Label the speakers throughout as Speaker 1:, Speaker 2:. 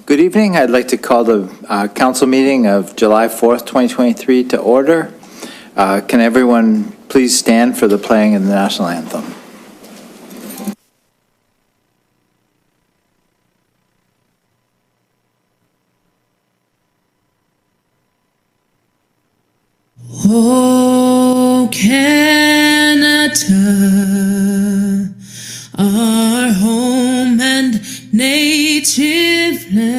Speaker 1: Good evening. I'd like to call the council meeting of July 4th, 2023 to order. Can everyone please stand for the playing of the national anthem?
Speaker 2: Oh, Canada, our home and native land,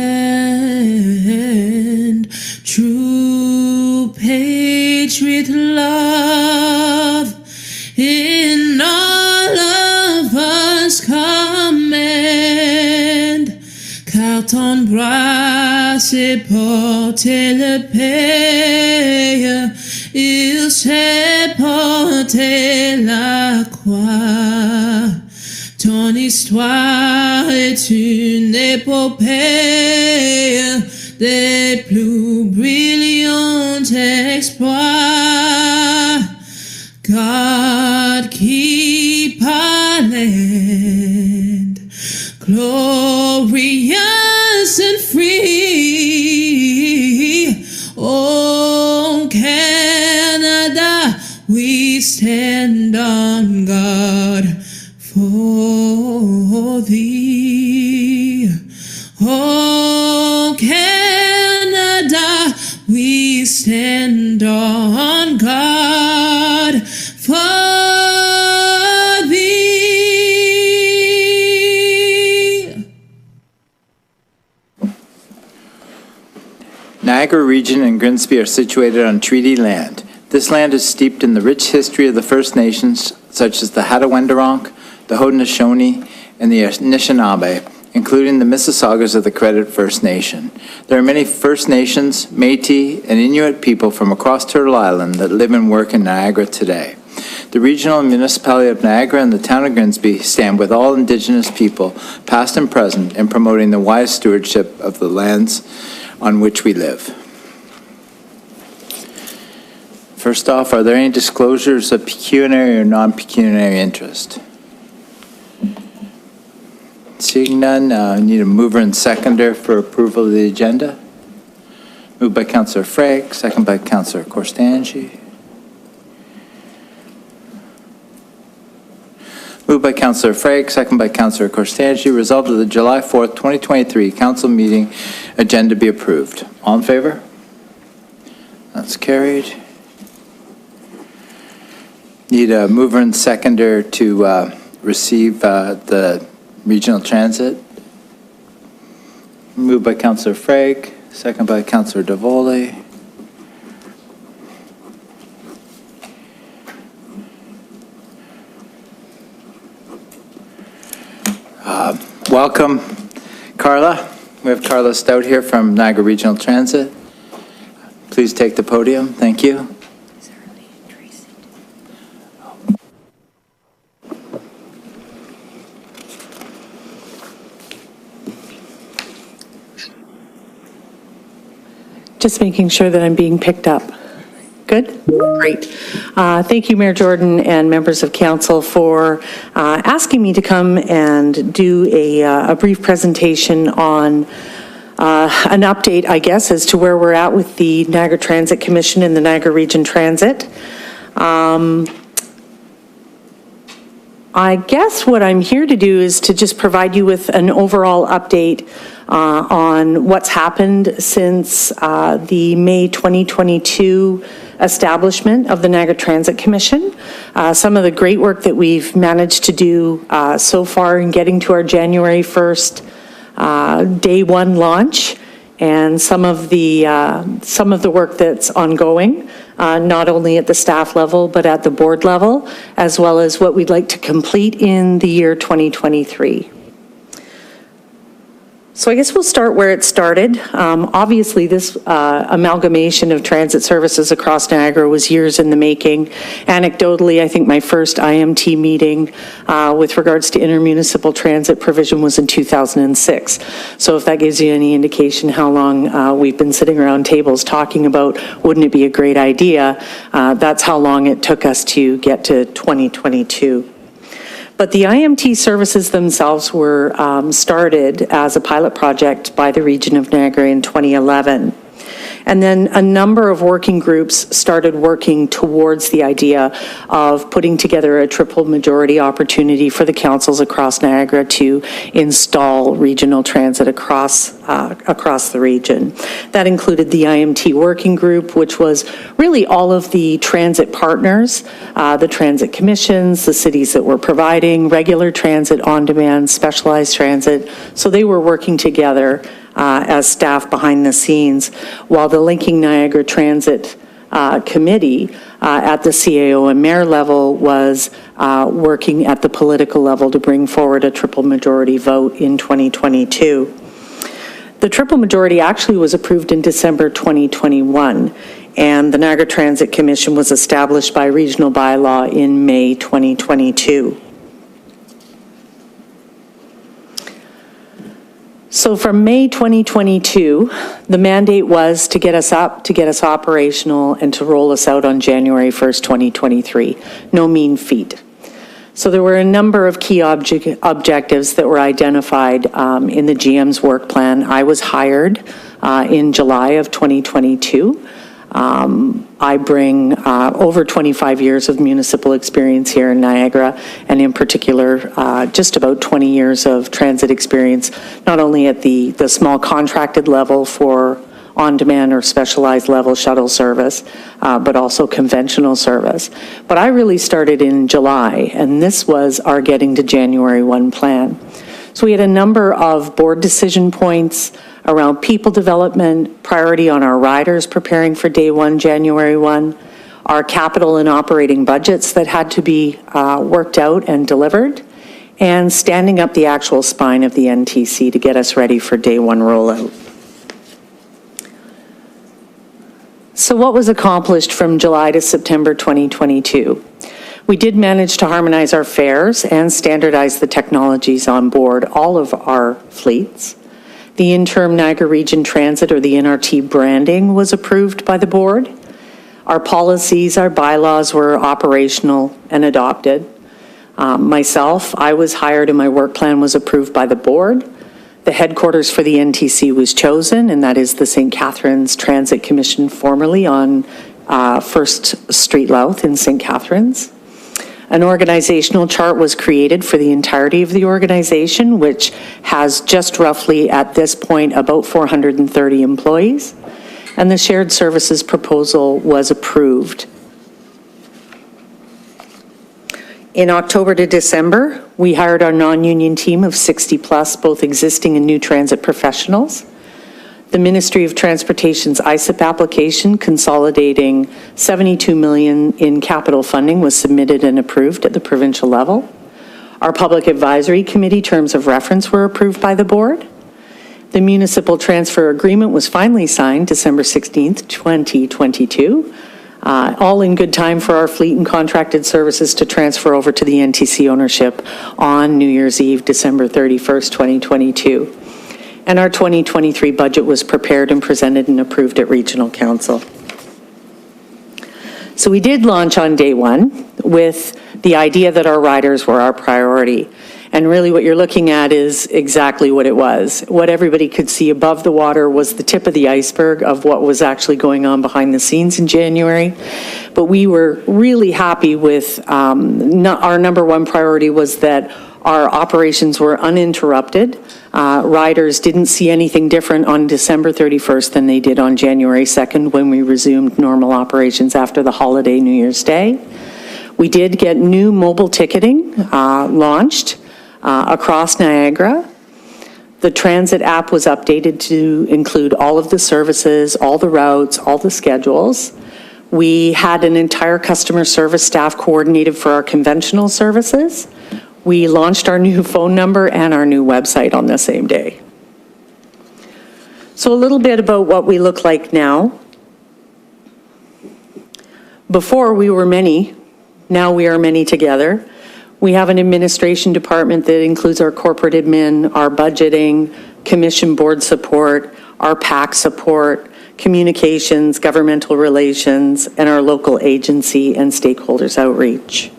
Speaker 2: true patriot love in all of us command. Carton bras et porter le pays, il sait porter la croix. Ton histoire est une épopée des plus brillants exploits. God keep our land glorious and free. Oh, Canada, we stand on guard for thee. Oh, Canada, we stand on guard for thee.
Speaker 1: Niagara Region and Grimsby are situated on treaty land. This land is steeped in the rich history of the First Nations, such as the Hattaway-Wendoronk, the Haudenosaunee, and the Anishinaabe, including the Mississaugas of the Credit First Nation. There are many First Nations, Métis, and Inuit people from across Turtle Island that live and work in Niagara today. The regional municipality of Niagara and the town of Grimsby stand with all Indigenous people, past and present, in promoting the wise stewardship of the lands on which we live. First off, are there any disclosures of pecuniary or non-pecuniary interest? Seeing none, I need a mover and seconder for approval of the agenda. Moved by Councillor Frake, second by Councillor Korstanji. Moved by Councillor Frake, second by Councillor Korstanji. Resolved that the July 4th, 2023 council meeting agenda be approved. All in favor? That's carried. Need a mover and seconder to receive the regional transit. Moved by Councillor Frake, second by Councillor Davoli. Welcome, Carla. We have Carla Stout here from Niagara Regional Transit. Please take the podium. Thank you.
Speaker 3: Just making sure that I'm being picked up. Good? Great. Thank you, Mayor Jordan and members of council for asking me to come and do a brief presentation on an update, I guess, as to where we're at with the Niagara Transit Commission and the Niagara Region Transit. I guess what I'm here to do is to just provide you with an overall update on what's happened since the May 2022 establishment of the Niagara Transit Commission. Some of the great work that we've managed to do so far in getting to our January 1st day one launch, and some of the work that's ongoing, not only at the staff level, but at the board level, as well as what we'd like to complete in the year 2023. So I guess we'll start where it started. Obviously, this amalgamation of transit services across Niagara was years in the making. Anecdotally, I think my first IMT meeting with regards to intermunicipal transit provision was in 2006. So if that gives you any indication how long we've been sitting around tables talking about, wouldn't it be a great idea? That's how long it took us to get to 2022. But the IMT services themselves were started as a pilot project by the Region of Niagara in 2011. And then a number of working groups started working towards the idea of putting together a triple majority opportunity for the councils across Niagara to install regional transit across the region. That included the IMT working group, which was really all of the transit partners, the transit commissions, the cities that were providing regular transit, on-demand, specialized transit. So they were working together as staff behind the scenes, while the Linking Niagara Transit Committee at the CAO and mayor level was working at the political level to bring forward a triple majority vote in 2022. The triple majority actually was approved in December 2021, and the Niagara Transit Commission was established by regional bylaw in May 2022. So from May 2022, the mandate was to get us up, to get us operational, and to roll us out on January 1st, 2023. No mean feat. So there were a number of key objectives that were identified in the GM's work plan. I was hired in July of 2022. I bring over 25 years of municipal experience here in Niagara, and in particular, just about 20 years of transit experience, not only at the small contracted level for on-demand or specialized level shuttle service, but also conventional service. But I really started in July, and this was our Getting to January 1 plan. So we had a number of board decision points around people development, priority on our riders preparing for day one, January 1, our capital and operating budgets that had to be worked out and delivered, and standing up the actual spine of the NTC to get us ready for day one rollout. So what was accomplished from July to September 2022? We did manage to harmonize our fares and standardize the technologies on board all of our fleets. The interim Niagara Region Transit, or the NRT branding, was approved by the board. Our policies, our bylaws were operational and adopted. Myself, I was hired and my work plan was approved by the board. The headquarters for the NTC was chosen, and that is the St. Catharines Transit Commission, formerly on 1st Street Louth in St. Catharines. An organizational chart was created for the entirety of the organization, which has just roughly at this point about 430 employees, and the shared services proposal was approved. In October to December, we hired our non-union team of 60 plus, both existing and new transit professionals. The Ministry of Transportation's ISIP application consolidating $72 million in capital funding was submitted and approved at the provincial level. Our Public Advisory Committee terms of reference were approved by the board. The municipal transfer agreement was finally signed December 16th, 2022, all in good time for our fleet and contracted services to transfer over to the NTC ownership on New Year's Eve, December 31st, 2022. And our 2023 budget was prepared and presented and approved at Regional Council. So we did launch on day one with the idea that our riders were our priority. And really what you're looking at is exactly what it was. What everybody could see above the water was the tip of the iceberg of what was actually going on behind the scenes in January. But we were really happy with, our number one priority was that our operations were uninterrupted. Riders didn't see anything different on December 31st than they did on January 2nd when we resumed normal operations after the holiday New Year's Day. We did get new mobile ticketing launched across Niagara. The transit app was updated to include all of the services, all the routes, all the schedules. We had an entire customer service staff coordinated for our conventional services. We launched our new phone number and our new website on the same day. So a little bit about what we look like now. Before we were many, now we are many together. We have an administration department that includes our corporate admin, our budgeting, commission board support, our PAC support, communications, governmental relations, and our local agency and stakeholders outreach.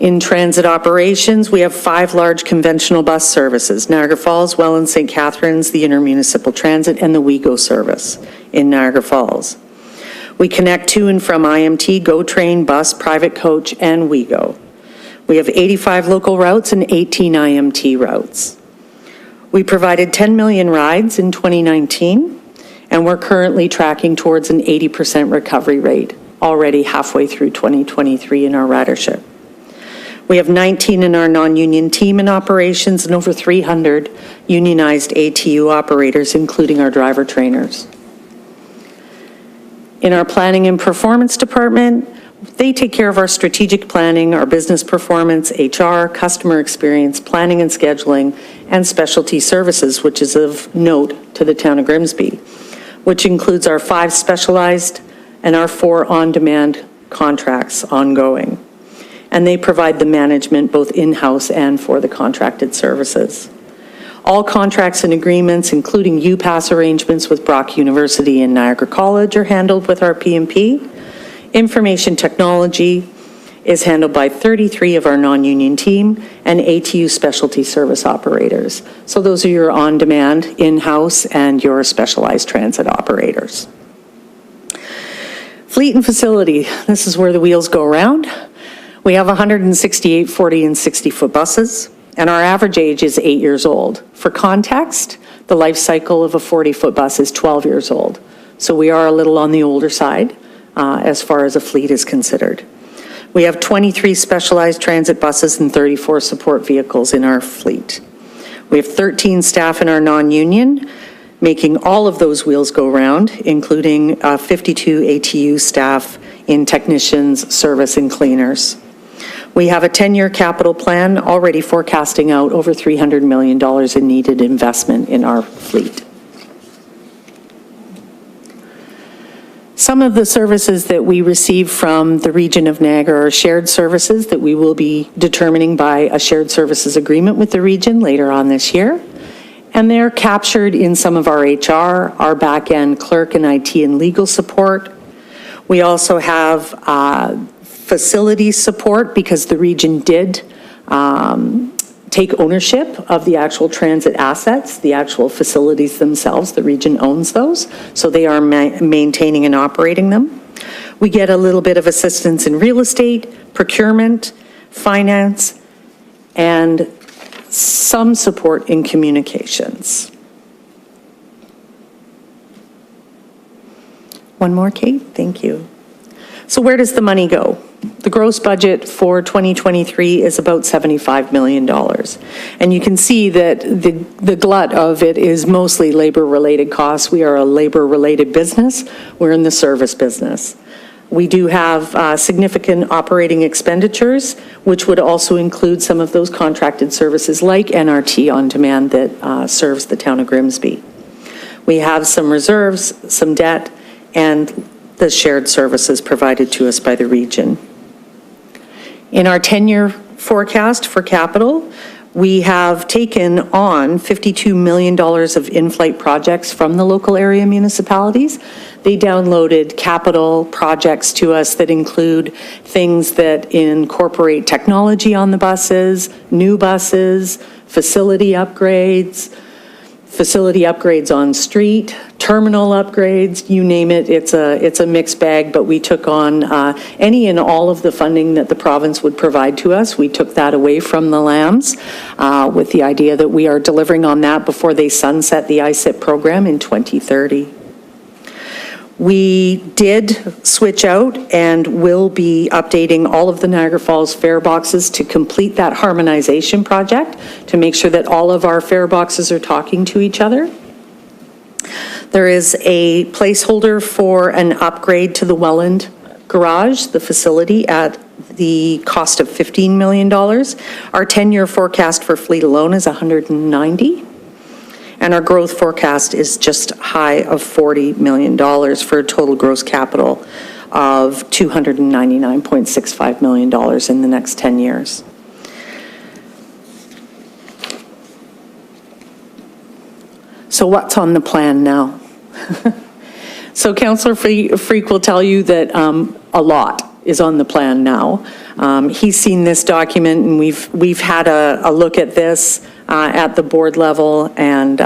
Speaker 3: In transit operations, we have 5 large conventional bus services: Niagara Falls, Welland, St. Catharines, the Intermunicipal Transit, and the WeGo service in Niagara Falls. We connect to and from IMT, GO Train, bus, private coach, and WeGo. We have 85 local routes and 18 IMT routes. We provided 10 million rides in 2019, and we're currently tracking towards an 80% recovery rate, already halfway through 2023 in our ridership. We have 19 in our non-union team in operations and over 300 unionized ATU operators, including our driver trainers. In our planning and performance department, they take care of our strategic planning, our business performance, HR, customer experience, planning and scheduling, and specialty services, which is of note to the town of Grimsby, which includes our 5 specialized and our 4 on-demand contracts ongoing. And they provide the management both in-house and for the contracted services. All contracts and agreements, including UPass arrangements with Brock University and Niagara College, are handled with our P&P. Information technology is handled by 33 of our non-union team and ATU specialty service operators. So those are your on-demand, in-house, and your specialized transit operators. Fleet and facility, this is where the wheels go around. We have 168 40 and 60-foot buses, and our average age is 8 years old. For context, the life cycle of a 40-foot bus is 12 years old. So we are a little on the older side as far as a fleet is considered. We have 23 specialized transit buses and 34 support vehicles in our fleet. We have 13 staff in our non-union, making all of those wheels go round, including 52 ATU staff in technicians, service, and cleaners. We have a 10-year capital plan already forecasting out over $300 million in needed investment in our fleet. Some of the services that we receive from the region of Niagara are shared services that we will be determining by a shared services agreement with the region later on this year. And they're captured in some of our HR, our back-end clerk and IT and legal support. We also have facility support because the region did take ownership of the actual transit assets, the actual facilities themselves. The region owns those, so they are maintaining and operating them. We get a little bit of assistance in real estate, procurement, finance, and some support in communications. One more, Kate, thank you. So where does the money go? The gross budget for 2023 is about $75 million. And you can see that the glut of it is mostly labor-related costs. We are a labor-related business. We're in the service business. We do have significant operating expenditures, which would also include some of those contracted services like NRT On Demand that serves the town of Grimsby. We have some reserves, some debt, and the shared services provided to us by the region. In our 10-year forecast for capital, we have taken on $52 million of in-flight projects from the local area municipalities. They downloaded capital projects to us that include things that incorporate technology on the buses, new buses, facility upgrades on street, terminal upgrades, you name it. It's a mixed bag, but we took on any and all of the funding that the province would provide to us. We took that away from the LAMs with the idea that we are delivering on that before they sunset the ISIP program in 2030. We did switch out and will be updating all of the Niagara Falls fare boxes to complete that harmonization project to make sure that all of our fare boxes are talking to each other. There is a placeholder for an upgrade to the Welland garage, the facility, at the cost of $15 million. Our 10-year forecast for fleet alone is $190. And our growth forecast is just high of $40 million for a total gross capital of $299.65 million in the next 10 years. So what's on the plan now? So Councillor Freak will tell you that a lot is on the plan now. He's seen this document, and we've had a look at this at the board level, and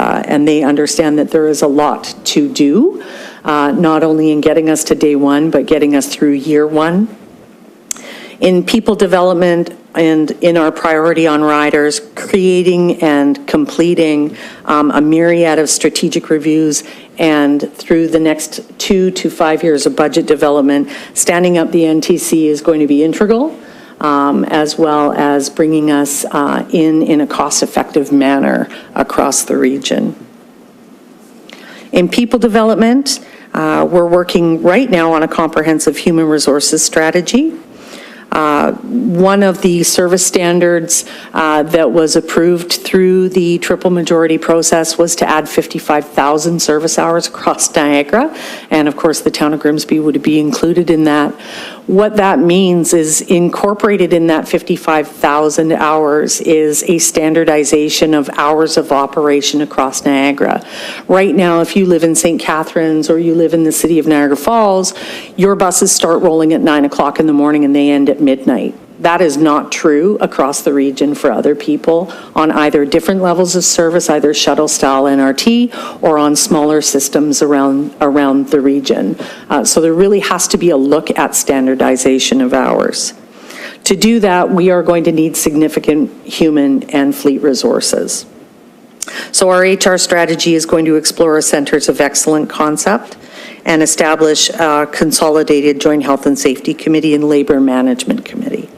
Speaker 3: they understand that there is a lot to do, not only in getting us to day one, but getting us through year one. In people development and in our priority on riders, creating and completing a myriad of strategic reviews, and through the next 2 to 5 years of budget development, standing up the NTC is going to be integral, as well as bringing us in a cost-effective manner across the region. In people development, we're working right now on a comprehensive human resources strategy. One of the service standards that was approved through the triple majority process was to add 55,000 service hours across Niagara, and of course the town of Grimsby would be included in that. What that means is incorporated in that 55,000 hours is a standardization of hours of operation across Niagara. Right now, if you live in St. Catharines or you live in the city of Niagara Falls, your buses start rolling at 9 o'clock in the morning and they end at midnight. That is not true across the region for other people on either different levels of service, either shuttle style NRT or on smaller systems around the region. So there really has to be a look at standardization of hours. To do that, we are going to need significant human and fleet resources. So our HR strategy is going to explore a centers of excellence concept and establish a consolidated joint health and safety committee and labor management committee.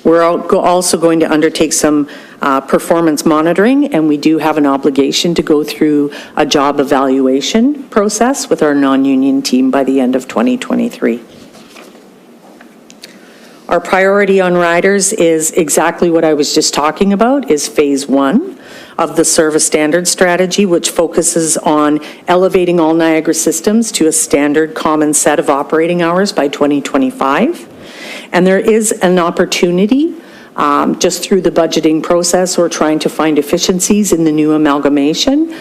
Speaker 3: We're also going to undertake some performance monitoring, and we do have an obligation to go through a job evaluation process with our non-union team by the end of 2023. Our priority on riders is exactly what I was just talking about, is phase 1 of the service standard strategy, which focuses on elevating all Niagara systems to a standard common set of operating hours by 2025. And there is an opportunity, just through the budgeting process, we're trying to find efficiencies in the new amalgamation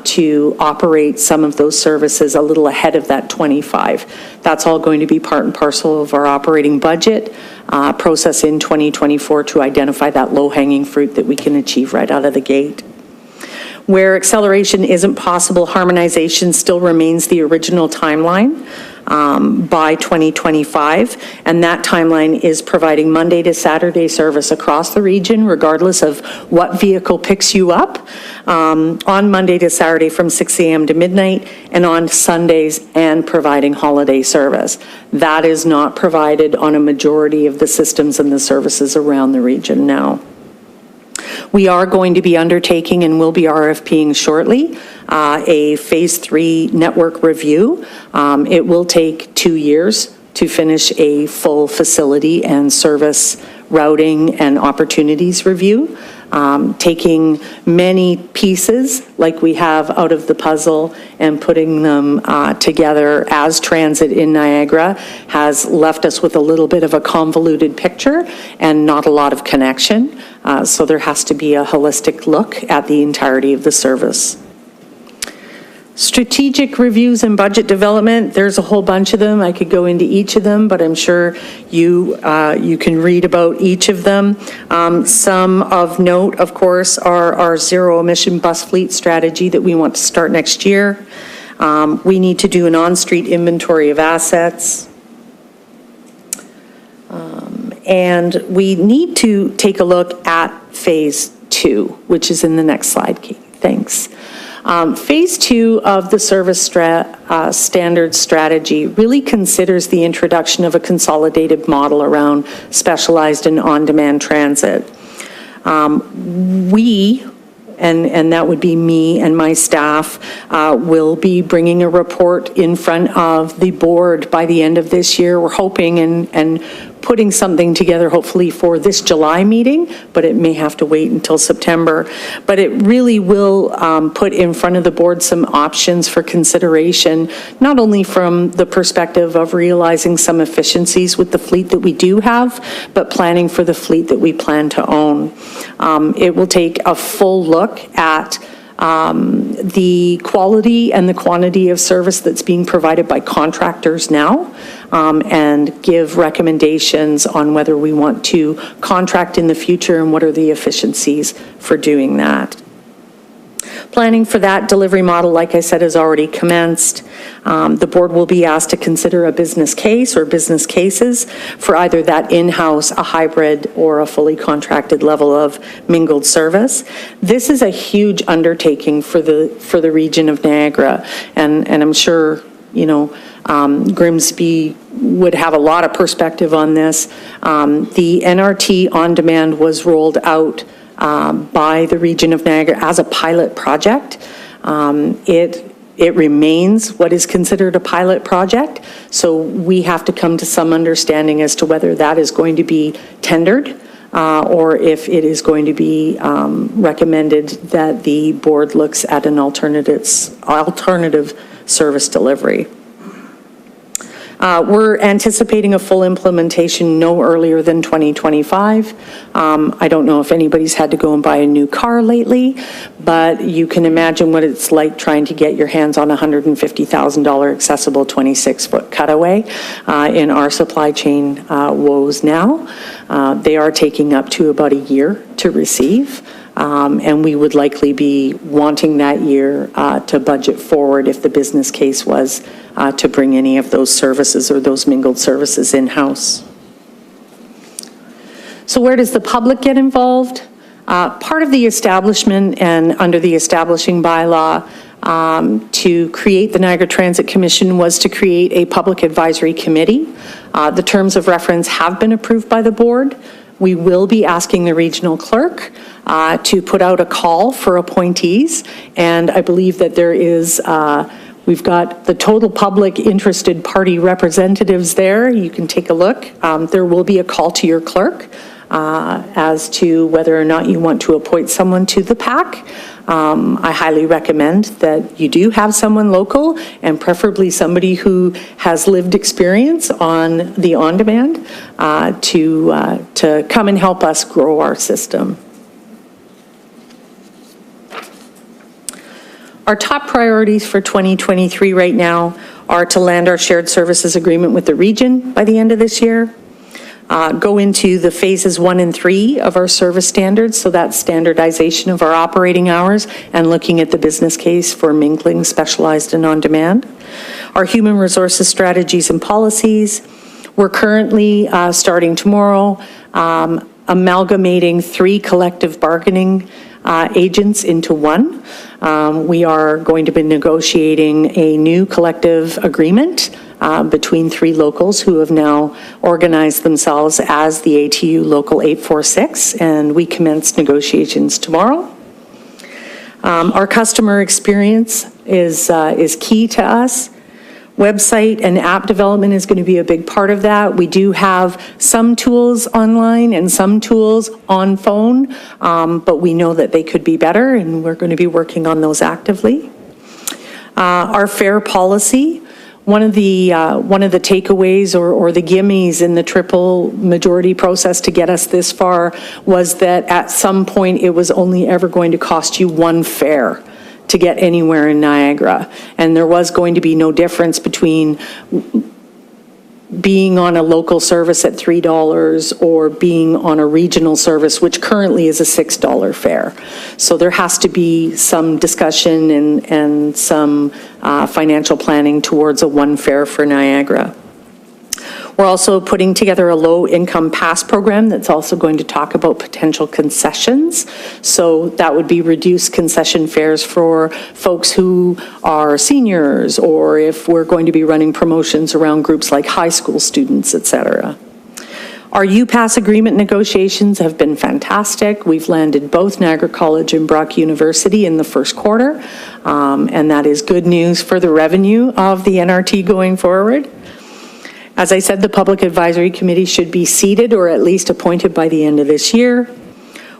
Speaker 3: to operate some of those services a little ahead of that 25. That's all going to be part and parcel of our operating budget process in 2024 to identify that low-hanging fruit that we can achieve right out of the gate. Where acceleration isn't possible, harmonization still remains the original timeline by 2025, and that timeline is providing Monday to Saturday service across the region, regardless of what vehicle picks you up, on Monday to Saturday from 6 a.m. to midnight, and on Sundays, and providing holiday service. That is not provided on a majority of the systems and the services around the region now. We are going to be undertaking, and will be RFPing shortly, a phase 3 network review. It will take 2 years to finish a full facility and service routing and opportunities review. Taking many pieces like we have out of the puzzle and putting them together as transit in Niagara has left us with a little bit of a convoluted picture and not a lot of connection. So there has to be a holistic look at the entirety of the service. Strategic reviews and budget development, there's a whole bunch of them. I could go into each of them, but I'm sure you can read about each of them. Some of note, of course, are our zero-emission bus fleet strategy that we want to start next year. We need to do an on-street inventory of assets. And we need to take a look at phase 2, which is in the next slide, Kate. Thanks. Phase 2 of the service standard strategy really considers the introduction of a consolidated model around specialized and on-demand transit. And that would be me and my staff, will be bringing a report in front of the board by the end of this year. We're hoping and putting something together hopefully for this July meeting, but it may have to wait until September. But it really will put in front of the board some options for consideration, not only from the perspective of realizing some efficiencies with the fleet that we do have, but planning for the fleet that we plan to own. It will take a full look at the quality and the quantity of service that's being provided by contractors now, and give recommendations on whether we want to contract in the future and what are the efficiencies for doing that. Planning for that delivery model, like I said, has already commenced. The board will be asked to consider a business case or business cases for either that in-house, a hybrid, or a fully contracted level of mingled service. This is a huge undertaking for the region of Niagara, and I'm sure, you know, Grimsby would have a lot of perspective on this. The NRT On Demand was rolled out by the region of Niagara as a pilot project. It remains what is considered a pilot project, so we have to come to some understanding as to whether that is going to be tendered or if it is going to be recommended that the board looks at an alternative service delivery. We're anticipating a full implementation no earlier than 2025. I don't know if anybody's had to go and buy a new car lately, but you can imagine what it's like trying to get your hands on a $150,000 accessible 26-foot cutaway in our supply chain woes now. They are taking up to about a year to receive. And we would likely be wanting that year to budget forward if the business case was to bring any of those services or those mingled services in-house. So where does the public get involved? Part of the establishment and under the establishing bylaw to create the Niagara Transit Commission was to create a public advisory committee. The terms of reference have been approved by the board. We will be asking the regional clerk to put out a call for appointees, and I believe that there is, we've got the total public interested party representatives there. You can take a look. There will be a call to your clerk as to whether or not you want to appoint someone to the PAC. I highly recommend that you do have someone local and preferably somebody who has lived experience on the on-demand to come and help us grow our system. Our top priorities for 2023 right now are to land our shared services agreement with the region by the end of this year, go into the phases 1 and 3 of our service standards, so that's standardization of our operating hours and looking at the business case for mingling, specialized and on-demand. Our human resources strategies and policies. We're currently, starting tomorrow, amalgamating 3 collective bargaining agents into one. We are going to be negotiating a new collective agreement between 3 locals who have now organized themselves as the ATU Local 846, and we commence negotiations tomorrow. Our customer experience is key to us. Website and app development is going to be a big part of that. We do have some tools online and some tools on phone, but we know that they could be better, and we're going to be working on those actively. Our fare policy. One of the takeaways or the gimmies in the triple majority process to get us this far was that at some point it was only ever going to cost you 1 fare to get anywhere in Niagara. And there was going to be no difference between being on a local service at $3 or being on a regional service, which currently is a $6 fare. So there has to be some discussion and some financial planning towards a 1 fare for Niagara. We're also putting together a low-income pass program that's also going to talk about potential concessions. So that would be reduced concession fares for folks who are seniors, or if we're going to be running promotions around groups like high school students, et cetera. Our UPass agreement negotiations have been fantastic. We've landed both Niagara College and Brock University in the first quarter, and that is good news for the revenue of the NRT going forward. As I said, the Public Advisory Committee should be seated or at least appointed by the end of this year.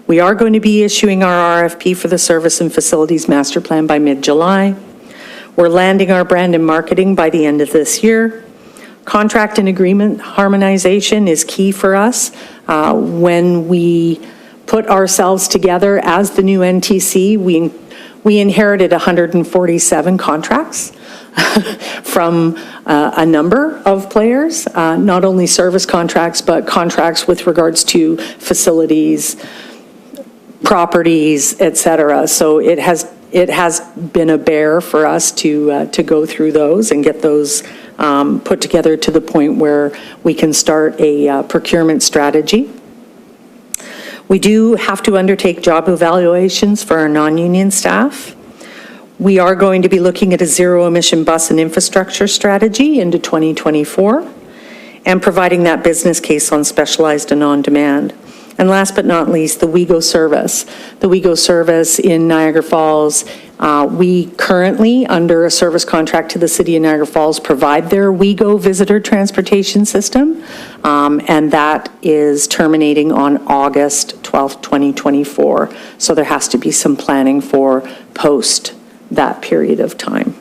Speaker 3: We are going to be issuing our RFP for the Service and Facilities Master Plan by mid-July. We're landing our brand and marketing by the end of this year. Contract and agreement harmonization is key for us. When we put ourselves together as the new NTC, We inherited 147 contracts from a number of players, not only service contracts, but contracts with regards to facilities, properties, et cetera. So it has been a bear for us to go through those and get those put together to the point where we can start a procurement strategy. We do have to undertake job evaluations for our non-union staff. We are going to be looking at a zero-emission bus and infrastructure strategy into 2024 and providing that business case on specialized and on-demand. And last but not least, the WeGo service. The WeGo service in Niagara Falls, we currently, under a service contract to the City of Niagara Falls, provide their WeGo visitor transportation system, and that is terminating on August 12th, 2024. So there has to be some planning for post that period of time.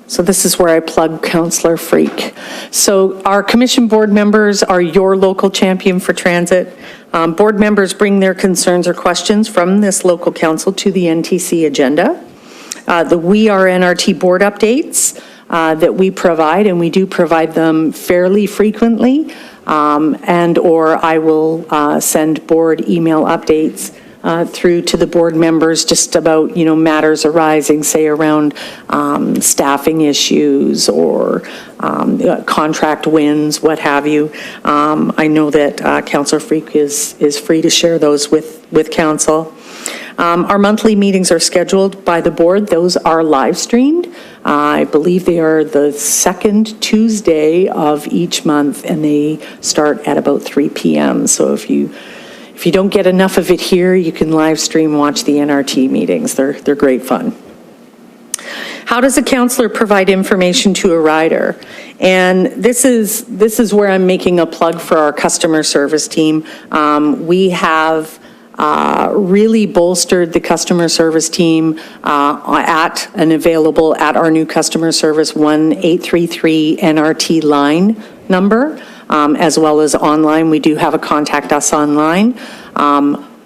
Speaker 3: So this is where I plug Councillor Freak. So our commission board members are your local champion for transit. Board members bring their concerns or questions from this local council to the NTC agenda. The We Are NRT board updates that we provide, and we do provide them fairly frequently, and or I will send board email updates through to the board members just about, matters arising, say around staffing issues or contract wins, what have you. I know that Councillor Freak is free to share those with council. Our monthly meetings are scheduled by the board. Those are live streamed. I believe they are the second Tuesday of each month, and they start at about 3 p.m. So if you don't get enough of it here, you can live stream watch the NRT meetings. They're great fun. How does a councillor provide information to a rider? And this is where I'm making a plug for our customer service team. We have really bolstered the customer service team at and available at our new customer service 1-833 NRT line number. As well as online. We do have a contact us online.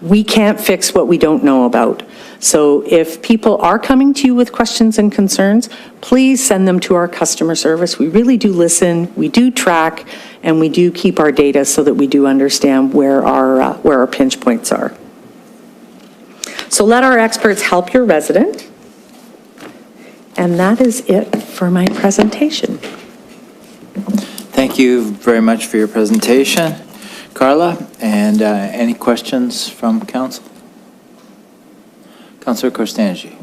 Speaker 3: We can't fix what we don't know about. So if people are coming to you with questions and concerns, please send them to our customer service. We really do listen, we do track, and we do keep our data so that we do understand where our pinch points are. So let our experts help your resident. And that is it for my presentation.
Speaker 1: Thank you very much for your presentation, Carla. And any questions from council? Councillor Korstanji.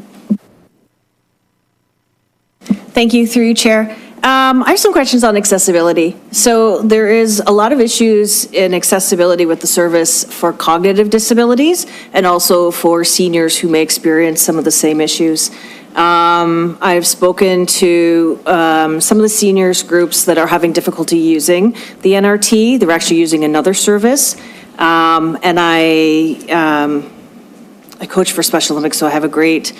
Speaker 4: Thank you, through you, Chair. I have some questions on accessibility. So there is a lot of issues in accessibility with the service for cognitive disabilities and also for seniors who may experience some of the same issues. I've spoken to some of the seniors groups that are having difficulty using the NRT. They're actually using another service. And I coach for Special Olympics, so I have a great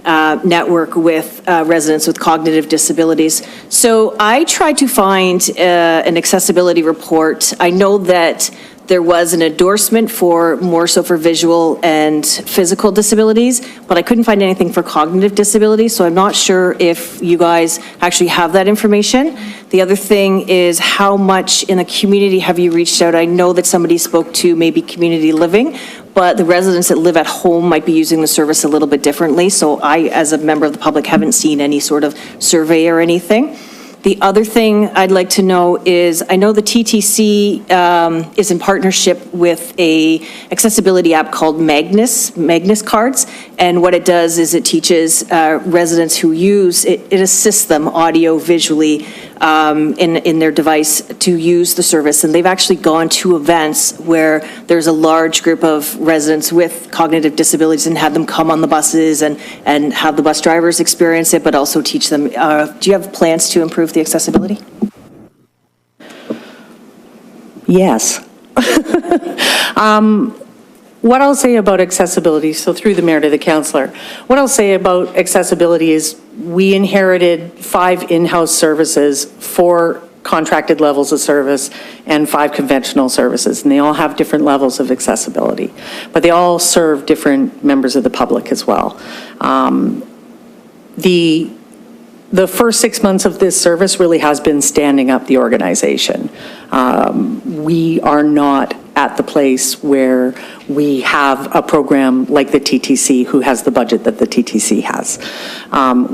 Speaker 4: network with residents with cognitive disabilities. So I tried to find an accessibility report. I know that there was an endorsement for more so for visual and physical disabilities, but I couldn't find anything for cognitive disabilities, so I'm not sure if you guys actually have that information. The other thing is, how much in the community have you reached out? I know that somebody spoke to maybe community living, but the residents that live at home might be using the service a little bit differently, so I, as a member of the public, haven't seen any sort of survey or anything. The other thing I'd like to know is, I know the TTC is in partnership with a accessibility app called Magnus Cards, and what it does is it teaches residents who use it, it assists them audio visually in their device to use the service. And they've actually gone to events where there's a large group of residents with cognitive disabilities and had them come on the buses and have the bus drivers experience it, but also teach them. Do you have plans to improve the accessibility?
Speaker 3: Yes. What I'll say about accessibility, so through the mayor to the councillor, what I'll say about accessibility is we inherited 5 in-house services, 4 contracted levels of service and 5 conventional services, and they all have different levels of accessibility, but they all serve different members of the public as well. The first 6 months of this service really has been standing up the organization. We are not at the place where we have a program like the TTC, who has the budget that the TTC has.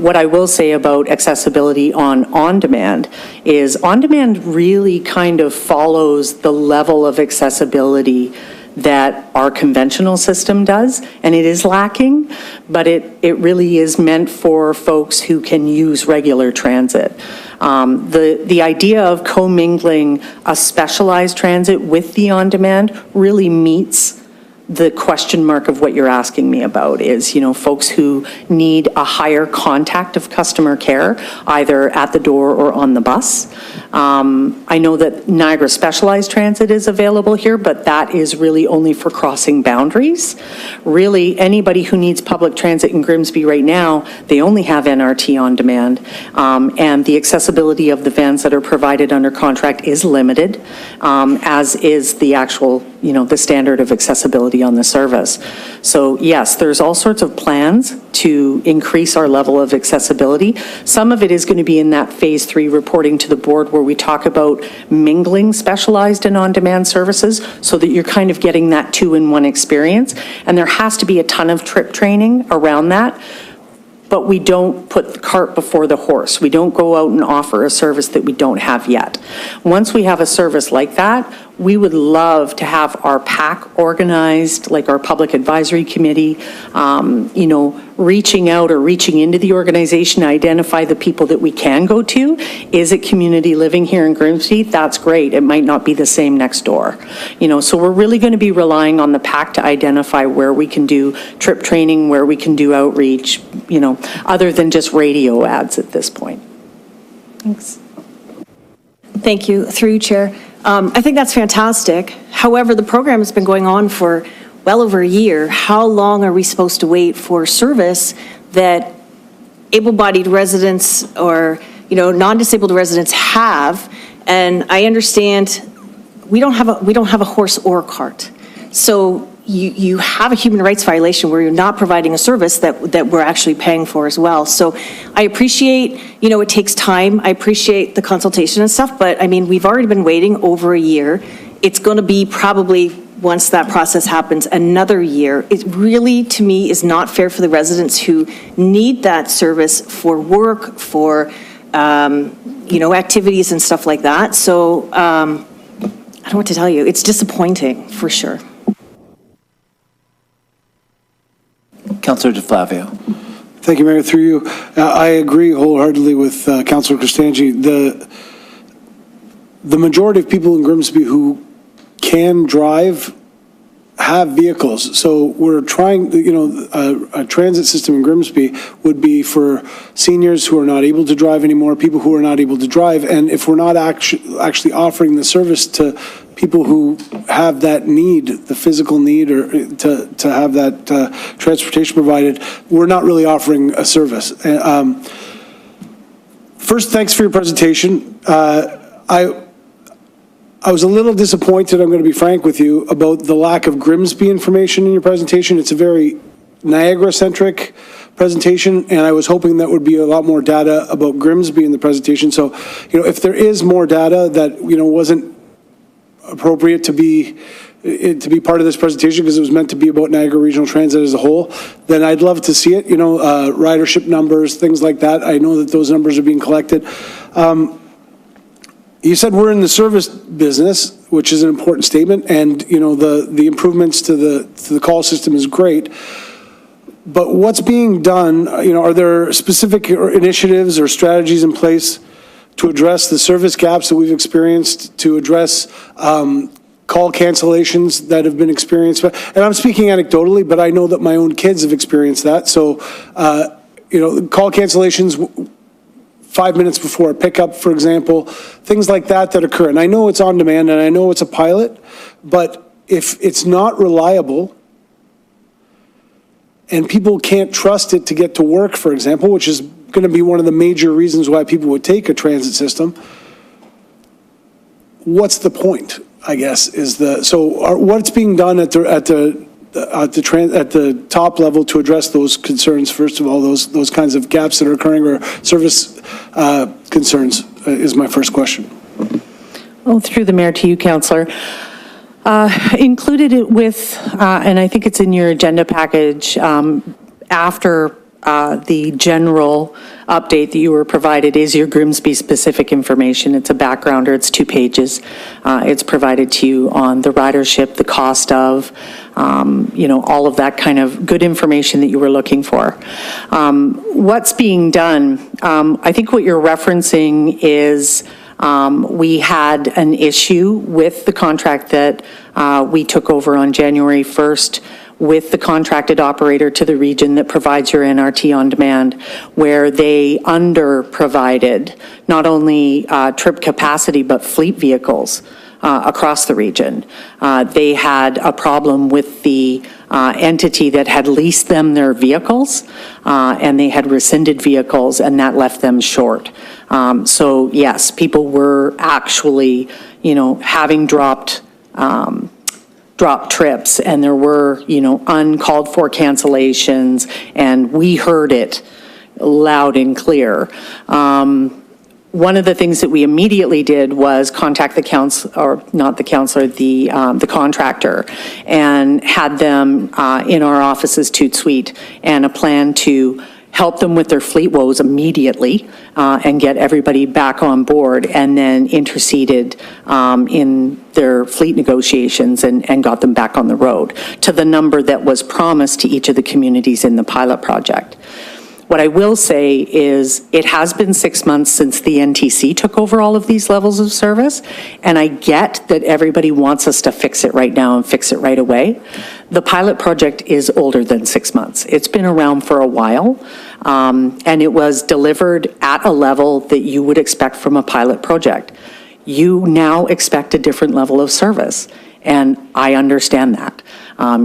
Speaker 3: What I will say about accessibility on demand is on-demand really kind of follows the level of accessibility that our conventional system does, and it is lacking, but it really is meant for folks who can use regular transit. The idea of commingling a specialized transit with the on-demand really meets the question mark of what you're asking me about is, folks who need a higher contact of customer care, either at the door or on the bus. I know that Niagara Specialized Transit is available here, but that is really only for crossing boundaries. Really, anybody who needs public transit in Grimsby right now, they only have NRT on demand, and the accessibility of the vans that are provided under contract is limited, as is the actual, the standard of accessibility on the service. So yes, there's all sorts of plans to increase our level of accessibility. Some of it is going to be in that phase 3 reporting to the board where we talk about mingling specialized and on-demand services so that you're kind of getting that 2-in-1 experience. And there has to be a ton of trip training around that. But we don't put the cart before the horse. We don't go out and offer a service that we don't have yet. Once we have a service like that, we would love to have our PAC organized, like our Public Advisory Committee, reaching out or reaching into the organization to identify the people that we can go to. Is it community living here in Grimsby? That's great. It might not be the same next door. So we're really going to be relying on the PAC to identify where we can do trip training, where we can do outreach, other than just radio ads at this point. Thanks.
Speaker 4: Thank you. Through you, Chair. I think that's fantastic. However, the program has been going on for well over a year. How long are we supposed to wait for service that able-bodied residents or, non-disabled residents have? And I understand we don't have a horse or a cart. So you have a human rights violation where you're not providing a service that we're actually paying for as well. So I appreciate, it takes time. I appreciate the consultation and stuff, but I mean, we've already been waiting over a year. It's going to be probably, once that process happens, another year. It really, to me, is not fair for the residents who need that service for work, for, activities and stuff like that. So I don't know what to tell you. It's disappointing, for sure.
Speaker 1: Councillor DeFlavio.
Speaker 5: Thank you, Mayor. Through you, I agree wholeheartedly with Councillor Cristangi. The majority of people in Grimsby who can drive have vehicles. So we're trying, a transit system in Grimsby would be for seniors who are not able to drive anymore, people who are not able to drive. And if we're not actually offering the service to people who have that need, the physical need, or to have that transportation provided, we're not really offering a service. First, thanks for your presentation. I was a little disappointed, I'm going to be frank with you, about the lack of Grimsby information in your presentation. It's a very Niagara-centric presentation, and I was hoping that would be a lot more data about Grimsby in the presentation. So, if there is more data that, wasn't appropriate to be part of this presentation because it was meant to be about Niagara Regional Transit as a whole, then I'd love to see it, ridership numbers, things like that. I know that those numbers are being collected. You said we're in the service business, which is an important statement, and the improvements to the call system is great. But what's being done? Are there specific initiatives or strategies in place to address the service gaps that we've experienced, to address call cancellations that have been experienced? And I'm speaking anecdotally, but I know that my own kids have experienced that. So, call cancellations 5 minutes before a pickup, for example, things like that occur. And I know it's on demand and I know it's a pilot, but if it's not reliable and people can't trust it to get to work, for example, which is going to be one of the major reasons why people would take a transit system, what's the point, I guess, what's being done at the top level to address those concerns, first of all, those kinds of gaps that are occurring, or service concerns, is my first question.
Speaker 3: Oh, through the mayor to you, Councillor. Included it with, and I think it's in your agenda package, after the general update that you were provided is your Grimsby-specific information. It's a backgrounder, it's 2 pages. It's provided to you on the ridership, the cost of, all of that kind of good information that you were looking for. What's being done, I think what you're referencing is we had an issue with the contract that we took over on January 1st with the contracted operator to the region that provides your NRT on demand, where they under-provided not only trip capacity, but fleet vehicles across the region. They had a problem with the entity that had leased them their vehicles, and they had rescinded vehicles, and that left them short. So yes, people were actually, having dropped trips, and there were, uncalled for cancellations, and we heard it loud and clear. One of the things that we immediately did was contact the contractor, and had them in our offices toot sweet, and a plan to help them with their fleet woes immediately and get everybody back on board, and then interceded in their fleet negotiations and got them back on the road to the number that was promised to each of the communities in the pilot project. What I will say is it has been 6 months since the NTC took over all of these levels of service, and I get that everybody wants us to fix it right now and fix it right away. The pilot project is older than 6 months. It's been around for a while, and it was delivered at a level that you would expect from a pilot project. You now expect a different level of service, and I understand that.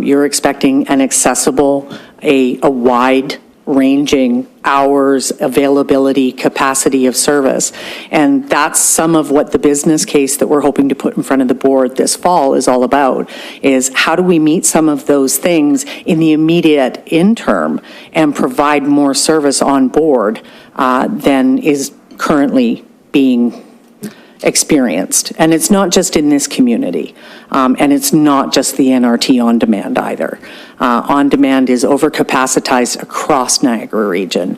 Speaker 3: You're expecting an accessible, a wide ranging hours, availability, capacity of service. And that's some of what the business case that we're hoping to put in front of the board this fall is all about, is how do we meet some of those things in the immediate interim and provide more service on board than is currently being experienced. And it's not just in this community, and it's not just the NRT on demand either. On demand is overcapacitized across Niagara region.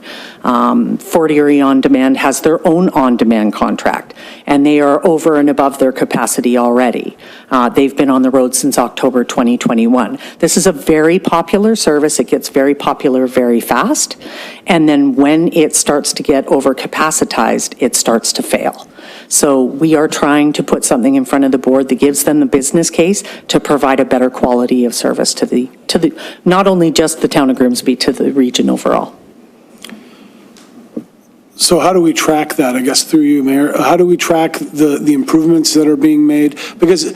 Speaker 3: Fort Erie on demand has their own on demand contract, and they are over and above their capacity already. They've been on the road since October 2021. This is a very popular service. It gets very popular very fast, and then when it starts to get overcapacitized, it starts to fail. So we are trying to put something in front of the board that gives them the business case to provide a better quality of service to the not only just the town of Grimsby, to the region overall.
Speaker 5: So how do we track that, I guess, through you, Mayor? How do we track the improvements that are being made? Because,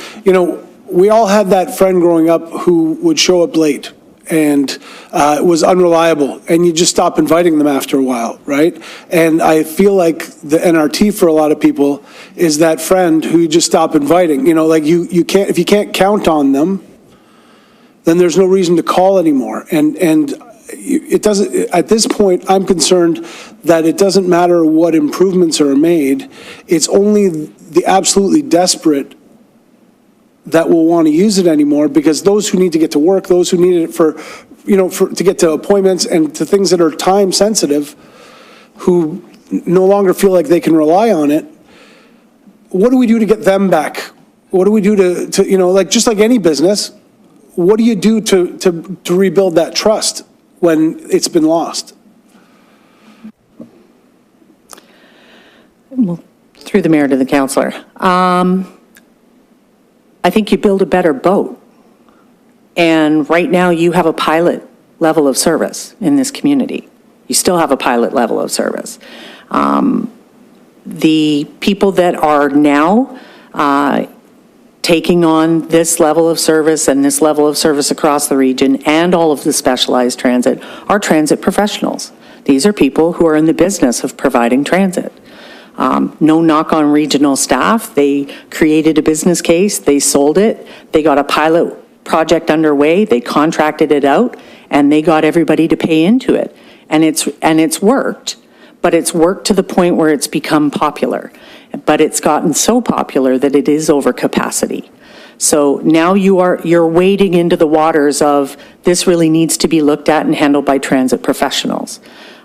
Speaker 5: we all had that friend growing up who would show up late and was unreliable, and you just stop inviting them after a while, right? And I feel like the NRT for a lot of people is that friend who you just stop inviting. You can't, if you can't count on them, then there's no reason to call anymore. And it doesn't, at this point, I'm concerned that it doesn't matter what improvements are made, it's only the absolutely desperate that will want to use it anymore, because those who need to get to work, those who need it to get to appointments and to things that are time sensitive, who no longer feel like they can rely on it, what do we do to get them back? What do we do to just like any business, what do you do to rebuild that trust when it's been lost?
Speaker 3: Well, through the mayor to the councillor. I think you build a better boat. And right now you have a pilot level of service in this community. You still have a pilot level of service. The people that are now taking on this level of service and this level of service across the region and all of the specialized transit are transit professionals. These are people who are in the business of providing transit. No knock on regional staff. They created a business case, they sold it, they got a pilot project underway, they contracted it out, and they got everybody to pay into it. And it's worked, but it's worked to the point where it's become popular. But it's gotten so popular that it is over capacity. So now you're wading into the waters of this really needs to be looked at and handled by transit professionals.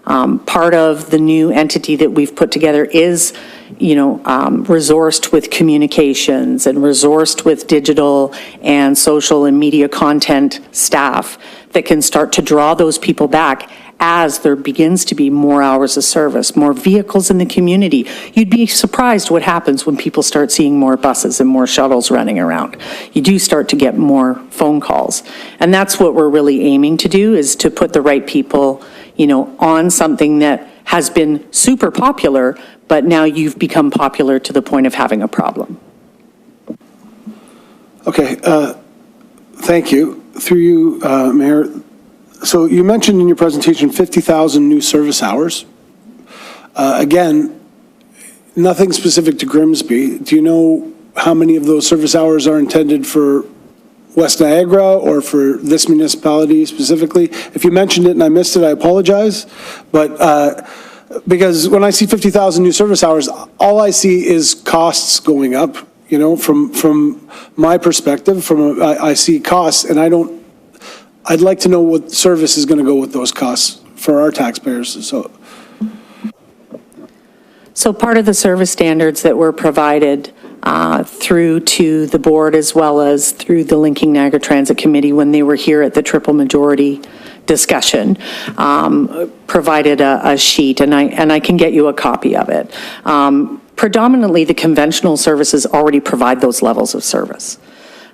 Speaker 3: Part of the new entity that we've put together is, resourced with communications and resourced with digital and social and media content staff that can start to draw those people back as there begins to be more hours of service, more vehicles in the community. You'd be surprised what happens when people start seeing more buses and more shuttles running around. You do start to get more phone calls. And that's what we're really aiming to do, is to put the right people, on something that has been super popular, but now you've become popular to the point of having a problem.
Speaker 5: Okay, thank you. Through you, Mayor. So you mentioned in your presentation 50,000 new service hours. Again, nothing specific to Grimsby. Do you know how many of those service hours are intended for West Niagara or for this municipality specifically? If you mentioned it and I missed it, I apologize. But because when I see 50,000 new service hours, all I see is costs going up. From my perspective, I see costs, and I'd like to know what service is going to go with those costs for our taxpayers.
Speaker 3: So part of the service standards that were provided through to the board, as well as through the Linking Niagara Transit Committee when they were here at the triple majority discussion, provided a sheet, and I can get you a copy of it. Predominantly, the conventional services already provide those levels of service.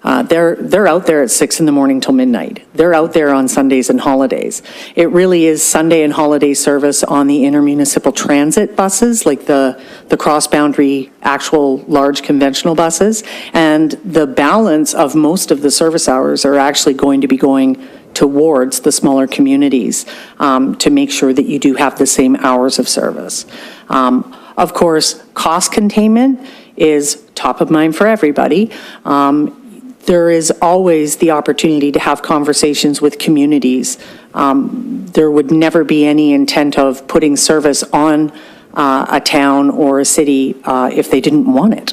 Speaker 3: They're out there at 6 in the morning till midnight. They're out there on Sundays and holidays. It really is Sunday and holiday service on the intermunicipal transit buses, like the cross-boundary actual large conventional buses. And the balance of most of the service hours are actually going to be going towards the smaller communities to make sure that you do have the same hours of service. Of course, cost containment is top of mind for everybody. There is always the opportunity to have conversations with communities. There would never be any intent of putting service on a town or a city if they didn't want it.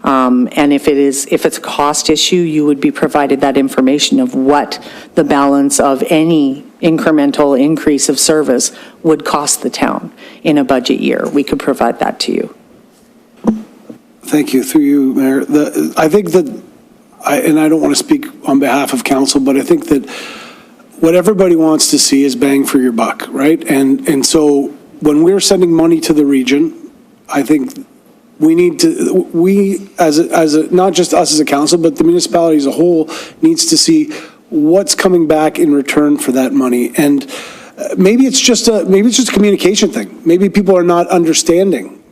Speaker 3: And if it's a cost issue, you would be provided that information of what the balance of any incremental increase of service would cost the town in a budget year. We could provide that to you.
Speaker 5: Thank you. Through you, Mayor. I think that, and I don't want to speak on behalf of council, but I think that what everybody wants to see is bang for your buck, right? And so when we're sending money to the region, I think we need to, not just us as a council, but the municipality as a whole needs to see what's coming back in return for that money. And maybe it's just a communication thing. Maybe people are not understanding.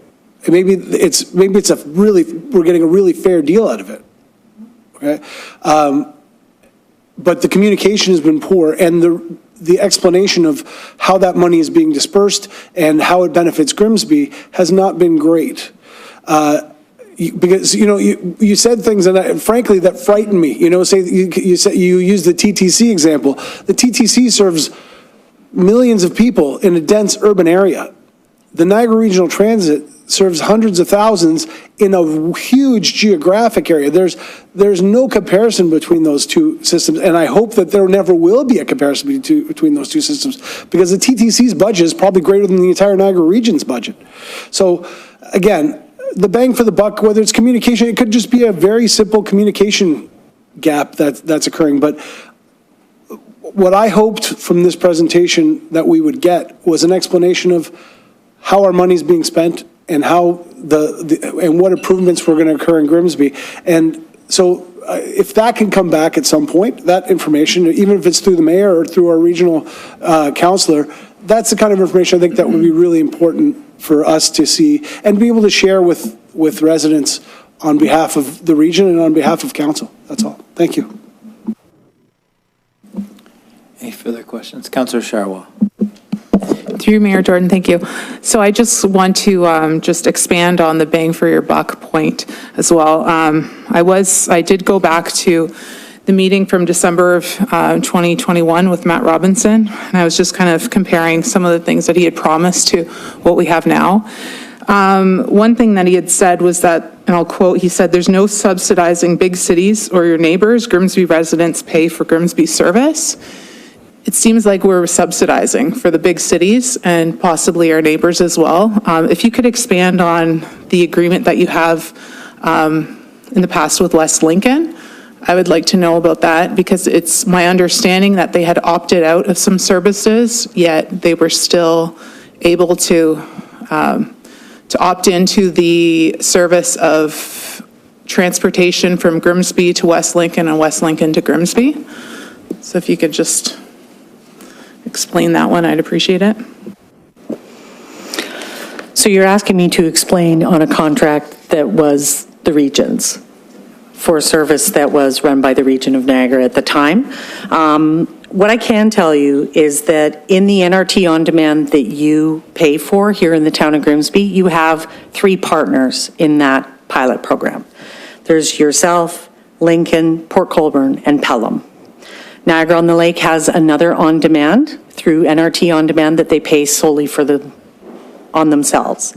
Speaker 5: Maybe we're getting a really fair deal out of it. Okay. But the communication has been poor, and the explanation of how that money is being dispersed and how it benefits Grimsby has not been great. Because you said things, and frankly that frightened me. Say you used the TTC example. The TTC serves millions of people in a dense urban area. The Niagara Regional Transit serves hundreds of thousands in a huge geographic area. There's no comparison between those two systems, and I hope that there never will be a comparison between those two systems, because the TTC's budget is probably greater than the entire Niagara region's budget. So again, the bang for the buck, whether it's communication, it could just be a very simple communication gap that's occurring. But what I hoped from this presentation that we would get was an explanation of how our money is being spent and how and what improvements were going to occur in Grimsby. And so if that can come back at some point, that information, even if it's through the mayor or through our regional councillor, that's the kind of information I think that would be really important for us to see and be able to share with residents on behalf of the region and on behalf of council. That's all. Thank you.
Speaker 1: Any further questions? Councillor Sharwa.
Speaker 6: Through Mayor Jordan, thank you. So I just want to just expand on the bang for your buck point as well. I did go back to the meeting from December of 2021 with Matt Robinson, and I was just kind of comparing some of the things that he had promised to what we have now. One thing that he had said was that, and I'll quote, he said, "There's no subsidizing big cities or your neighbors. Grimsby residents pay for Grimsby service." It seems like we're subsidizing for the big cities and possibly our neighbors as well. If you could expand on the agreement that you have in the past with West Lincoln, I would like to know about that, because it's my understanding that they had opted out of some services, yet they were still able to opt into the service of transportation from Grimsby to West Lincoln and West Lincoln to Grimsby. So if you could just explain that one, I'd appreciate it.
Speaker 3: So you're asking me to explain on a contract that was the region's for a service that was run by the region of Niagara at the time. What I can tell you is that in the NRT On Demand that you pay for here in the town of Grimsby, you have 3 partners in that pilot program. There's yourself, Lincoln, Port Colborne, and Pelham. Niagara-on-the-Lake has another On Demand through NRT On Demand that they pay solely on themselves.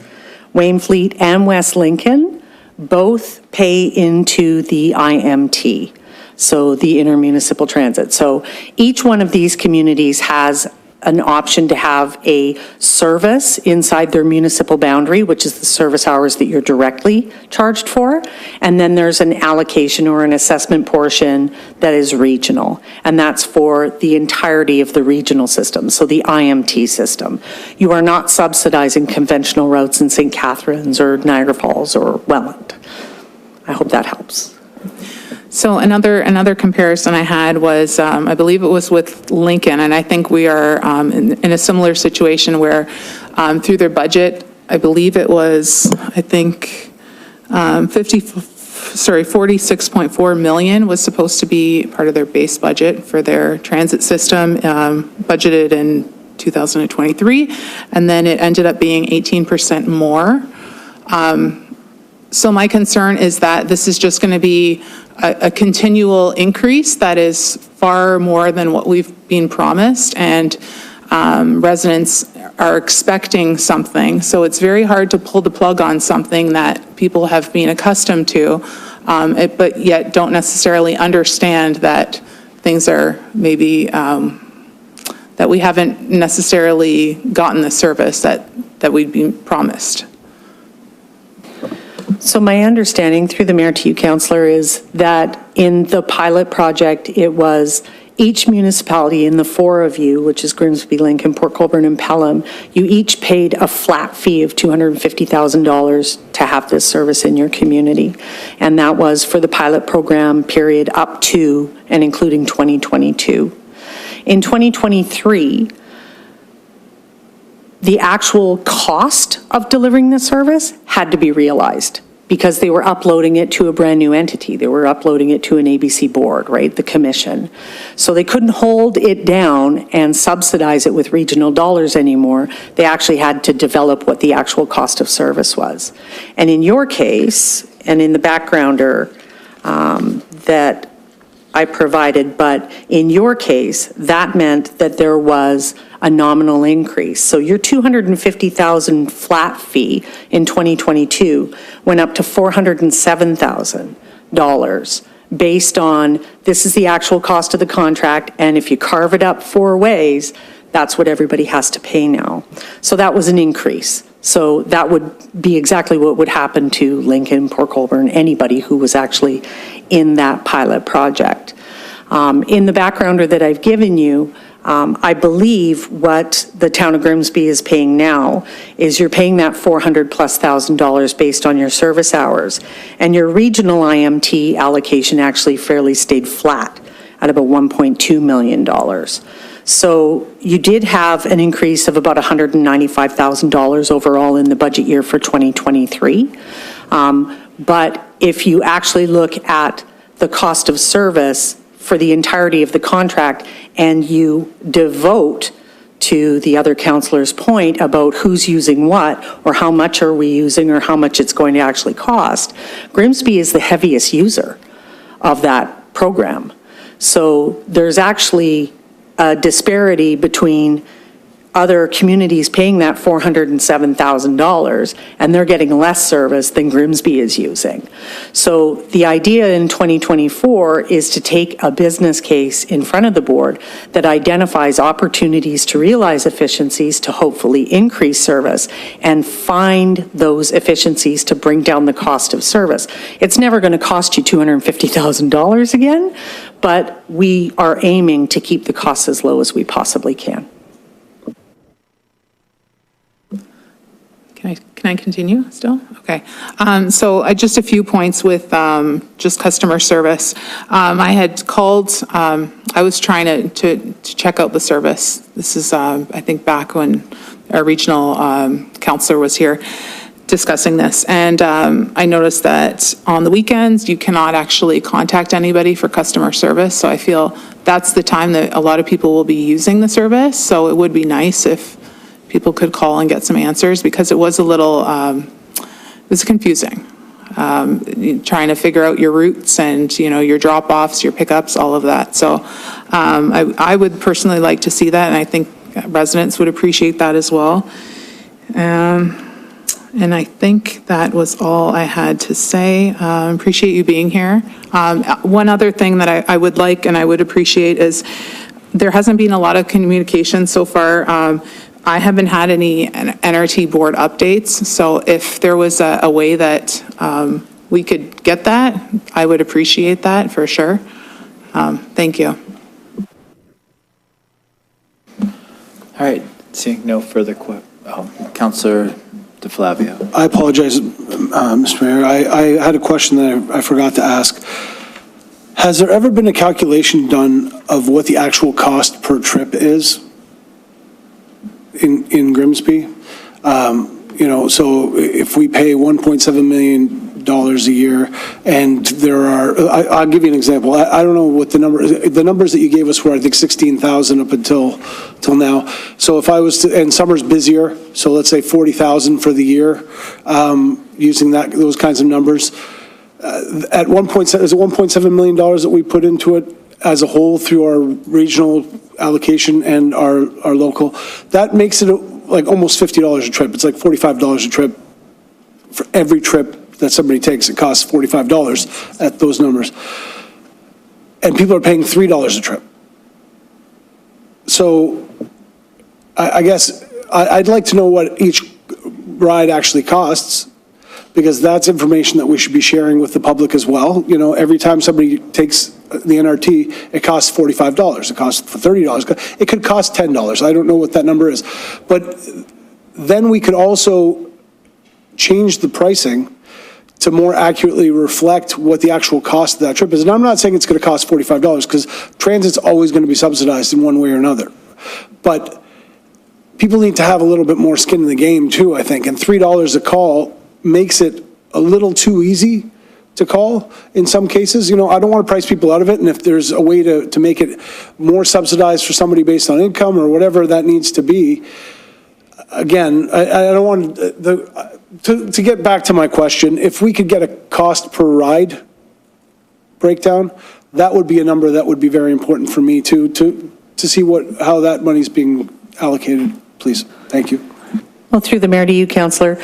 Speaker 3: Wainfleet and West Lincoln both pay into the IMT, so the intermunicipal transit. So each one of these communities has an option to have a service inside their municipal boundary, which is the service hours that you're directly charged for. And then there's an allocation or an assessment portion that is regional. And that's for the entirety of the regional system, so the IMT system. You are not subsidizing conventional routes in St. Catharines or Niagara Falls or Welland. I hope that helps.
Speaker 6: So another comparison I had was, I believe it was with Lincoln, and I think we are in a similar situation where through their budget, I believe it was, 46.4 million was supposed to be part of their base budget for their transit system, budgeted in 2023, and then it ended up being 18% more. So my concern is that this is just going to be a continual increase that is far more than what we've been promised, and residents are expecting something. So it's very hard to pull the plug on something that people have been accustomed to, but yet don't necessarily understand that things are maybe, that we haven't necessarily gotten the service that we've been promised.
Speaker 3: So my understanding through the mayor to you, councillor, is that in the pilot project, it was each municipality in the 4 of you, which is Grimsby, Lincoln, Port Colborne, and Pelham, you each paid a flat fee of $250,000 to have this service in your community. And that was for the pilot program period up to and including 2022. In 2023, the actual cost of delivering the service had to be realized because they were uploading it to a brand new entity. They were uploading it to an ABC board, right, the commission. So they couldn't hold it down and subsidize it with regional dollars anymore. They actually had to develop what the actual cost of service was. And in your case, and in the backgrounder that I provided, but in your case, that meant that there was a nominal increase. So your $250,000 flat fee in 2022 went up to $407,000 based on this is the actual cost of the contract, and if you carve it up 4 ways, that's what everybody has to pay now. So that was an increase. So that would be exactly what would happen to Lincoln, Port Colborne, anybody who was actually in that pilot project. In the backgrounder that I've given you, I believe what the town of Grimsby is paying now is you're paying that $400,000+ based on your service hours, and your regional IMT allocation actually fairly stayed flat at about $1.2 million. So you did have an increase of about $195,000 overall in the budget year for 2023. But if you actually look at the cost of service for the entirety of the contract and you devote to the other counselor's point about who's using what, or how much are we using, or how much it's going to actually cost, Grimsby is the heaviest user of that program. So there's actually a disparity between other communities paying that $407,000, and they're getting less service than Grimsby is using. So the idea in 2024 is to take a business case in front of the board that identifies opportunities to realize efficiencies to hopefully increase service and find those efficiencies to bring down the cost of service. It's never going to cost you $250,000 again, but we are aiming to keep the costs as low as we possibly can.
Speaker 6: Can I continue still? Okay. So just a few points with just customer service. I had called, I was trying to check out the service. This is, I think, back when our regional counselor was here discussing this. And I noticed that on the weekends, you cannot actually contact anybody for customer service. So I feel that's the time that a lot of people will be using the service. So it would be nice if people could call and get some answers, because it was a little, it was confusing. Trying to figure out your routes and, you know, your drop-offs, your pickups, all of that. So I would personally like to see that, and I think residents would appreciate that as well. And I think that was all I had to say. Appreciate you being here. One other thing that I would like and I would appreciate is there hasn't been a lot of communication so far. I haven't had any NRT board updates, so if there was a way that we could get that, I would appreciate that for sure. Thank you.
Speaker 1: All right, seeing no further Councillor DeFlavio.
Speaker 5: I apologize, Mr. Mayor. I had a question that I forgot to ask. Has there ever been a calculation done of what the actual cost per trip is in Grimsby? You know, so if we pay $1.7 million a year, and there are, I'll give you an example. I don't know what the numbers that you gave us were, I think 16,000 up until now. So if I was to, and summer's busier, so let's say 40,000 for the year, using those kinds of numbers. At 1.7, is it $1.7 million that we put into it as a whole through our regional allocation and our local? That makes it like almost $50 a trip. It's like $45 a trip for every trip that somebody takes. It costs $45 at those numbers. And people are paying $3 a trip. So I guess I'd like to know what each ride actually costs, because that's information that we should be sharing with the public as well. You know, every time somebody takes the NRT, it costs $45. It costs $30. It could cost $10. I don't know what that number is. But then we could also change the pricing to more accurately reflect what the actual cost of that trip is. And I'm not saying it's going to cost $45, because transit's always going to be subsidized in one way or another. But people need to have a little bit more skin in the game too, I think. And $3 a call makes it a little too easy to call in some cases. You know, I don't want to price people out of it, and if there's a way to make it more subsidized for somebody based on income or whatever that needs to be, again, I don't want to get back to my question, if we could get a cost per ride breakdown, that would be a number that would be very important for me to see how that money's being allocated, please. Thank you.
Speaker 3: Well, through the mayor to you, Councillor,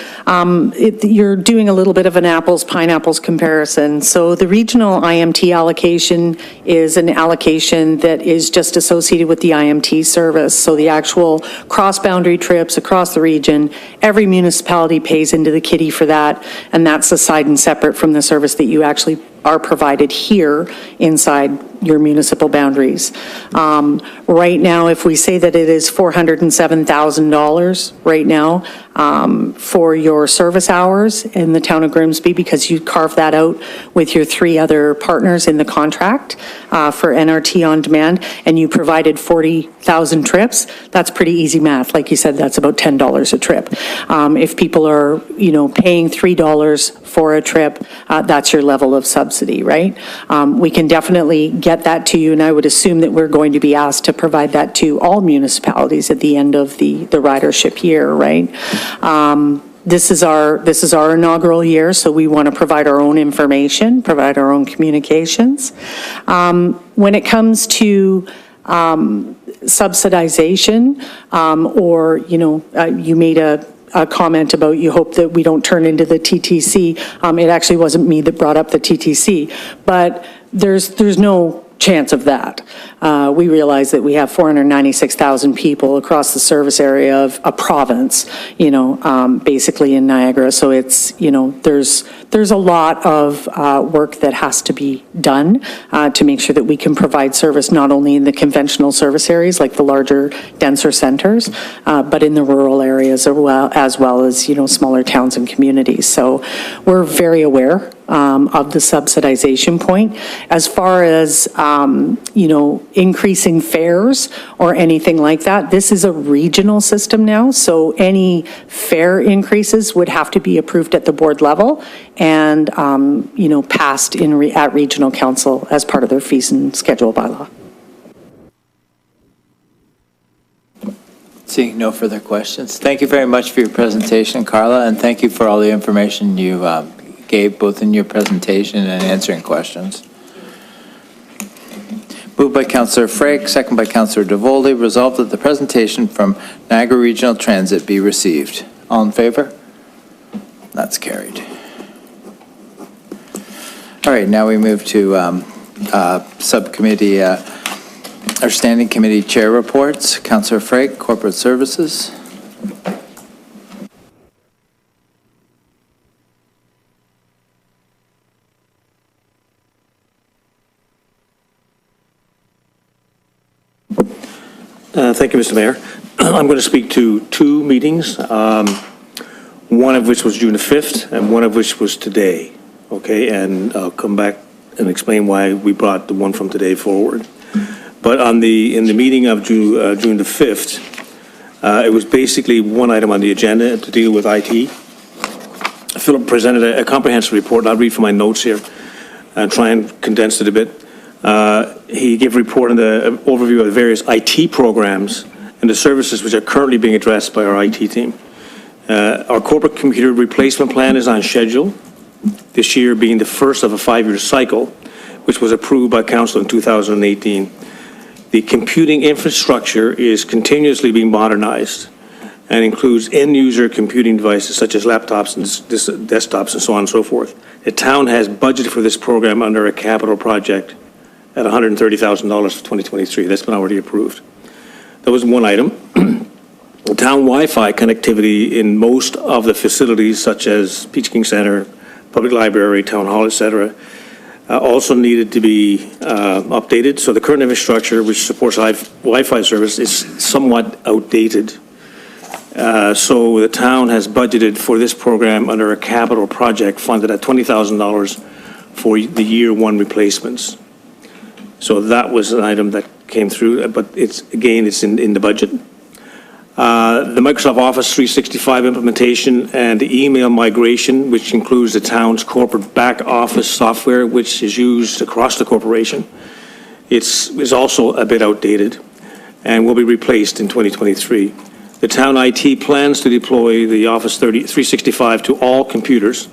Speaker 3: you're doing a little bit of an apples-pineapples comparison. So the regional IMT allocation is an allocation that is just associated with the IMT service. So the actual cross-boundary trips across the region, every municipality pays into the kitty for that, and that's aside and separate from the service that you actually are provided here inside your municipal boundaries. Right now, if we say that it is $407,000 right now for your service hours in the town of Grimsby, because you carved that out with your 3 other partners in the contract for NRT on demand, and you provided 40,000 trips, that's pretty easy math. Like you said, that's about $10 a trip. If people are, you know, paying $3 for a trip, that's your level of subsidy. subsidy, right? We can definitely get that to you, and I would assume that we're going to be asked to provide that to all municipalities at the end of the ridership year, right? This is our inaugural year, so we want to provide our own information, provide our own communications. When it comes to subsidization, or, you made a comment about you hope that we don't turn into the TTC. It actually wasn't me that brought up the TTC, but there's no chance of that. We realize that we have 496,000 people across the service area of a province, basically in Niagara. So it's, there's a lot of work that has to be done to make sure that we can provide service not only in the conventional service areas like the larger, denser centers, but in the rural areas as well as, smaller towns and communities. So we're very aware of the subsidization point. As far as, increasing fares or anything like that, this is a regional system now, so any fare increases would have to be approved at the board level and, passed at regional council as part of their fees and schedule bylaw.
Speaker 1: Seeing no further questions, thank you very much for your presentation, Carla, and thank you for all the information you gave both in your presentation and answering questions. Moved by Councillor Frake, second by Councillor Devoldy. Resolved that the presentation from Niagara Regional Transit be received. All in favor? That's carried. All right, now we move to subcommittee or standing committee chair reports. Councillor Frake, Corporate Services.
Speaker 7: Thank you, Mr. Mayor. I'm going to speak to two meetings, one of which was June the 5th and one of which was today, okay? And I'll come back and explain why we brought the one from today forward. But in the meeting of June the 5th, it was basically one item on the agenda to deal with IT. Philip presented a comprehensive report, and I'll read from my notes here and try and condense it a bit. He gave a report on the overview of the various IT programs and the services which are currently being addressed by our IT team. Our corporate computer replacement plan is on schedule, this year being the first of a 5-year cycle, which was approved by Council in 2018. The computing infrastructure is continuously being modernized and includes end-user computing devices such as laptops and desktops and so on and so forth. The town has budgeted for this program under a capital project at $130,000 for 2023. That's been already approved. That was one item. Town Wi-Fi connectivity in most of the facilities such as Peach King Center, Public Library, Town Hall, etc., also needed to be updated. So the current infrastructure, which supports Wi-Fi service, is somewhat outdated. So the town has budgeted for this program under a capital project funded at $20,000 for the year one replacements. So that was an item that came through, but it's in the budget. The Microsoft Office 365 implementation and the email migration, which includes the town's corporate back office software, which is used across the corporation, is also a bit outdated and will be replaced in 2023. The town IT plans to deploy the Office 365 to all computers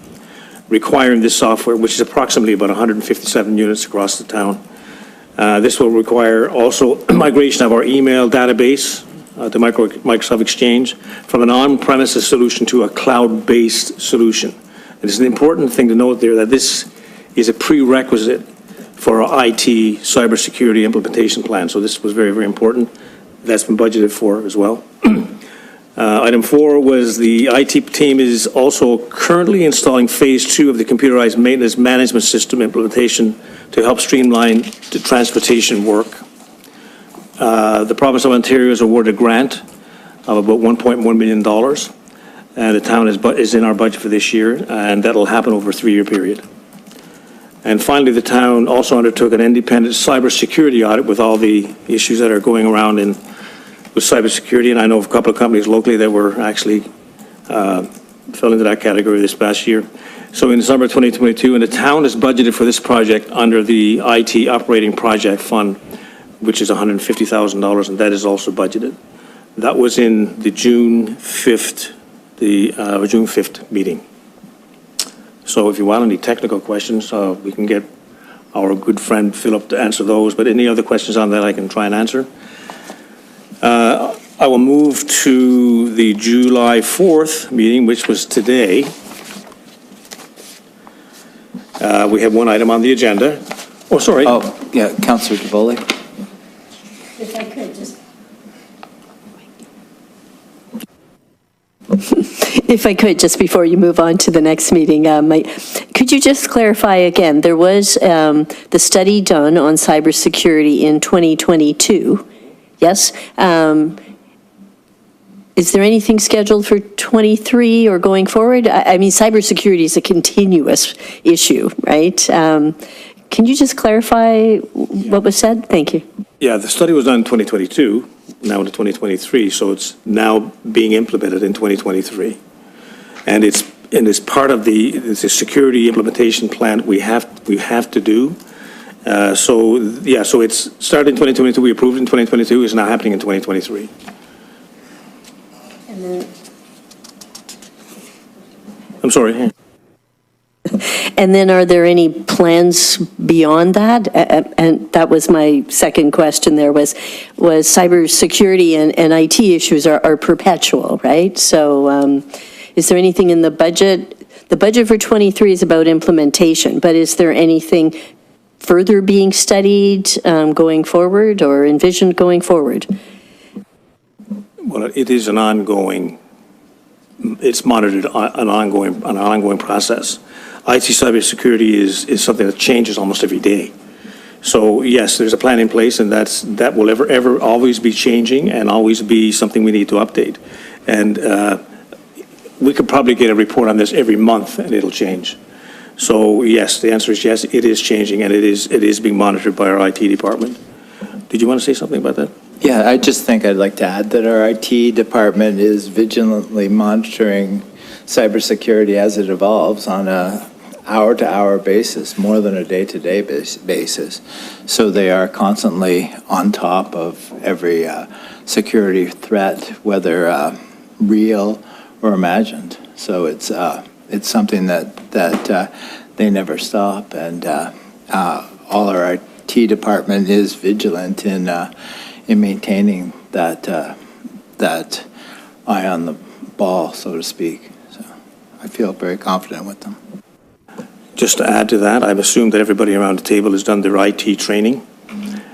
Speaker 7: requiring this software, which is approximately about 157 units across the town. This will require also migration of our email database to Microsoft Exchange from an on-premises solution to a cloud-based solution. And it's an important thing to note there that this is a prerequisite for our IT cybersecurity implementation plan. So this was very, very important. That's been budgeted for as well. Item 4 was the IT team is also currently installing phase 2 of the computerized maintenance management system implementation to help streamline the transportation work. The province of Ontario has awarded a grant of about $1.1 million, and the town is in our budget for this year, and that'll happen over a 3-year period. And finally, the town also undertook an independent cybersecurity audit with all the issues that are going around with cybersecurity, and I know of a couple of companies locally that were actually fell into that category this past year. So in the summer of 2022, and the town has budgeted for this project under the IT Operating Project Fund, which is $150,000, and that is also budgeted. That was in the June 5th meeting. So if you want any technical questions, we can get our good friend Philip to answer those, but any other questions on that I can try and answer. I will move to the July 4th meeting, which was today. We have one item on the agenda. Oh, sorry.
Speaker 1: Oh, yeah, Councillor DeVoley.
Speaker 8: If I could just. If I could, just before you move on to the next meeting, could you just clarify again, there was the study done on cybersecurity in 2022, yes? Is there anything scheduled for 23 or going forward? I mean, cybersecurity is a continuous issue, right? Can you just clarify what was said? Thank you.
Speaker 7: Yeah, the study was done in 2022, now into 2023, so it's now being implemented in 2023. And it's part of the security implementation plan we have to do. So it's started in 2022, we approved it in 2022, it's now happening in 2023. I'm sorry.
Speaker 8: And then are there any plans beyond that? And that was my second question there was cybersecurity and IT issues are perpetual, right? So is there anything in the budget? The budget for 23 is about implementation, but is there anything further being studied going forward or envisioned going forward?
Speaker 7: Well, it is an ongoing, it's monitored an ongoing process. IT cybersecurity is something that changes almost every day. So yes, there's a plan in place, and that will ever always be changing and always be something we need to update. And we could probably get a report on this every month, and it'll change. So yes, the answer is yes, it is changing, and it is being monitored by our IT department. Did you want to say something about that?
Speaker 1: Yeah, I just think I'd like to add that our IT department is vigilantly monitoring cybersecurity as it evolves on a hour-to-hour basis, more than a day-to-day basis. So they are constantly on top of every security threat, whether real or imagined. So it's something that they never stop, and all our IT department is vigilant in maintaining that eye on the ball, so to speak. So I feel very confident with them.
Speaker 7: Just to add to that, I've assumed that everybody around the table has done their IT training.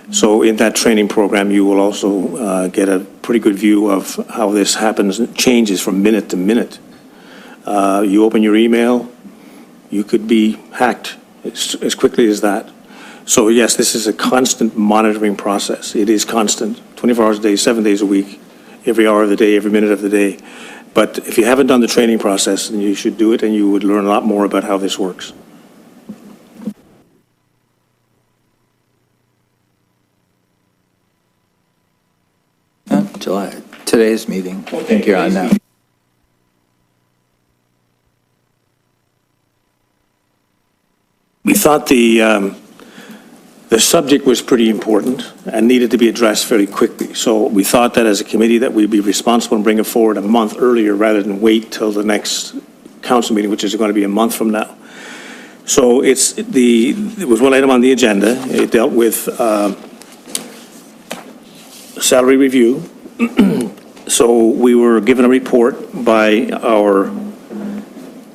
Speaker 7: So in that training program, you will also get a pretty good view of how this happens, and changes from minute to minute. You open your email, you could be hacked as quickly as that. So yes, this is a constant monitoring process. It is constant, 24 hours a day, 7 days a week, every hour of the day, every minute of the day. But if you haven't done the training process, then you should do it, and you would learn a lot more about how this works.
Speaker 1: Today's meeting, I think you're on now.
Speaker 7: We thought the subject was pretty important and needed to be addressed very quickly. So we thought that as a committee that we'd be responsible and bring it forward a month earlier rather than wait till the next council meeting, which is going to be a month from now. So it was one item on the agenda. It dealt with salary review. So we were given a report by our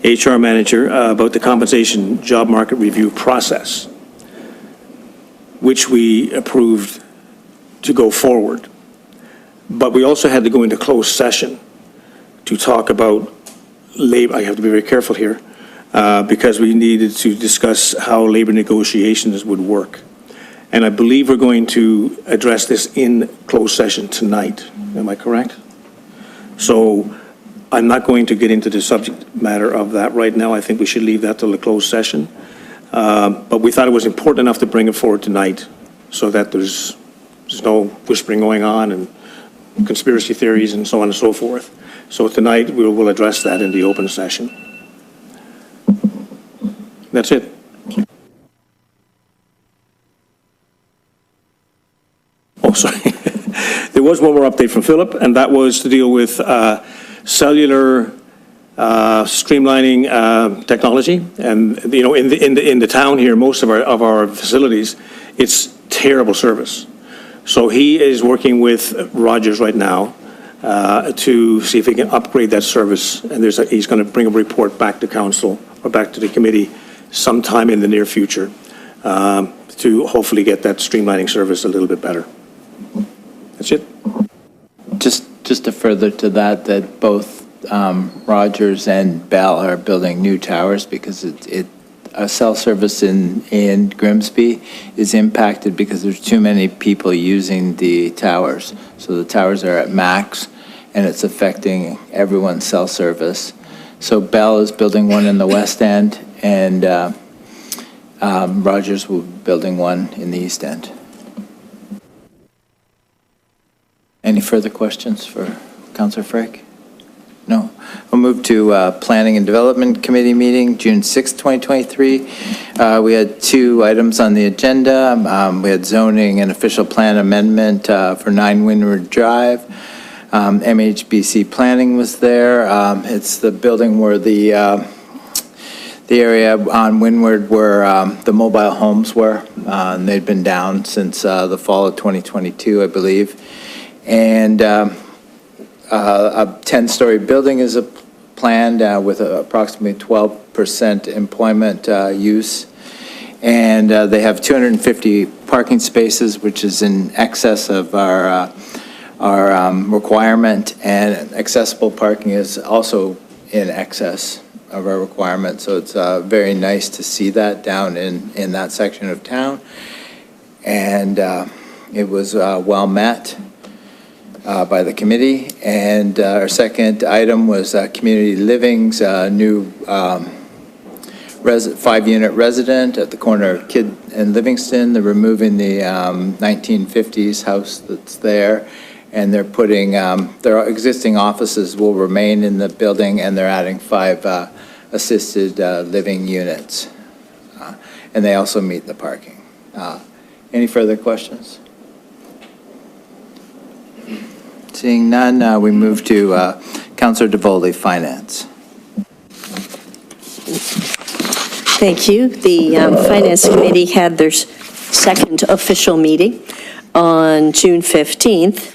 Speaker 7: HR manager about the compensation job market review process, which we approved to go forward. But we also had to go into closed session to talk about labor. I have to be very careful here because we needed to discuss how labor negotiations would work. And I believe we're going to address this in closed session tonight. Am I correct? So I'm not going to get into the subject matter of that right now. I think we should leave that till the closed session. But we thought it was important enough to bring it forward tonight so that there's no whispering going on and conspiracy theories and so on and so forth. So tonight, we will address that in the open session. That's it. Oh, sorry. There was one more update from Philip, and that was to deal with cellular streamlining technology. And, you know, in the town here, most of our facilities, it's terrible service. So he is working with Rogers right now to see if he can upgrade that service. And he's going to bring a report back to council or back to the committee sometime in the near future to hopefully get that streamlining service a little bit better. That's it.
Speaker 1: Just to further to that both Rogers and Bell are building new towers because a cell service in Grimsby is impacted because there's too many people using the towers. So the towers are at max, and it's affecting everyone's cell service. So Bell is building one in the West End, and Rogers will be building one in the East End. Any further questions for Councillor Frake? No. We'll move to Planning and Development Committee meeting, June 6, 2023. We had 2 items on the agenda. We had zoning and official plan amendment for 9 Windward Drive. MHBC Planning was there. It's the building where the area on Windward where the mobile homes were. And they'd been down since the fall of 2022, I believe. And a 10-story building is planned with approximately 12% employment use. And they have 250 parking spaces, which is in excess of our requirement. And accessible parking is also in excess of our requirement. So it's very nice to see that down in that section of town. And it was well met by the committee. And our second item was Community Living's new 5-unit resident at the corner of Kidd and Livingston. They're removing the 1950s house that's there, and they're putting, their existing offices will remain in the building, and they're adding 5 assisted living units. And they also meet the parking. Any further questions? Seeing none, we move to Councillor DeVoley, Finance.
Speaker 8: Thank you. The Finance Committee had their second official meeting on June 15th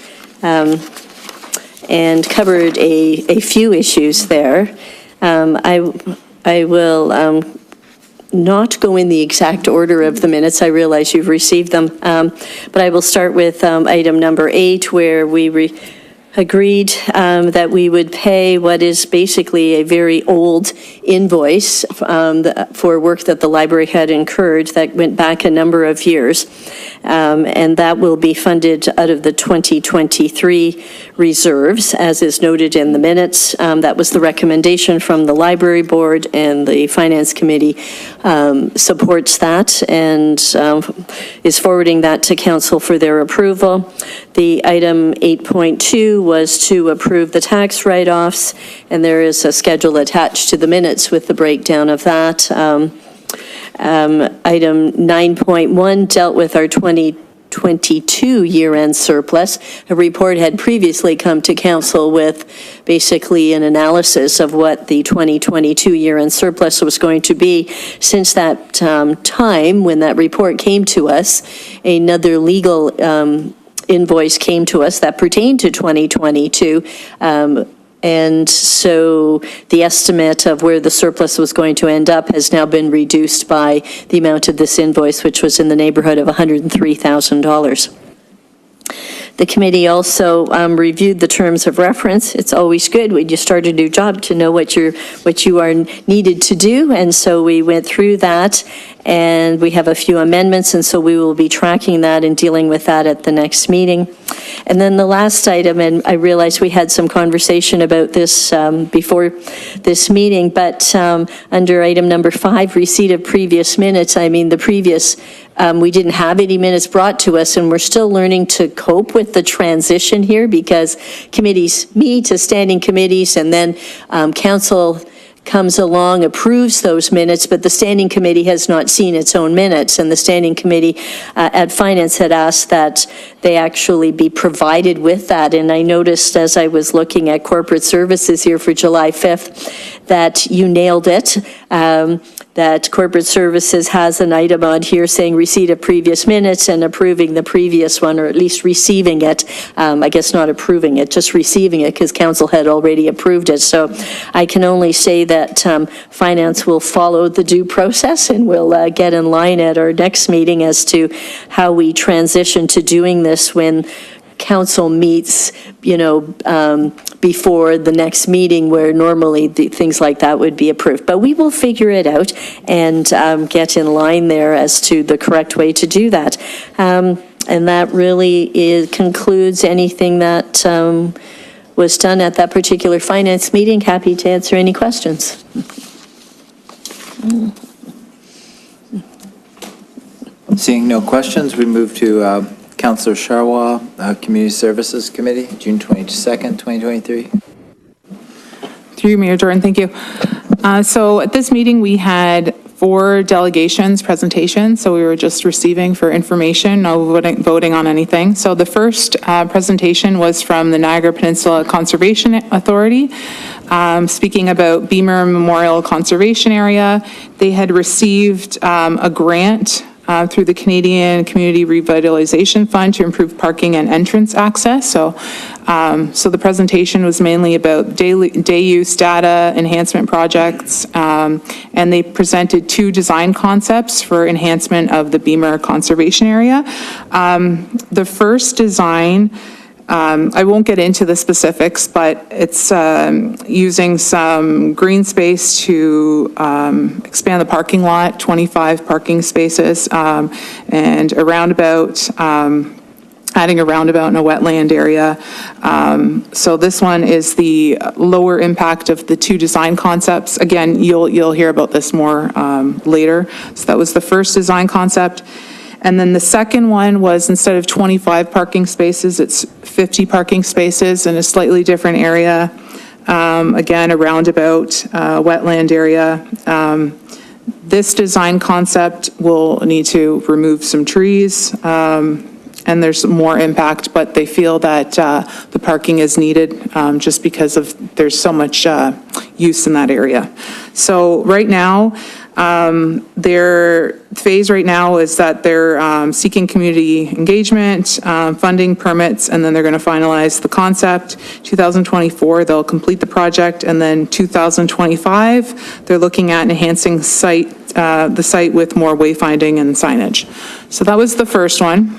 Speaker 8: and covered a few issues there. I will not go in the exact order of the minutes. I realize you've received them, but I will start with item number 8, where we agreed that we would pay what is basically a very old invoice for work that the library had incurred that went back a number of years. And that will be funded out of the 2023 reserves, as is noted in the minutes. That was the recommendation from the library board, and the Finance Committee supports that and is forwarding that to council for their approval. The item 8.2 was to approve the tax write-offs, and there is a schedule attached to the minutes with the breakdown of that. Item 9.1 dealt with our 2022 year-end surplus. A report had previously come to council with basically an analysis of what the 2022 year-end surplus was going to be. Since that time, when that report came to us, another legal invoice came to us that pertained to 2022. And so the estimate of where the surplus was going to end up has now been reduced by the amount of this invoice, which was in the neighborhood of $103,000. The committee also reviewed the terms of reference. It's always good when you start a new job to know what you are needed to do, and so we went through that and we have a few amendments, and so we will be tracking that and dealing with that at the next meeting. And then the last item, and I realize we had some conversation about this before this meeting, but under item number 5, receipt of previous minutes, we didn't have any minutes brought to us, and we're still learning to cope with the transition here because committees meet as standing committees, and then council comes along, approves those minutes, but the standing committee has not seen its own minutes, and the standing committee at Finance had asked that they actually be provided with that. And I noticed as I was looking at corporate services here for July 5th that you nailed it. That corporate services has an item on here saying receipt of previous minutes and approving the previous one, or at least receiving it. I guess not approving it, just receiving it, because council had already approved it. So I can only say that Finance will follow the due process, and we'll get in line at our next meeting as to how we transition to doing this when council meets, before the next meeting, where normally things like that would be approved. But we will figure it out and get in line there as to the correct way to do that. And that really concludes anything that was done at that particular finance meeting. Happy to answer any questions.
Speaker 1: Seeing no questions, we move to Councillor Charwa, Community Services Committee, June 22nd, 2023.
Speaker 6: Through you, Mayor Jordan, thank you. So at this meeting, we had 4 delegations presentations, so we were just receiving for information, no voting on anything. So the first presentation was from the Niagara Peninsula Conservation Authority, speaking about Beamer Memorial Conservation Area. They had received a grant through the Canadian Community Revitalization Fund to improve parking and entrance access. So the presentation was mainly about day use data enhancement projects, and they presented 2 design concepts for enhancement of the Beamer Conservation Area. The first design, I won't get into the specifics, but it's using some green space to expand the parking lot, 25 parking spaces, and a roundabout, adding a roundabout in a wetland area. So this one is the lower impact of the 2 design concepts. Again, you'll hear about this more later. So that was the first design concept. And then the second one was, instead of 25 parking spaces, it's 50 parking spaces in a slightly different area. Again, a roundabout, wetland area. This design concept will need to remove some trees, and there's more impact, but they feel that the parking is needed just because there's so much use in that area. So right now, their phase right now is that they're seeking community engagement, funding, permits, and then they're going to finalize the concept. 2024, they'll complete the project, and then 2025, they're looking at enhancing the site with more wayfinding and signage. So that was the first one.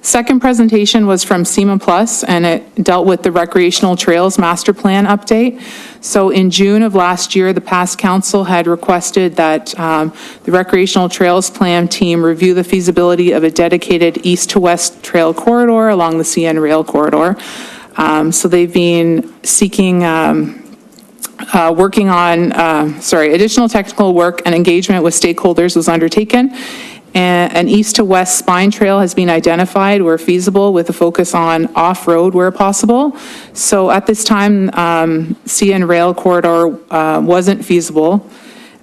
Speaker 6: Second presentation was from SEMA Plus, and it dealt with the Recreational Trails Master Plan update. So in June of last year, the past council had requested that the Recreational Trails Plan team review the feasibility of a dedicated east to west trail corridor along the CN Rail Corridor. So they've been seeking working on, additional technical work and engagement with stakeholders was undertaken. An east to west spine trail has been identified where feasible, with a focus on off-road where possible. So at this time, CN Rail Corridor wasn't feasible,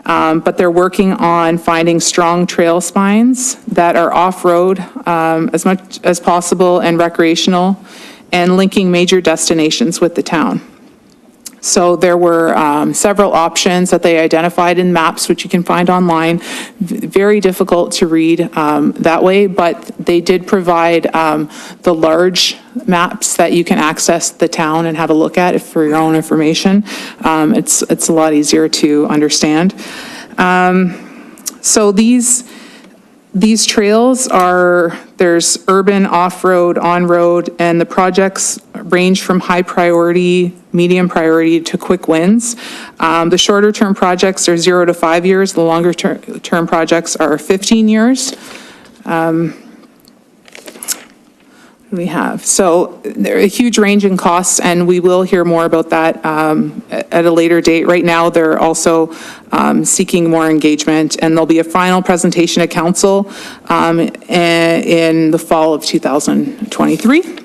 Speaker 6: but they're working on finding strong trail spines that are off-road as much as possible and recreational, and linking major destinations with the town. So there were several options that they identified in maps, which you can find online. Very difficult to read that way, but they did provide the large maps that you can access the town and have a look at for your own information. It's a lot easier to understand. So these These trails there's urban, off-road, on-road, and the projects range from high priority, medium priority to quick wins. The shorter term projects are 0 to 5 years. The longer term projects are 15 years. We have. So there are a huge range in costs, and we will hear more about that at a later date. Right now, they're also seeking more engagement, and there'll be a final presentation at council in the fall of 2023.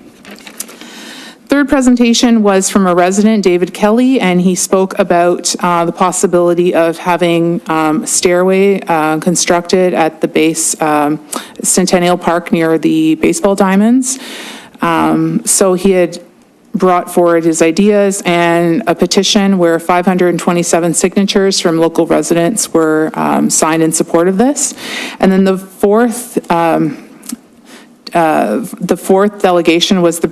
Speaker 6: Third presentation was from a resident, David Kelly, and he spoke about the possibility of having a stairway constructed at the base Centennial Park near the baseball diamonds. So he had brought forward his ideas and a petition where 527 signatures from local residents were signed in support of this. And then the fourth delegation was the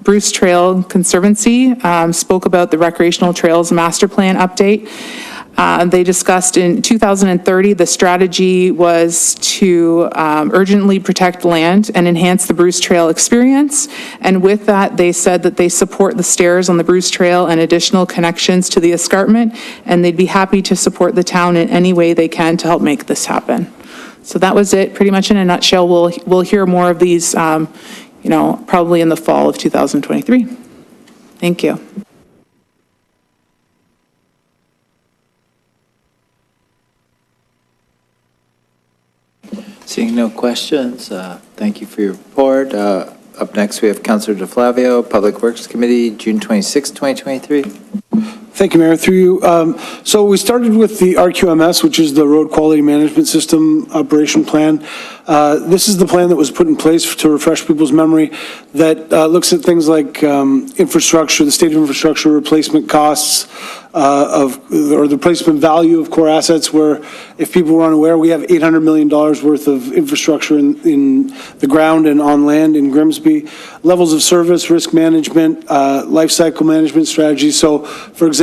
Speaker 6: Bruce Trail Conservancy, spoke about the recreational trails master plan update. They discussed in 2030, the strategy was to urgently protect land and enhance the Bruce Trail experience. And with that, they said that they support the stairs on the Bruce Trail and additional connections to the escarpment, and they'd be happy to support the town in any way they can to help make this happen. So that was it, pretty much in a nutshell. We'll hear more of these, probably in the fall of 2023. Thank you.
Speaker 1: Seeing no questions, thank you for your report. Up next, we have Councilor DeFlavio, Public Works Committee, June 26, 2023.
Speaker 5: Thank you, Mayor. Through you. So we started with the RQMS, which is the Road Quality Management System Operation Plan. This is the plan that was put in place to refresh people's memory that looks at things like infrastructure, the state of infrastructure, replacement costs or the replacement value of core assets, where if people were unaware, we have $800 million worth of infrastructure in the ground and on land in Grimsby. Levels of service, risk management, life cycle management strategies. So, for example,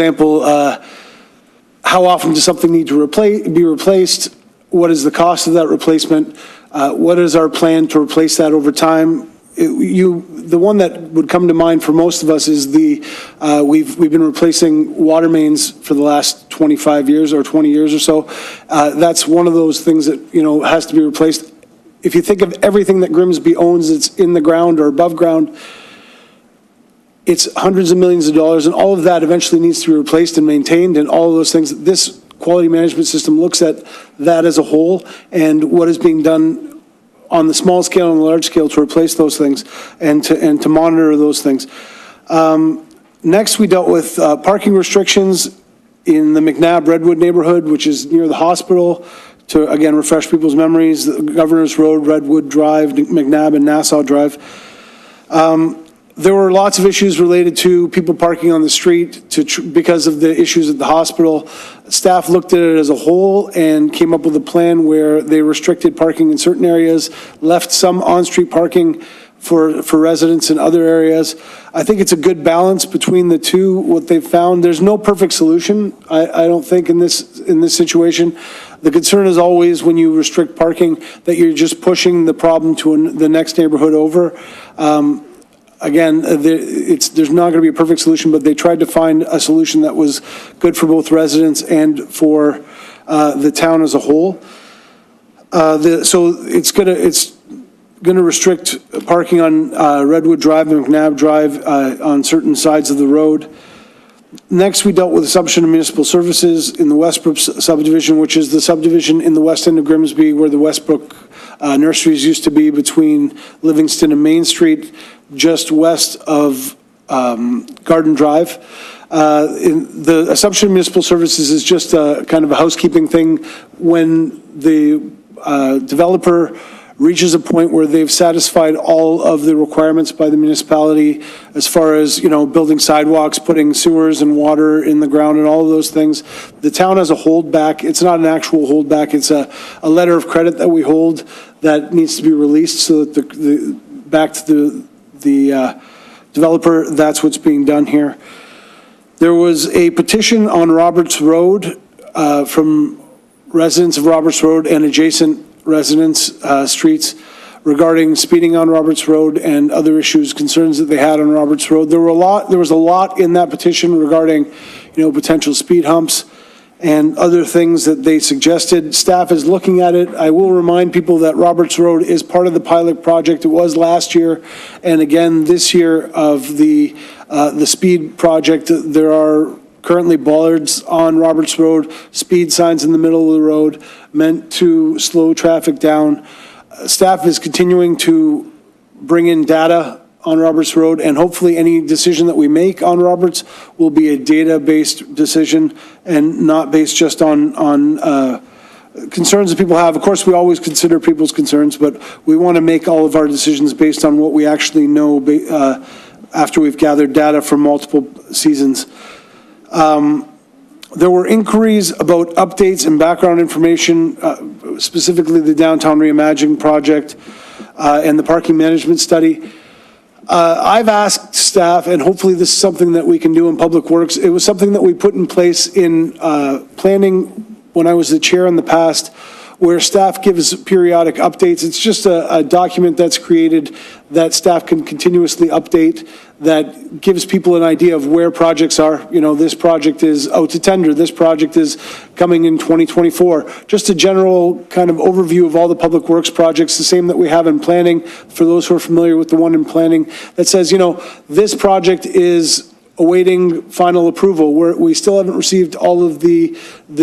Speaker 5: how often does something need to be replaced? What is the cost of that replacement? What is our plan to replace that over time? The one that would come to mind for most of us is we've been replacing water mains for the last 25 years or 20 years or so. That's one of those things that, has to be replaced. If you think of everything that Grimsby owns that's in the ground or above ground, it's hundreds of millions of dollars, and all of that eventually needs to be replaced and maintained, and all of those things. This quality management system looks at that as a whole and what is being done on the small scale and the large scale to replace those things and to monitor those things. Next, we dealt with parking restrictions in the McNabb Redwood neighborhood, which is near the hospital, to again refresh people's memories. Governor's Road, Redwood Drive, McNabb and Nassau Drive. There were lots of issues related to people parking on the street because of the issues at the hospital. Staff looked at it as a whole and came up with a plan where they restricted parking in certain areas, left some on-street parking for residents in other areas. I think it's a good balance between the two. What they've found, there's no perfect solution, I don't think, in this situation. The concern is always when you restrict parking that you're just pushing the problem to the next neighborhood over. Again, there's not going to be a perfect solution, but they tried to find a solution that was good for both residents and for the town as a whole. So it's going to restrict parking on Redwood Drive and McNabb Drive on certain sides of the road. Next, we dealt with the assumption of municipal services in the Westbrook subdivision, which is the subdivision in the west end of Grimsby where the Westbrook nurseries used to be, between Livingston and Main Street, just west of Garden Drive. The assumption of municipal services is just a kind of a housekeeping thing. When the developer reaches a point where they've satisfied all of the requirements by the municipality as far as, building sidewalks, putting sewers and water in the ground and all of those things, the town has a holdback. It's not an actual holdback. It's a letter of credit that we hold that needs to be released so that back to the developer. That's what's being done here. There was a petition on Roberts Road from residents of Roberts Road and adjacent residents, streets, regarding speeding on Roberts Road and other issues, concerns that they had on Roberts Road. There was a lot in that petition regarding, potential speed humps and other things that they suggested. Staff is looking at it. I will remind people that Roberts Road is part of the pilot project. It was last year and again this year of the speed project. There are currently bollards on Roberts Road, speed signs in the middle of the road meant to slow traffic down. Staff is continuing to bring in data on Roberts Road, and hopefully any decision that we make on Roberts will be a data-based decision and not based just on concerns that people have. Of course, we always consider people's concerns, but we want to make all of our decisions based on what we actually know after we've gathered data from multiple seasons. There were inquiries about updates and background information, specifically the Downtown Reimagined project and the parking management study. I've asked staff, and hopefully this is something that we can do in Public Works. It was something that we put in place in planning when I was the chair in the past, where staff gives periodic updates. It's just a document that's created that staff can continuously update, that gives people an idea of where projects are. This project is out to tender, this project is coming in 2024. Just a general kind of overview of all the Public Works projects, the same that we have in planning, for those who are familiar with the one in planning, that says, this project is awaiting final approval. We still haven't received all of the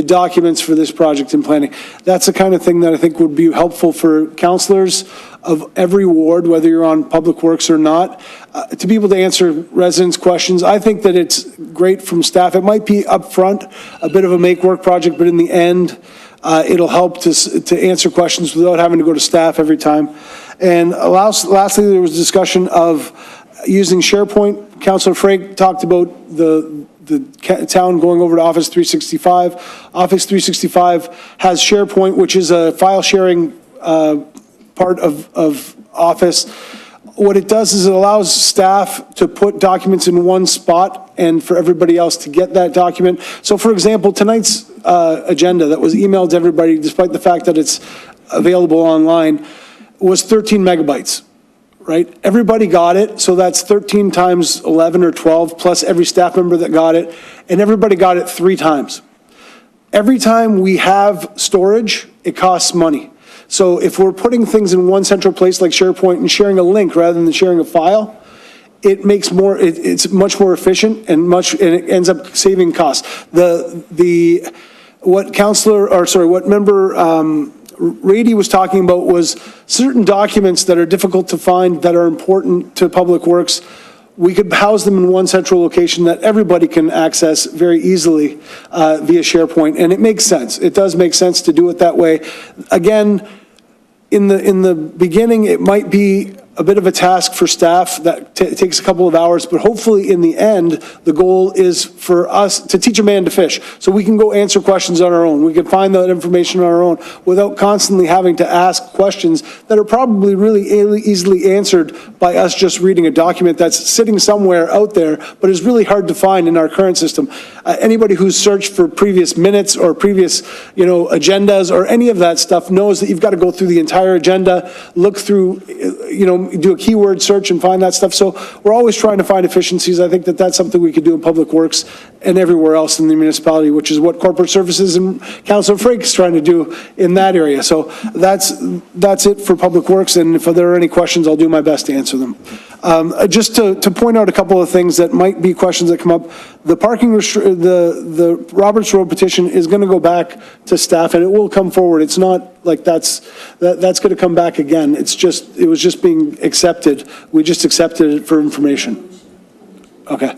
Speaker 5: documents for this project in planning. That's the kind of thing that I think would be helpful for councillors of every ward, whether you're on Public Works or not, to be able to answer residents' questions. I think that it's great from staff. It might be upfront a bit of a make-work project, but in the end, it'll help to answer questions without having to go to staff every time. And lastly, there was discussion of using SharePoint. Councillor Frake talked about the town going over to Office 365. Office 365 has SharePoint, which is a file sharing part of Office. What it does is it allows staff to put documents in one spot and for everybody else to get that document. So for example, tonight's agenda that was emailed to everybody, despite the fact that it's available online, was 13 megabytes. Right? Everybody got it, so that's 13 times 11 or 12, plus every staff member that got it, and everybody got it 3 times. Every time we have storage, it costs money. So if we're putting things in one central place like SharePoint and sharing a link rather than sharing a file, it makes more, it's much more efficient and it ends up saving costs. What member Rady was talking about was certain documents that are difficult to find that are important to Public Works. We could house them in one central location that everybody can access very easily via SharePoint, and it makes sense. It does make sense to do it that way. Again, in the beginning, it might be a bit of a task for staff that takes a couple of hours, but hopefully in the end, the goal is for us to teach a man to fish. So we can go answer questions on our own. We can find that information on our own without constantly having to ask questions that are probably really easily answered by us just reading a document that's sitting somewhere out there, but is really hard to find in our current system. Anybody who's searched for previous minutes or previous, agendas or any of that stuff knows that you've got to go through the entire agenda, look through, do a keyword search and find that stuff. So we're always trying to find efficiencies. I think that that's something we could do in Public Works and everywhere else in the municipality, which is what Corporate Services and Councillor Frake is trying to do in that area. So that's it for Public Works, and if there are any questions, I'll do my best to answer them. Just to point out a couple of things that might be questions that come up. The parking, the Roberts Road petition is going to go back to staff, and it will come forward. It's not like that's going to come back again. It was just being accepted. We just accepted it for information. Okay.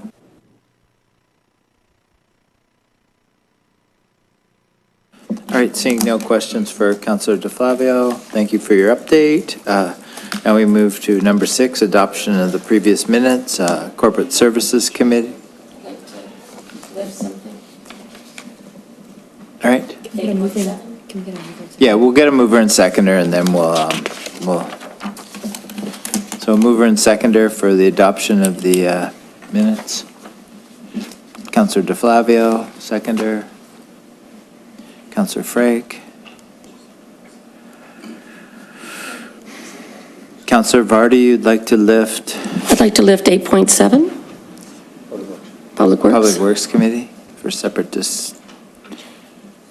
Speaker 1: All right, seeing no questions for Councillor DeFlavio, thank you for your update. Now we move to number 6, adoption of the previous minutes, Corporate Services Committee. All right. Yeah, we'll get a mover and seconder, and then so a mover and seconder for the adoption of the minutes. Councillor DeFlavio, seconder. Councillor Frake. Councillor Vardy, you'd like to lift
Speaker 9: I'd like to lift 8.7. Public Works.
Speaker 1: Public Works Committee for separate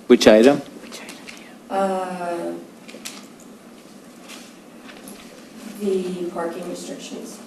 Speaker 1: which item?
Speaker 9: The parking restrictions.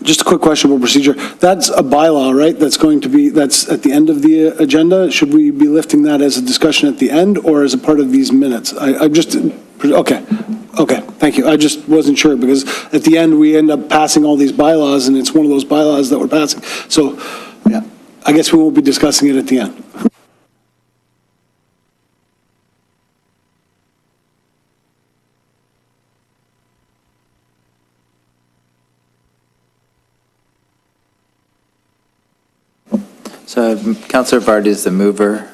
Speaker 5: Just a quick question about procedure. That's a bylaw, right? That's going to be, that's at the end of the agenda? Should we be lifting that as a discussion at the end or as a part of these minutes? I'm just, okay, thank you. I just wasn't sure because at the end, we end up passing all these bylaws and it's one of those bylaws that we're passing. So, yeah, I guess we won't be discussing it at the end.
Speaker 1: So Councillor Vardy is the mover,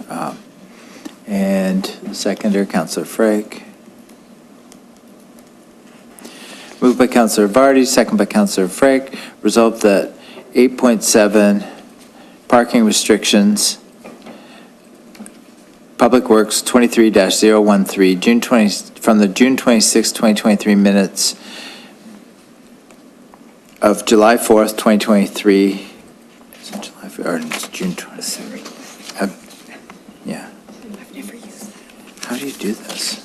Speaker 1: and seconder, Councillor Frake. Moved by Councillor Vardy, second by Councillor Frake. Resolved that 8.7 parking restrictions, Public Works 23-013, from the June 26, 2023 minutes of July 4th, 2023. Or June 27th. Yeah.
Speaker 10: I've never used that.
Speaker 1: How do you do this?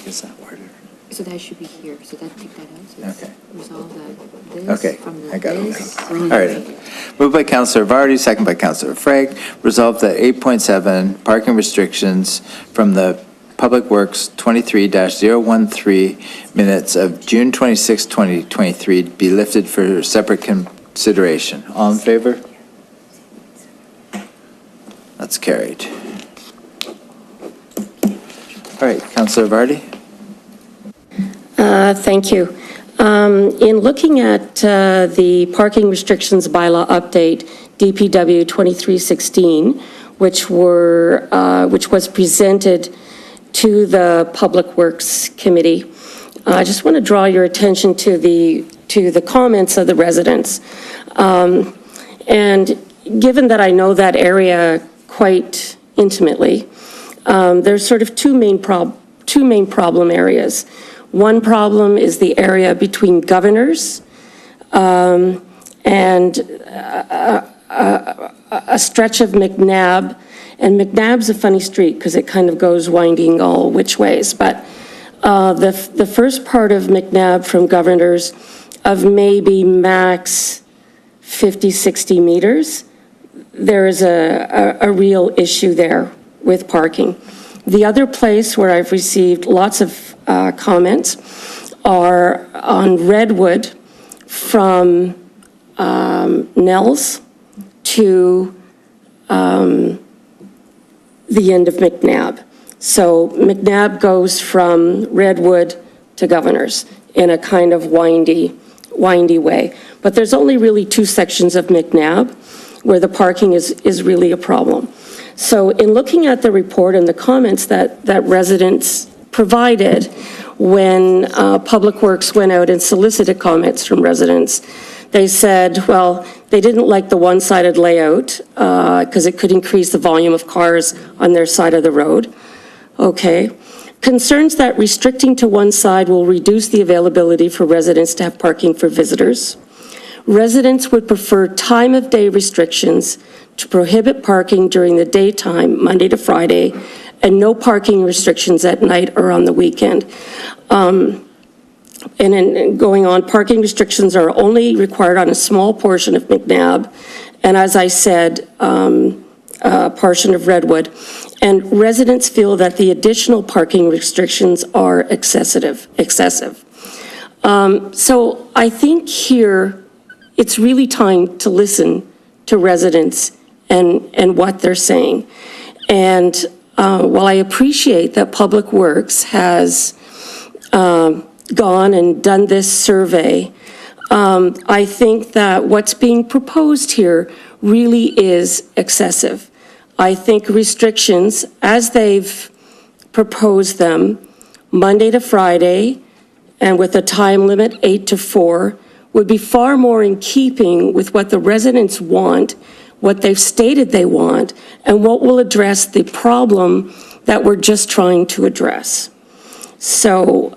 Speaker 1: Is that order?
Speaker 10: So that should be here, so that, take that out. So it's
Speaker 1: Okay.
Speaker 10: resolve that this
Speaker 1: Okay,
Speaker 10: from the
Speaker 1: I got it.
Speaker 10: this.
Speaker 1: All right. Moved by Councillor Vardy, second by Councillor Frake. Resolved that 8.7 parking restrictions from the Public Works 23-013 minutes of June 26, 2023 be lifted for separate consideration. All in favor? That's carried. All right, Councillor Vardy.
Speaker 9: Thank you. In looking at the parking restrictions bylaw update, DPW 2316, which was presented to the Public Works Committee, I just want to draw your attention to the comments of the residents. And given that I know that area quite intimately, there's sort of two main problem areas. One problem is the area between Governors and a stretch of McNabb. And McNabb's a funny street because it kind of goes winding all which ways. But the first part of McNabb from Governors of maybe max 50, 60 meters, there is a real issue there with parking. The other place where I've received lots of comments are on Redwood from Nels to the end of McNabb. So McNabb goes from Redwood to Governors in a kind of windy way. But there's only really two sections of McNabb where the parking is really a problem. So in looking at the report and the comments that residents provided when Public Works went out and solicited comments from residents, they said, well, they didn't like the one-sided layout because it could increase the volume of cars on their side of the road. Okay. Concerns that restricting to one side will reduce the availability for residents to have parking for visitors. Residents would prefer time of day restrictions to prohibit parking during the daytime, Monday to Friday, and no parking restrictions at night or on the weekend. And then going on, parking restrictions are only required on a small portion of McNabb, and as I said, a portion of Redwood. And residents feel that the additional parking restrictions are excessive. So I think here, it's really time to listen to residents and what they're saying. And while I appreciate that Public Works has gone and done this survey, I think that what's being proposed here really is excessive. I think restrictions, as they've proposed them, Monday to Friday, and with a time limit 8 to 4, would be far more in keeping with what the residents want, what they've stated they want, and what will address the problem that we're just trying to address. So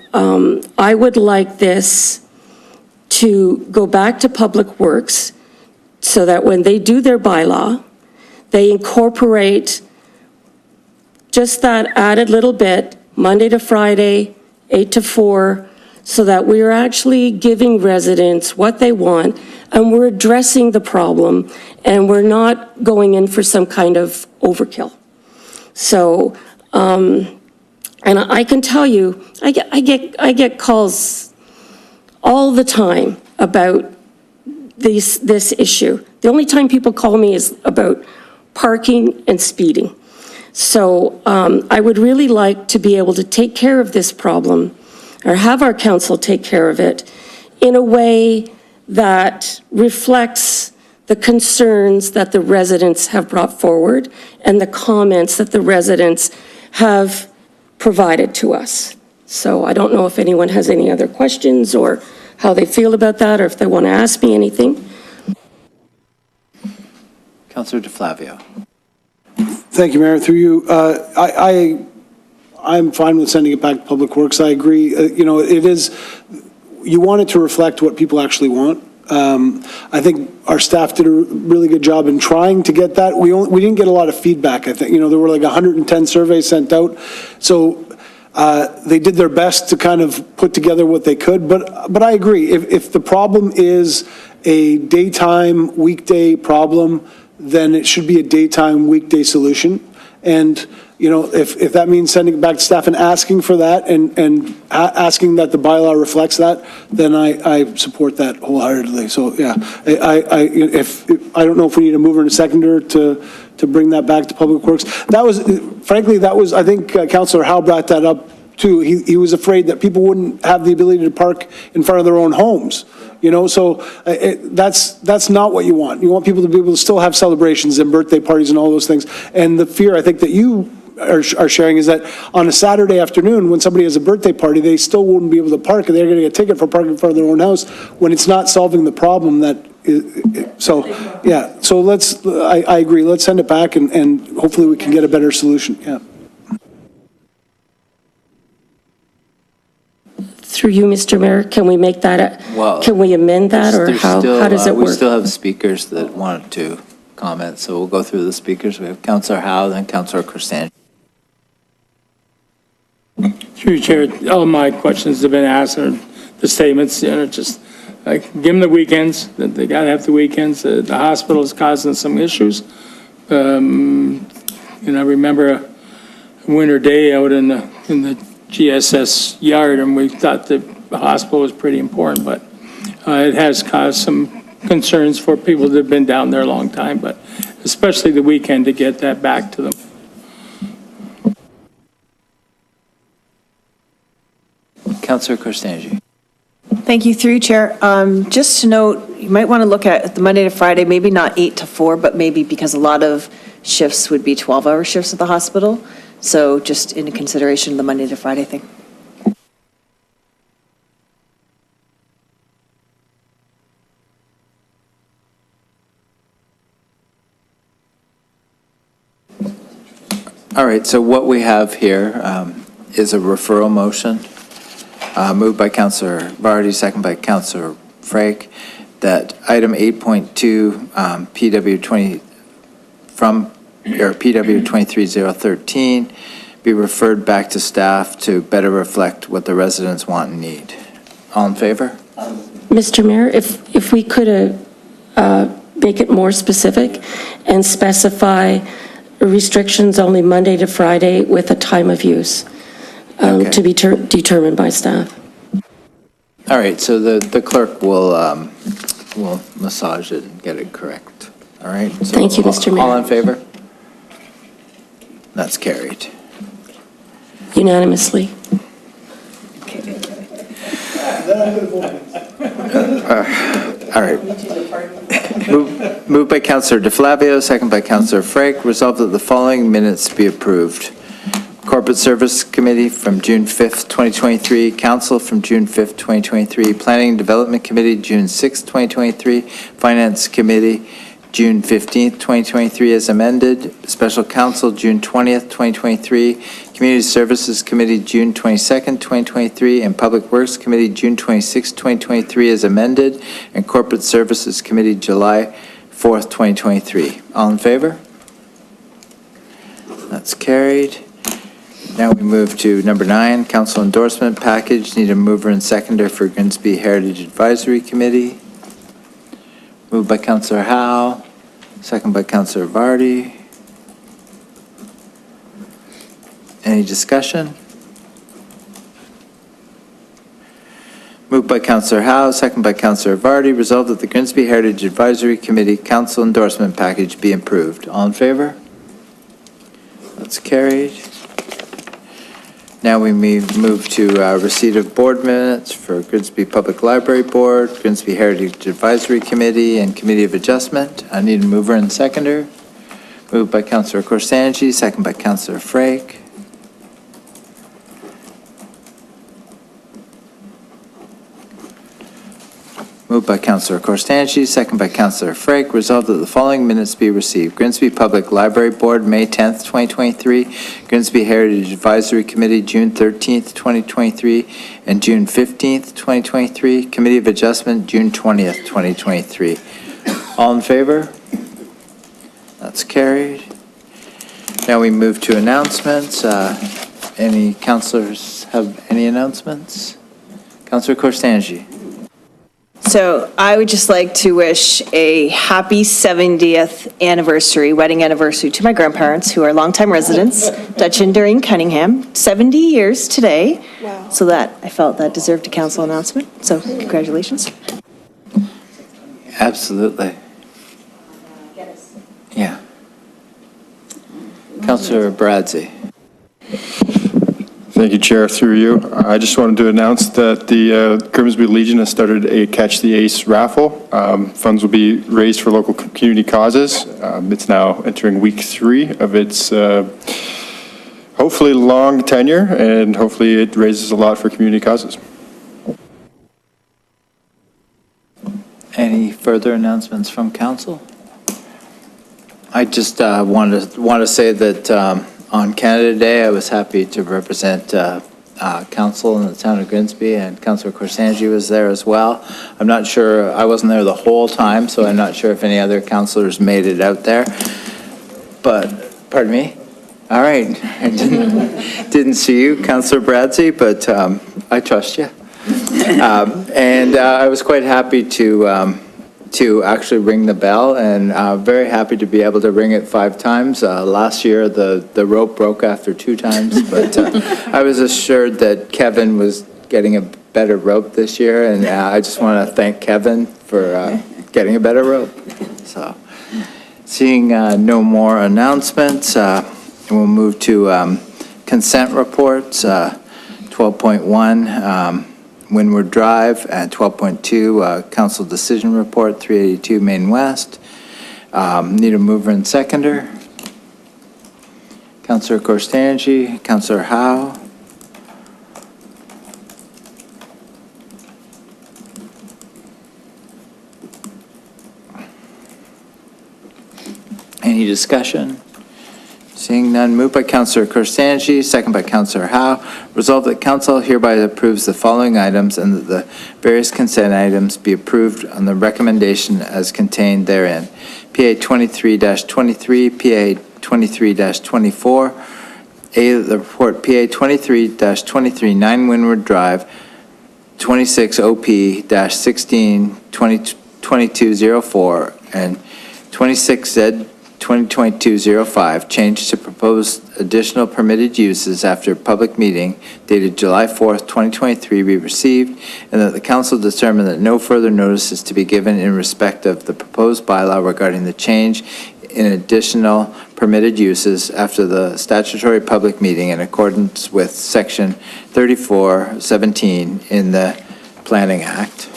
Speaker 9: I would like this to go back to Public Works so that when they do their bylaw, they incorporate just that added little bit, Monday to Friday, 8 to 4, so that we're actually giving residents what they want, and we're addressing the problem, and we're not going in for some kind of overkill. So, and I can tell you, I get calls all the time about this issue. The only time people call me is about parking and speeding. So I would really like to be able to take care of this problem, or have our council take care of it, in a way that reflects the concerns that the residents have brought forward and the comments that the residents have provided to us. So I don't know if anyone has any other questions or how they feel about that, or if they want to ask me anything.
Speaker 1: Councillor DeFlavio.
Speaker 5: Thank you, Mayor. Through you, I'm fine with sending it back to Public Works. I agree. It is, you want it to reflect what people actually want. I think our staff did a really good job in trying to get that. We didn't get a lot of feedback. I think, there were like 110 surveys sent out. So they did their best to kind of put together what they could. But I agree. If the problem is a daytime, weekday problem, then it should be a daytime, weekday solution. And, if that means sending it back to staff and asking for that and asking that the bylaw reflects that, then I support that wholeheartedly. So, yeah, I don't know if we need a mover and a seconder to bring that back to Public Works. I think Councillor Howe brought that up too. He was afraid that people wouldn't have the ability to park in front of their own homes. So that's not what you want. You want people to be able to still have celebrations and birthday parties and all those things. And the fear, I think, that you are sharing is that on a Saturday afternoon, when somebody has a birthday party, they still wouldn't be able to park, and they're going to get a ticket for parking in front of their own house when it's not solving the problem that so, yeah. So I agree. Let's send it back, and hopefully we can get a better solution. Yeah.
Speaker 9: Through you, Mr. Mayor, can we make that, can we amend that, or how does it work?
Speaker 1: We still have speakers that wanted to comment, so we'll go through the speakers. We have Councillor Howe, then Councillor Kristangi.
Speaker 11: Through you, Chair, all my questions have been asked, and the statements, just like, give them the weekends, that they got to have the weekends. The hospital is causing some issues. I remember a winter day out in the GSS yard, and we thought the hospital was pretty important, but it has caused some concerns for people that have been down there a long time, but especially the weekend, to get that back to them.
Speaker 1: Councillor Kristangi.
Speaker 4: Thank you, through you, Chair. Just to note, you might want to look at the Monday to Friday, maybe not 8 to 4, but maybe, because a lot of shifts would be 12-hour shifts at the hospital. So just in consideration of the Monday to Friday thing.
Speaker 1: All right, so what we have here is a referral motion moved by Councillor Vardy, second by Councillor Frake, that item 8.2 PW 20 from or PW 23013 be referred back to staff to better reflect what the residents want and need. All in favor?
Speaker 9: Mr. Mayor, if we could make it more specific and specify restrictions only Monday to Friday with a time of use to be determined by staff.
Speaker 1: All right, so the clerk will massage it and get it correct. All right? So
Speaker 9: Thank you, Mr. Mayor.
Speaker 1: All in favor? That's carried.
Speaker 9: Unanimously.
Speaker 1: All right. Moved by Councillor DeFlavio, second by Councillor Frake. Resolved that the following minutes be approved. Corporate Service Committee from June 5th, 2023. Council from June 5th, 2023. Planning and Development Committee, June 6th, 2023. Finance Committee, June 15th, 2023 as amended. Special Counsel, June 20th, 2023. Community Services Committee, June 22nd, 2023. And Public Works Committee, June 26th, 2023 as amended. And Corporate Services Committee, July 4th, 2023. All in favor? That's carried. Now we move to number 9, council endorsement package. Need a mover and seconder for Grimsby Heritage Advisory Committee. Moved by Councillor Howe, second by Councillor Vardy. Any discussion? Moved by Councillor Howe, second by Councillor Vardy. Resolved that the Grimsby Heritage Advisory Committee council endorsement package be approved. All in favor? That's carried. Now we move to receipt of board minutes for Grimsby Public Library Board, Grimsby Heritage Advisory Committee, and Committee of Adjustment. I need a mover and seconder. Moved by Councillor Korsanji, second by Councillor Frake. Moved by Councillor Korsanji, second by Councillor Frake. Resolved that the following minutes be received. Grimsby Public Library Board, May 10th, 2023. Grimsby Heritage Advisory Committee, June 13th, 2023. And June 15th, 2023. Committee of Adjustment, June 20th, 2023. All in favor? That's carried. Now we move to announcements. Any councillors have any announcements? Councillor Korsanji.
Speaker 4: So I would just like to wish a happy 70th anniversary, wedding anniversary to my grandparents, who are longtime residents, Dutch and Doreen Cunningham, 70 years today. Wow. So that, I felt that deserved a council announcement. So congratulations.
Speaker 1: Absolutely. Yeah. Councillor Bradzi.
Speaker 12: Thank you, Chair. Through you, I just wanted to announce that the Grimsby Legion has started a Catch the Ace raffle. Funds will be raised for local community causes. It's now entering week 3 of its hopefully long tenure, and hopefully it raises a lot for community causes.
Speaker 1: Any further announcements from council? I just want to say that on Canada Day, I was happy to represent council in the town of Grimsby, and Councillor Korsanji was there as well. I'm not sure, I wasn't there the whole time, so I'm not sure if any other councillors made it out there. But, pardon me? All right, I didn't see you, Councillor Bradzi, but I trust you. And I was quite happy to actually ring the bell, and very happy to be able to ring it 5 times. Last year, the rope broke after 2 times, but I was assured that Kevin was getting a better rope this year, and I just want to thank Kevin for getting a better rope. So, seeing no more announcements, we'll move to consent reports. 12.1. Windward Drive, at 12.2, Council Decision Report, 382 Main West. Need a mover and seconder. Councillor Korsanji, Councillor Howe. Any discussion? Seeing none, moved by Councillor Korsanji, second by Councillor Howe. Resolved that council hereby approves the following items and that the various consent items be approved on the recommendation as contained therein. PA 23-23, PA 23-24, the report PA 23-23, 9 Windward Drive, 26 OP-16 2022-04, and 26Z 2022-05, change to proposed additional permitted uses after public meeting dated July 4th, 2023 be received, and that the council determine that no further notice is to be given in respect of the proposed bylaw regarding the change in additional permitted uses after the statutory public meeting in accordance with Section 3417 in the Planning Act.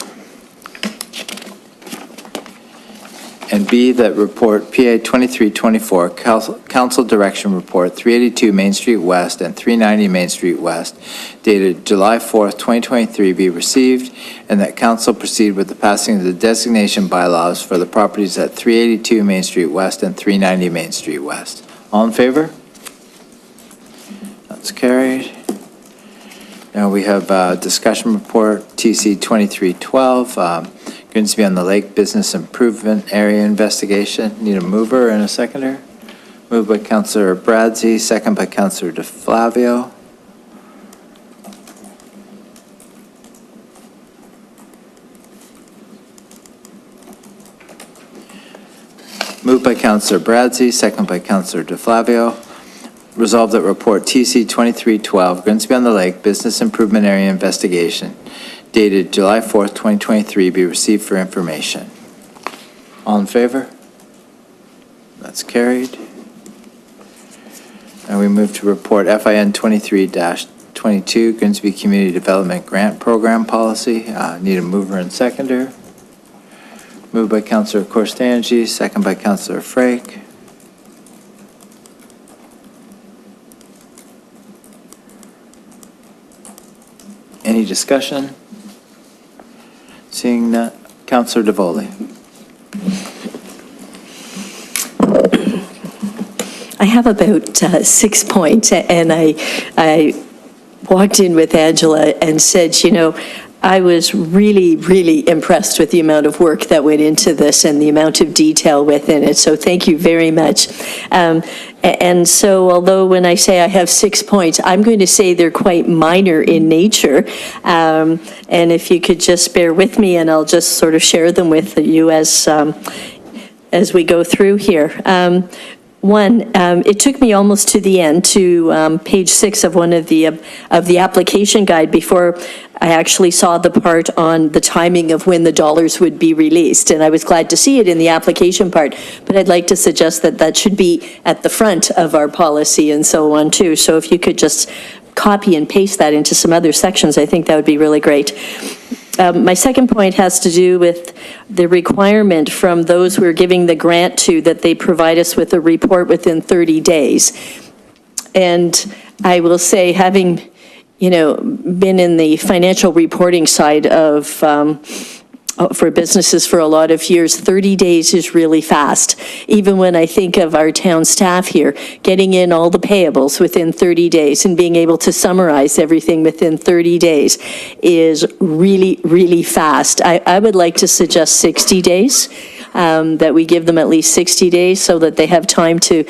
Speaker 1: And B, that report PA 2324, Council Direction Report 382 Main Street West and 390 Main Street West, dated July 4th, 2023, be received, and that council proceed with the passing of the designation bylaws for the properties at 382 Main Street West and 390 Main Street West. All in favor? That's carried. Now we have discussion report TC 2312, Grimsby on the Lake Business Improvement Area Investigation. Need a mover and a seconder? Moved by Councillor Bradzi, second by Councillor DeFlavio. Moved by Councillor Bradzi, second by Councillor DeFlavio. Resolved that report TC 2312, Grimsby on the Lake Business Improvement Area Investigation, dated July 4th, 2023, be received for information. All in favor? That's carried. And we move to report FIN 23-22, Grimsby Community Development Grant Program Policy. Need a mover and seconder. Moved by Councillor Corstangi, second by Councillor Frake. Any discussion? Seeing none, Councillor DeVoley.
Speaker 8: I have about 6 points, and I walked in with Angela and said, you know, I was really, really impressed with the amount of work that went into this and the amount of detail within it. So thank you very much. And so although when I say I have 6 points, I'm going to say they're quite minor in nature. And if you could just bear with me, and I'll just sort of share them with you as we go through here. One, it took me almost to the end, to page 6 of one of the application guide before I actually saw the part on the timing of when the dollars would be released. And I was glad to see it in the application part, but I'd like to suggest that that should be at the front of our policy and so on too. So if you could just copy and paste that into some other sections, I think that would be really great. My second point has to do with the requirement from those we're giving the grant to that they provide us with a report within 30 days. And I will say, having, you know, been in the financial reporting side of for businesses for a lot of years, 30 days is really fast. Even when I think of our town staff here, getting in all the payables within 30 days and being able to summarize everything within 30 days is really, really fast. I would like to suggest 60 days, that we give them at least 60 days so that they have time to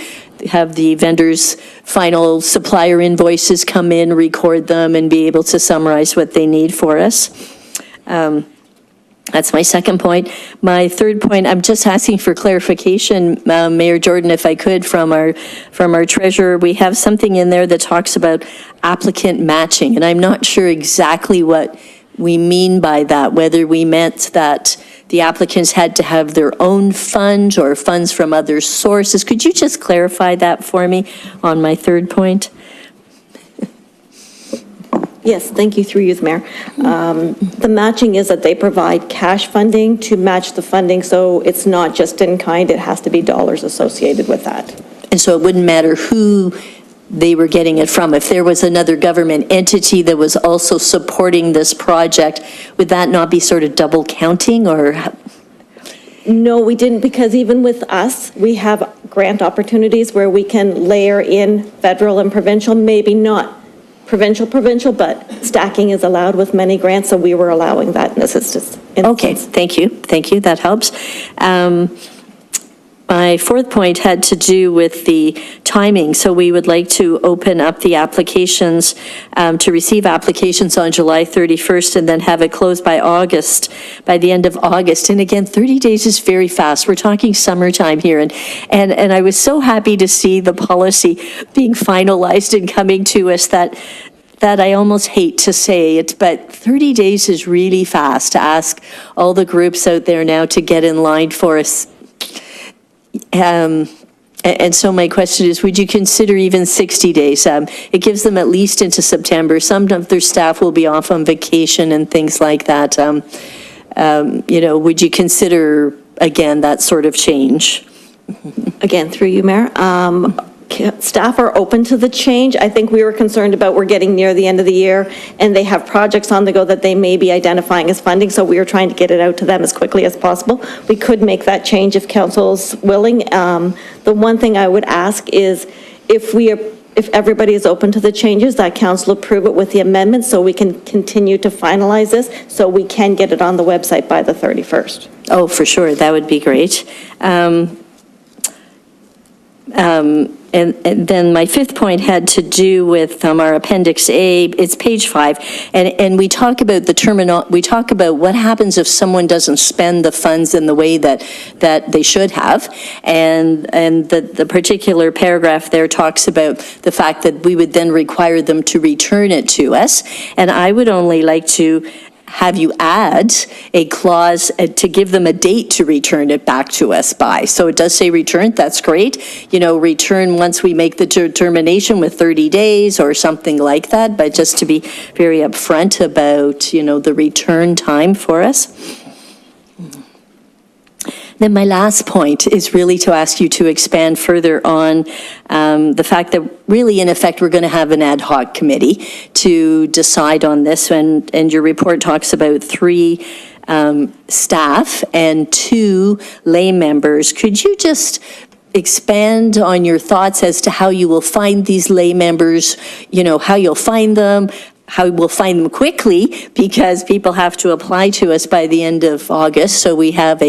Speaker 8: have the vendors' final supplier invoices come in, record them, and be able to summarize what they need for us. That's my second point. My third point, I'm just asking for clarification, Mayor Jordan, if I could, from our treasurer. We have something in there that talks about applicant matching, and I'm not sure exactly what we mean by that, whether we meant that the applicants had to have their own funds or funds from other sources. Could you just clarify that for me on my third point?
Speaker 13: Yes, thank you, through you, Mayor. The matching is that they provide cash funding to match the funding, so it's not just in kind, it has to be dollars associated with that.
Speaker 8: And so it wouldn't matter who they were getting it from. If there was another government entity that was also supporting this project, would that not be sort of double counting, or?
Speaker 13: No, we didn't, because even with us, we have grant opportunities where we can layer in federal and provincial, maybe not provincial, but stacking is allowed with many grants, so we were allowing that in this instance.
Speaker 8: Okay, thank you, that helps. My fourth point had to do with the timing, so we would like to open up the applications, to receive applications on July 31st and then have it closed by the end of August. And again, 30 days is very fast. We're talking summertime here, and I was so happy to see the policy being finalized and coming to us that I almost hate to say it, but 30 days is really fast. To ask all the groups out there now to get in line for us, And so my question is, would you consider even 60 days? It gives them at least into September. Some of their staff will be off on vacation and things like that. Would you consider, again, that sort of change?
Speaker 13: Again, through you, Mayor, staff are open to the change. I think we were concerned about we're getting near the end of the year, and they have projects on the go that they may be identifying as funding, so we are trying to get it out to them as quickly as possible. We could make that change if council's willing. The one thing I would ask is if everybody is open to the changes, that council approve it with the amendments so we can continue to finalize this, so we can get it on the website by the 31st.
Speaker 8: Oh, for sure, that would be great. And then my fifth point had to do with our Appendix A. It's page 5, and we talk about we talk about what happens if someone doesn't spend the funds in the way that they should have, and the particular paragraph there talks about the fact that we would then require them to return it to us, and I would only like to have you add a clause to give them a date to return it back to us by. So it does say return, that's great. Return once we make the determination with 30 days or something like that, but just to be very upfront about, the return time for us. Then my last point is really to ask you to expand further on the fact that really, in effect, we're going to have an ad hoc committee to decide on this. And your report talks about 3 staff and 2 lay members. Could you just expand on your thoughts as to how you will find these lay members, how you'll find them, how we'll find them quickly, because people have to apply to us by the end of August. So we have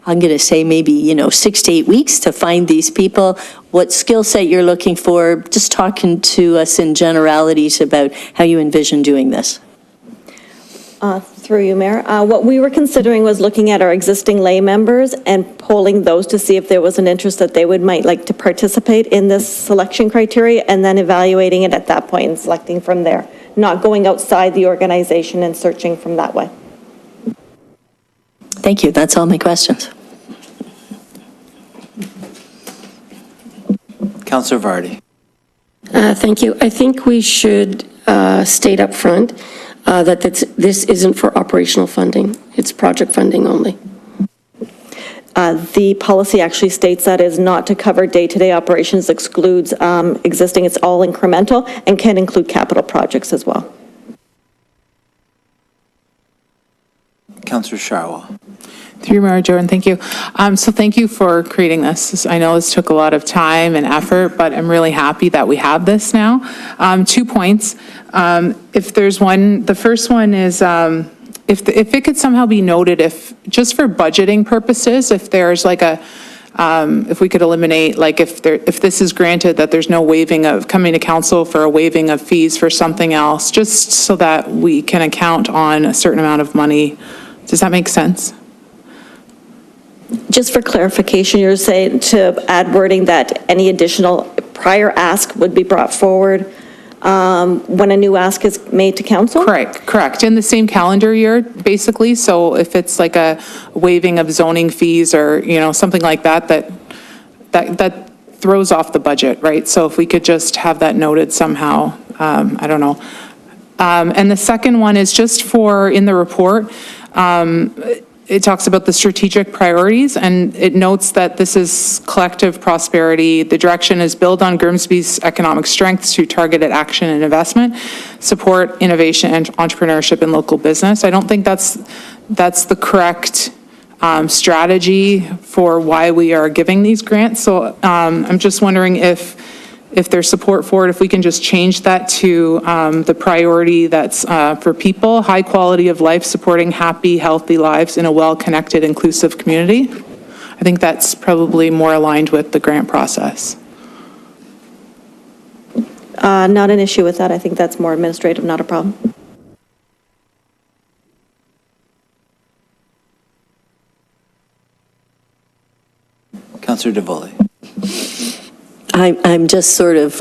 Speaker 8: I'm going to say maybe, 6 to 8 weeks to find these people, what skill set you're looking for, just talking to us in generalities about how you envision doing this.
Speaker 13: Through you, Mayor. What we were considering was looking at our existing lay members and polling those to see if there was an interest that they might like to participate in this selection criteria, and then evaluating it at that point and selecting from there, not going outside the organization and searching from that way.
Speaker 8: Thank you. That's all my questions.
Speaker 1: Councillor Vardy.
Speaker 9: Thank you. I think we should state up front that this isn't for operational funding. It's project funding only.
Speaker 13: The policy actually states that is not to cover day-to-day operations, excludes existing. It's all incremental and can include capital projects as well.
Speaker 1: Councillor Sharwell.
Speaker 6: Through Mayor Jordan, thank you. So thank you for creating this. I know this took a lot of time and effort, but I'm really happy that we have this now. 2 points. If there's one, the first one is if it could somehow be noted, if just for budgeting purposes, if there's like if we could eliminate, like if this is granted, that there's no waiving of coming to council for a waiving of fees for something else, just so that we can account on a certain amount of money. Does that make sense?
Speaker 13: Just for clarification, you're saying to add wording that any additional prior ask would be brought forward when a new ask is made to council?
Speaker 6: Correct. In the same calendar year, basically. So if it's like a waiving of zoning fees or, something like that, that throws off the budget, right? So if we could just have that noted somehow, I don't know. And the second one is just for, in the report, it talks about the strategic priorities, and it notes that this is collective prosperity. The direction is build on Grimsby's economic strengths through targeted action and investment, support innovation and entrepreneurship in local business. I don't think that's the correct strategy for why we are giving these grants. So I'm just wondering if there's support for it, if we can just change that to the priority that's for people, high quality of life, supporting happy, healthy lives in a well-connected, inclusive community. I think that's probably more aligned with the grant process.
Speaker 13: Not an issue with that. I think that's more administrative, not a problem.
Speaker 1: Councillor DeVoley.
Speaker 8: I'm just sort of,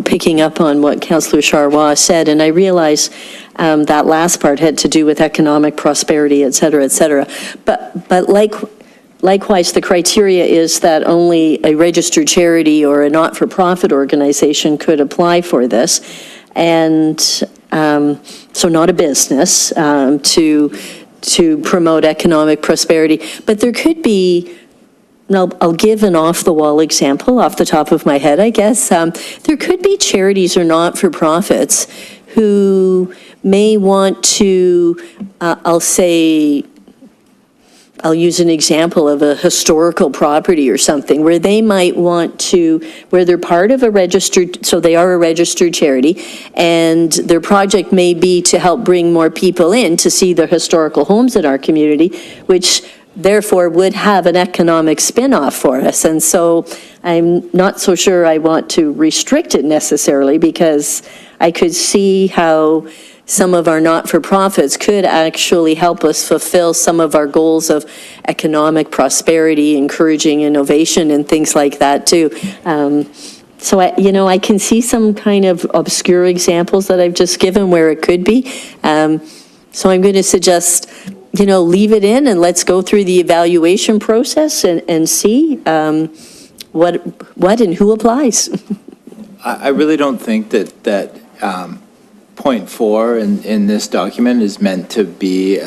Speaker 8: picking up on what Councillor Charwa said, and I realize that last part had to do with economic prosperity, et cetera, et cetera. But like likewise, the criteria is that only a registered charity or a not-for-profit organization could apply for this. And so not a business to promote economic prosperity. But there could be, and I'll give an off-the-wall example off the top of my head, I guess. There could be charities or not-for-profits who may want to, I'll use an example of a historical property or something where they might want to, where they're part of a registered, so they are a registered charity, and their project may be to help bring more people in to see the historical homes in our community, which therefore would have an economic spin-off for us. And so I'm not so sure I want to restrict it necessarily, because I could see how some of our not-for-profits could actually help us fulfill some of our goals of economic prosperity, encouraging innovation and things like that too. So I can see some kind of obscure examples that I've just given where it could be. So I'm going to suggest, leave it in and let's go through the evaluation process and see what and who applies.
Speaker 1: I really don't think that point 4 in this document is meant to be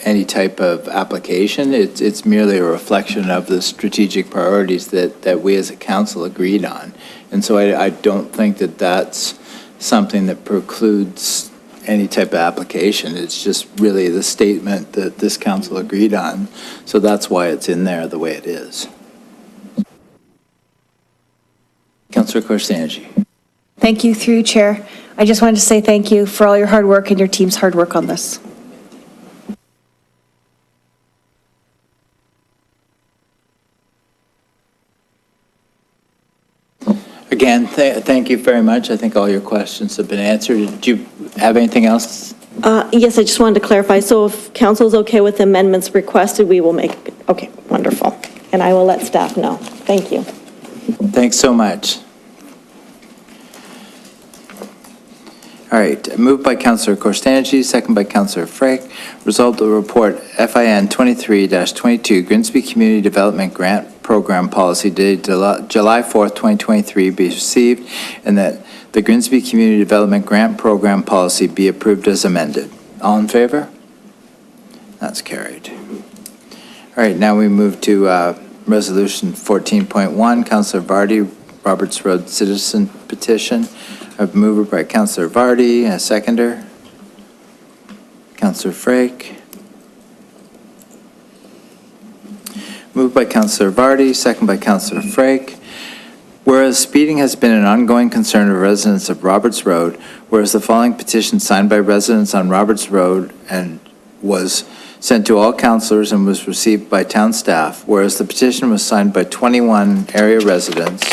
Speaker 1: any type of application. It's merely a reflection of the strategic priorities that we as a council agreed on. And so I don't think that that's something that precludes any type of application. It's just really the statement that this council agreed on. So that's why it's in there the way it is. Councillor Korstanji.
Speaker 4: Thank you, through Chair. I just wanted to say thank you for all your hard work and your team's hard work on this.
Speaker 1: Again, thank you very much. I think all your questions have been answered. Did you have anything else?
Speaker 13: Yes, I just wanted to clarify. So if council's okay with the amendments requested, we will make, okay, wonderful. And I will let staff know. Thank you.
Speaker 1: Thanks so much. All right, moved by Councillor Korstanji, second by Councillor Frake. Result of the report FIN 23-22 Grimsby Community Development Grant Program Policy dated July 4th, 2023 be received, and that the Grimsby Community Development Grant Program Policy be approved as amended. All in favor? That's carried. All right, now we move to Resolution 14.1, Councillor Vardy, Roberts Road Citizen Petition. A mover by Councillor Vardy, a seconder. Councillor Frake. Moved by Councillor Vardy, second by Councillor Frake. Whereas speeding has been an ongoing concern of residents of Roberts Road, whereas the following petition signed by residents on Roberts Road and was sent to all councillors and was received by town staff, whereas the petition was signed by 21 area residents,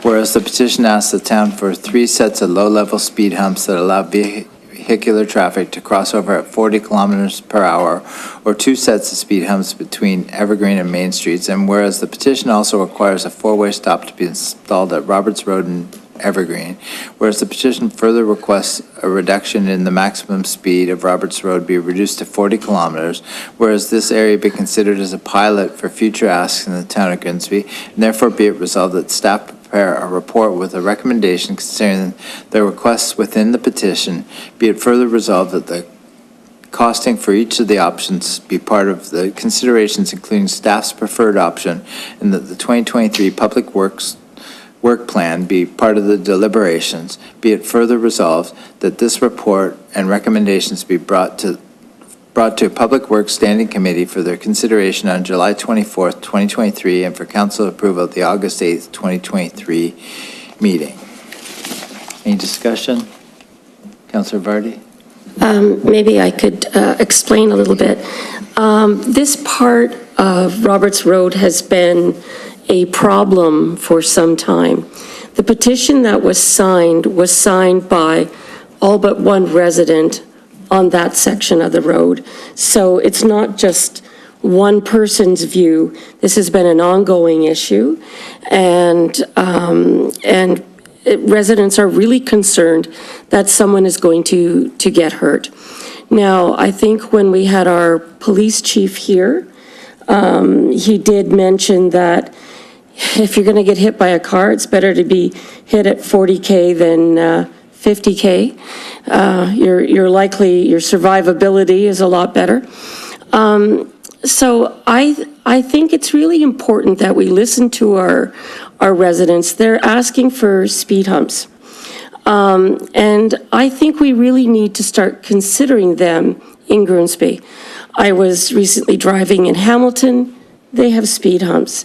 Speaker 1: whereas the petition asks the town for 3 sets of low-level speed humps that allow vehicular traffic to cross over at 40 kilometers per hour, or 2 sets of speed humps between Evergreen and Main Streets, and whereas the petition also requires a 4-way stop to be installed at Roberts Road and Evergreen, whereas the petition further requests a reduction in the maximum speed of Roberts Road be reduced to 40 kilometers, whereas this area be considered as a pilot for future asks in the town of Grimsby, and therefore be it resolved that staff prepare a report with a recommendation concerning the requests within the petition. Be it further resolved that the costing for each of the options be part of the considerations, including staff's preferred option, and that the 2023 Public Works work plan be part of the deliberations. Be it further resolved that this report and recommendations be brought to a Public Works Standing Committee for their consideration on July 24th, 2023, and for council approval at the August 8th, 2023 meeting. Any discussion? Councillor Vardy?
Speaker 9: Maybe I could explain a little bit. This part of Roberts Road has been a problem for some time. The petition that was signed by all but one resident on that section of the road. So it's not just one person's view. This has been an ongoing issue, and residents are really concerned that someone is going to get hurt. Now, I think when we had our police chief here, He did mention that if you're going to get hit by a car, it's better to be hit at 40K than 50K. You're likely, your survivability is a lot better. So I think it's really important that we listen to our residents. They're asking for speed humps. And I think we really need to start considering them in Grimsby. I was recently driving in Hamilton. They have speed humps.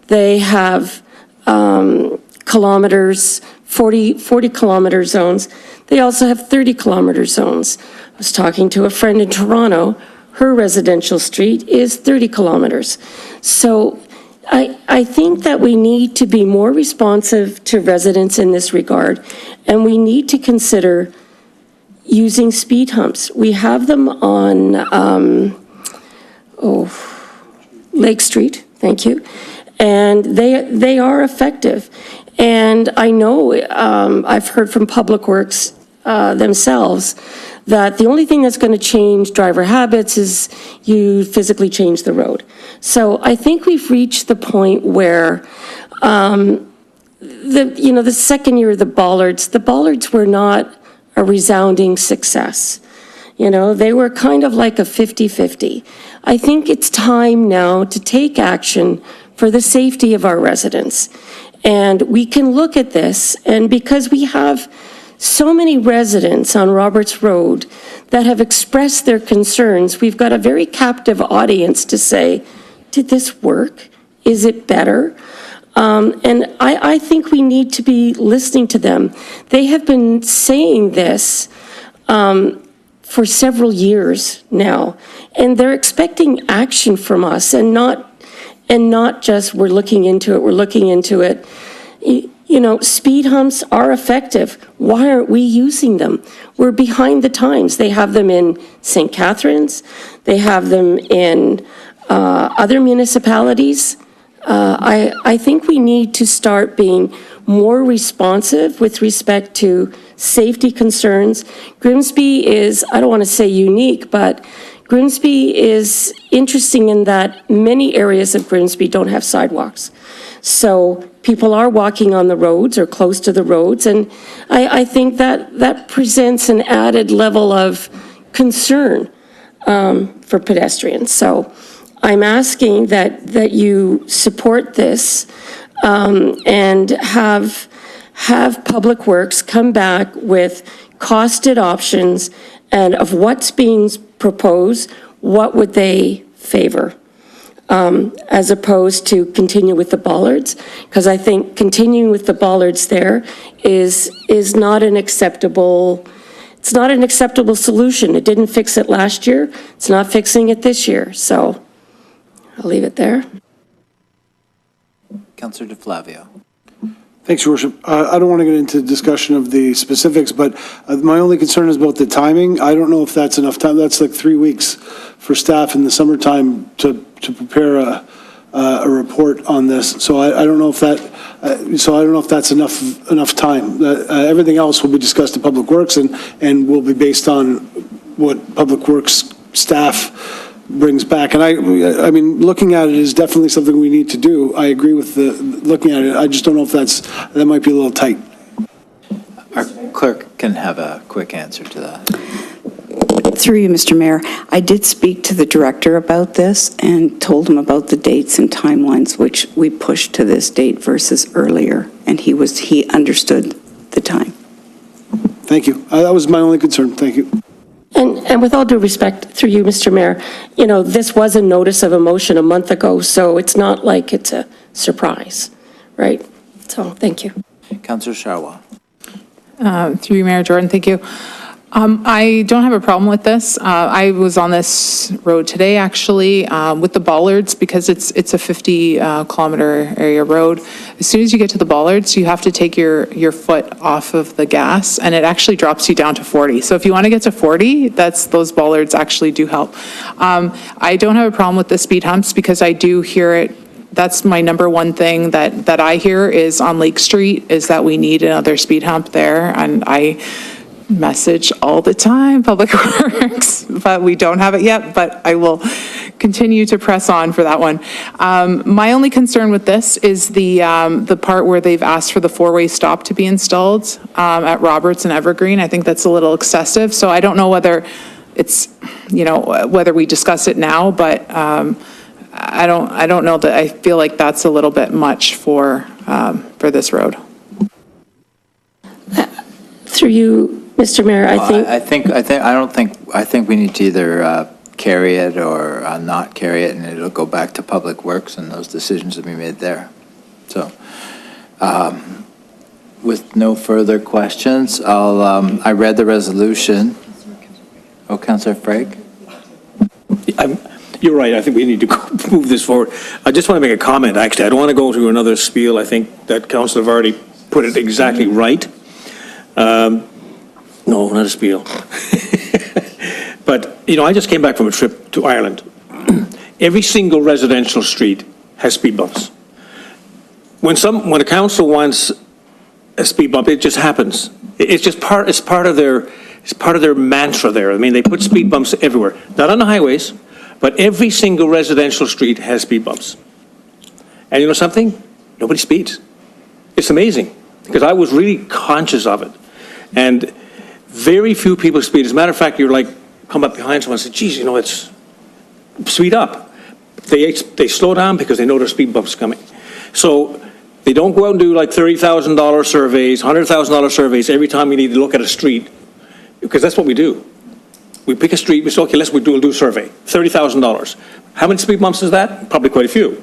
Speaker 9: They have kilometers, 40 kilometer zones. They also have 30 kilometer zones. I was talking to a friend in Toronto. Her residential street is 30 kilometers. So I think that we need to be more responsive to residents in this regard, and we need to consider using speed humps. We have them on, Lake Street, thank you, and they are effective. And I know, I've heard from Public Works themselves that the only thing that's going to change driver habits is you physically change the road. So I think we've reached the point where the second year of the bollards were not a resounding success. They were kind of like a 50-50. I think it's time now to take action for the safety of our residents. And we can look at this, and because we have so many residents on Roberts Road that have expressed their concerns, we've got a very captive audience to say, did this work? Is it better? And I think we need to be listening to them. They have been saying this for several years now, and they're expecting action from us, and not just we're looking into it. Speed humps are effective. Why aren't we using them? We're behind the times. They have them in St. Catharines. They have them in other municipalities. I think we need to start being more responsive with respect to safety concerns. Grimsby is, I don't want to say unique, but Grimsby is interesting in that many areas of Grimsby don't have sidewalks. So people are walking on the roads or close to the roads, and I think that presents an added level of concern for pedestrians. So I'm asking that you support this and have Public Works come back with costed options, and of what's being proposed, what would they favor? As opposed to continue with the bollards, because I think continuing with the bollards there is not an acceptable, it's not an acceptable solution. It didn't fix it last year. It's not fixing it this year. So I'll leave it there.
Speaker 1: Councillor DeFlavio.
Speaker 5: Thanks, Your Worship. I don't want to get into discussion of the specifics, but my only concern is about the timing. I don't know if that's enough time. That's like 3 weeks for staff in the summertime to prepare a report on this. So I don't know if that's enough time. Everything else will be discussed at Public Works and will be based on what Public Works staff brings back. And I mean, looking at it is definitely something we need to do. I agree with looking at it. I just don't know if that might be a little tight.
Speaker 1: Our clerk can have a quick answer to that.
Speaker 14: Through you, Mr. Mayor, I did speak to the director about this and told him about the dates and timelines, which we pushed to this date versus earlier, and he understood the time.
Speaker 5: Thank you. That was my only concern. Thank you.
Speaker 9: And with all due respect, through you, Mr. Mayor, this was a notice of a motion a month ago, so it's not like it's a surprise, right? So, thank you.
Speaker 1: Councillor Sharwa.
Speaker 6: Through you, Mayor Jordan, thank you. I don't have a problem with this. I was on this road today, actually, with the bollards, because it's a 50-kilometer area road. As soon as you get to the bollards, you have to take your foot off of the gas, and it actually drops you down to 40. So if you want to get to 40, those bollards actually do help. I don't have a problem with the speed humps, because I do hear it. That's my number one thing that I hear is on Lake Street, is that we need another speed hump there, and message all the time, Public Works, but we don't have it yet, but I will continue to press on for that one. My only concern with this is the part where they've asked for the four-way stop to be installed at Roberts and Evergreen. I think that's a little excessive, so I don't know whether it's, whether we discuss it now, but I don't know that I feel like that's a little bit much for this road.
Speaker 9: Through you, Mr. Mayor,
Speaker 1: I think we need to either carry it or not carry it, and it'll go back to Public Works, and those decisions will be made there. So, with no further questions, I read the resolution. Oh, Councillor Frake?
Speaker 7: You're right, I think we need to move this forward. I just want to make a comment, actually. I don't want to go through another spiel. I think that Councillor Vardy put it exactly right. No, not a spiel. But, I just came back from a trip to Ireland. Every single residential street has speed bumps. When a council wants a speed bump, it just happens. It's part of their mantra there. I mean, they put speed bumps everywhere, not on the highways, but every single residential street has speed bumps. And you know something? Nobody speeds. It's amazing, because I was really conscious of it. And very few people speed. As a matter of fact, you're like, come up behind someone and say, geez, it's speed up. They slow down because they know there's speed bumps coming. So they don't go out and do like $30,000 surveys, $100,000 surveys every time you need to look at a street, because that's what we do. We pick a street, we say, okay, we'll do a survey, $30,000. How many speed bumps is that? Probably quite a few.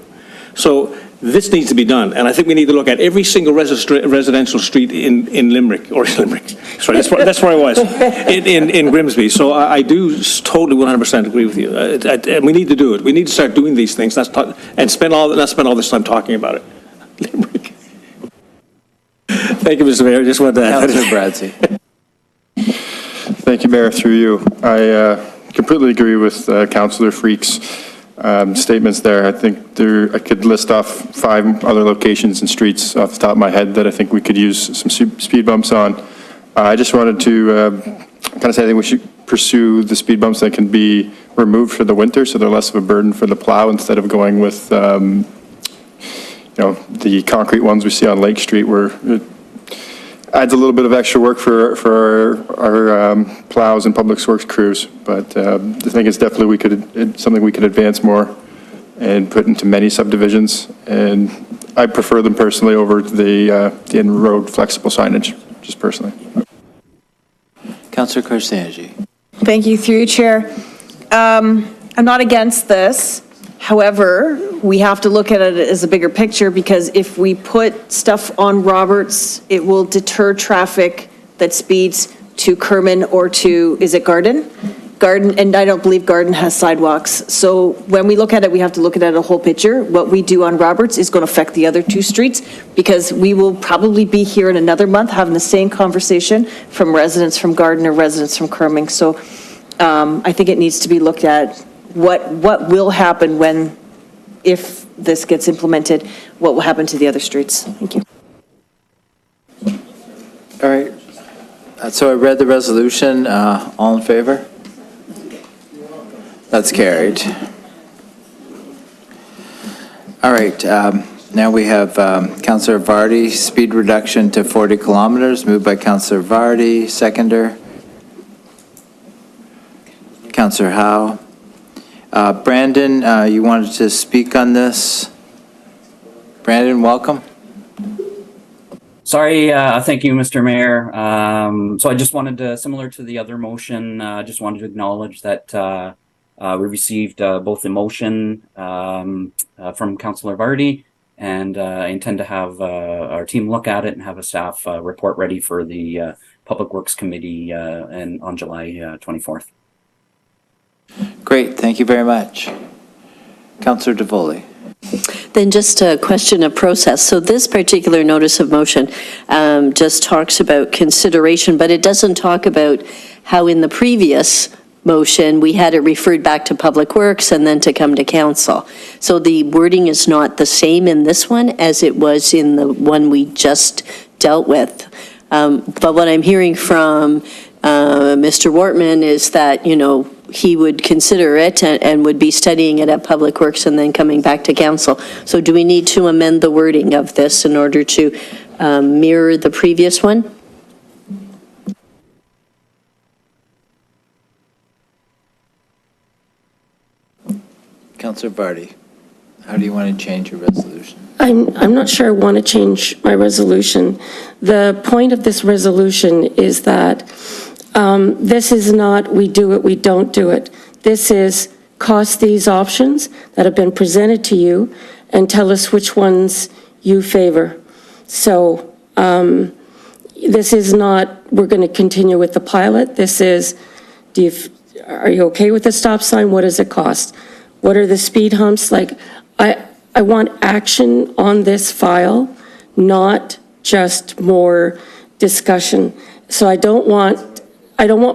Speaker 7: So this needs to be done, and I think we need to look at every single residential street in Limerick, sorry, that's where I was, in Grimsby. So I do totally 100% agree with you. And we need to do it. We need to start doing these things, and not spend all this time talking about it. Limerick. Thank you, Mr. Mayor. Just wanted to add.
Speaker 1: Councillor Bradzi.
Speaker 12: Thank you, Mayor, through you. I completely agree with Councillor Freak's statements there. I think I could list off 5 other locations and streets off the top of my head that I think we could use some speed bumps on. I just wanted to kind of say I think we should pursue the speed bumps that can be removed for the winter, so they're less of a burden for the plow, instead of going with the concrete ones we see on Lake Street, where it adds a little bit of extra work for our plows and public works crews. But I think it's definitely something we could advance more and put into many subdivisions. And I prefer them personally over the in-road flexible signage, just personally.
Speaker 1: Councillor Korsanji.
Speaker 4: Thank you, through you, Chair. I'm not against this. However, we have to look at it as a bigger picture, because if we put stuff on Roberts, it will deter traffic that speeds to Kerman or to, is it Garden? Garden, and I don't believe Garden has sidewalks. So when we look at it, we have to look at it as a whole picture. What we do on Roberts is going to affect the other 2 streets, because we will probably be here in another month having the same conversation from residents from Garden or residents from Kerman. So I think it needs to be looked at. What will happen if this gets implemented, what will happen to the other streets? Thank you.
Speaker 1: All right. So I read the resolution. All in favor? That's carried. All right. Now we have Councillor Vardy, speed reduction to 40 kilometers, moved by Councillor Vardy, seconder. Councillor Howe. Brandon, you wanted to speak on this? Brandon, welcome.
Speaker 15: Sorry, thank you, Mr. Mayor. So I just wanted to, similar to the other motion, just wanted to acknowledge that we received both the motion from Councillor Vardy, and I intend to have our team look at it and have a staff report ready for the Public Works Committee on July 24th.
Speaker 1: Great, thank you very much. Councillor DeVoley.
Speaker 8: Then just a question of process. So this particular notice of motion just talks about consideration, but it doesn't talk about how in the previous motion we had it referred back to Public Works and then to come to council. So the wording is not the same in this one as it was in the one we just dealt with. But what I'm hearing from Mr. Wortman is that, he would consider it and would be studying it at Public Works and then coming back to council. So do we need to amend the wording of this in order to mirror the previous one?
Speaker 1: Councillor Vardy, how do you want to change your resolution?
Speaker 9: I'm not sure I want to change my resolution. The point of this resolution is that this is not we do it, we don't do it. This is cost these options that have been presented to you and tell us which ones you favor. So this is not, we're going to continue with the pilot. This is, are you okay with the stop sign? What does it cost? What are the speed humps? Like, I want action on this file, not just more discussion. So I don't want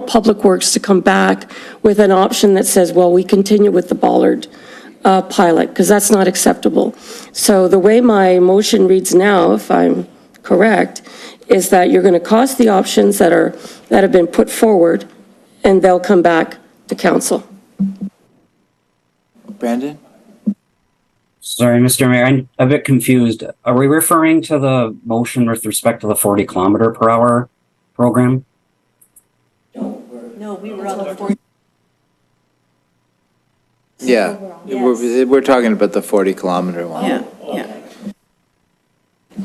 Speaker 9: Public Works to come back with an option that says, well, we continue with the Ballard pilot, because that's not acceptable. So the way my motion reads now, if I'm correct, is that you're going to cost the options that have been put forward, and they'll come back to council.
Speaker 1: Brandon?
Speaker 15: Sorry, Mr. Mayor, I'm a bit confused. Are we referring to the motion with respect to the 40 kilometer per hour program?
Speaker 8: No, we were on the 40.
Speaker 1: Yeah, we're talking about the 40 kilometer one.
Speaker 9: Yeah.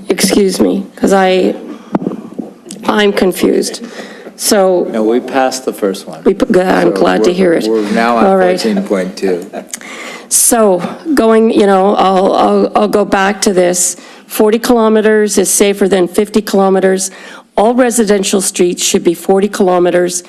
Speaker 9: Excuse me, because I'm confused. So.
Speaker 1: No, we passed the first one.
Speaker 9: I'm glad to hear it.
Speaker 1: We're now
Speaker 9: All
Speaker 1: on
Speaker 9: right.
Speaker 1: 14.2.
Speaker 9: So going, I'll go back to this. 40 kilometers is safer than 50 kilometers. All residential streets should be 40 kilometers.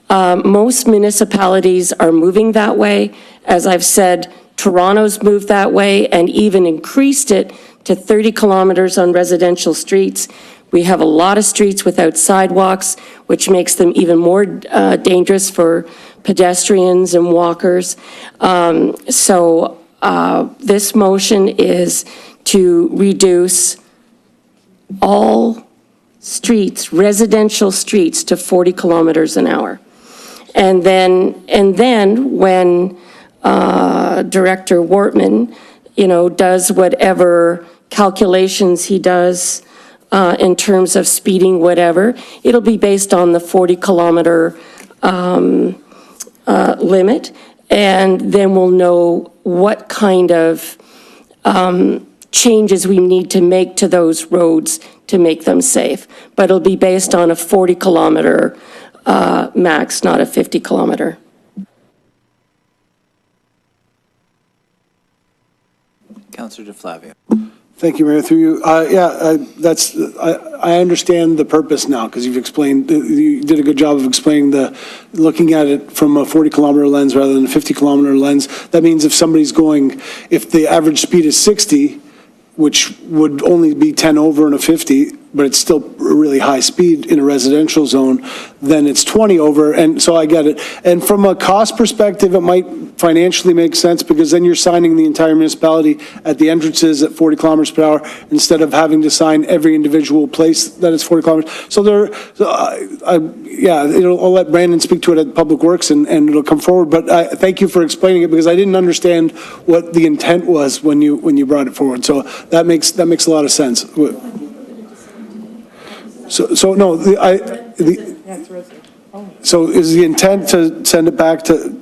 Speaker 9: Most municipalities are moving that way. As I've said, Toronto's moved that way and even increased it to 30 kilometers on residential streets. We have a lot of streets without sidewalks, which makes them even more dangerous for pedestrians and walkers. So this motion is to reduce all streets, residential streets, to 40 kilometers an hour. And then when Director Wortman, does whatever calculations he does in terms of speeding, whatever, it'll be based on the 40 kilometer limit, and then we'll know what kind of changes we need to make to those roads to make them safe. But it'll be based on a 40 kilometer max, not a 50 kilometer.
Speaker 1: Councillor DeFlavio.
Speaker 5: Thank you, Mayor, through you. I understand the purpose now, because you did a good job of explaining looking at it from a 40 kilometer lens rather than a 50 kilometer lens. That means if the average speed is 60, which would only be 10 over in a 50, but it's still a really high speed in a residential zone, then it's 20 over, and so I get it. And from a cost perspective, it might financially make sense, because then you're signing the entire municipality at the entrances at 40 kilometers per hour, instead of having to sign every individual place that is 40 kilometers. So I'll let Brandon speak to it at Public Works, and it'll come forward, but thank you for explaining it, because I didn't understand what the intent was when you brought it forward, so that makes a lot of sense. So is the intent to send it back to?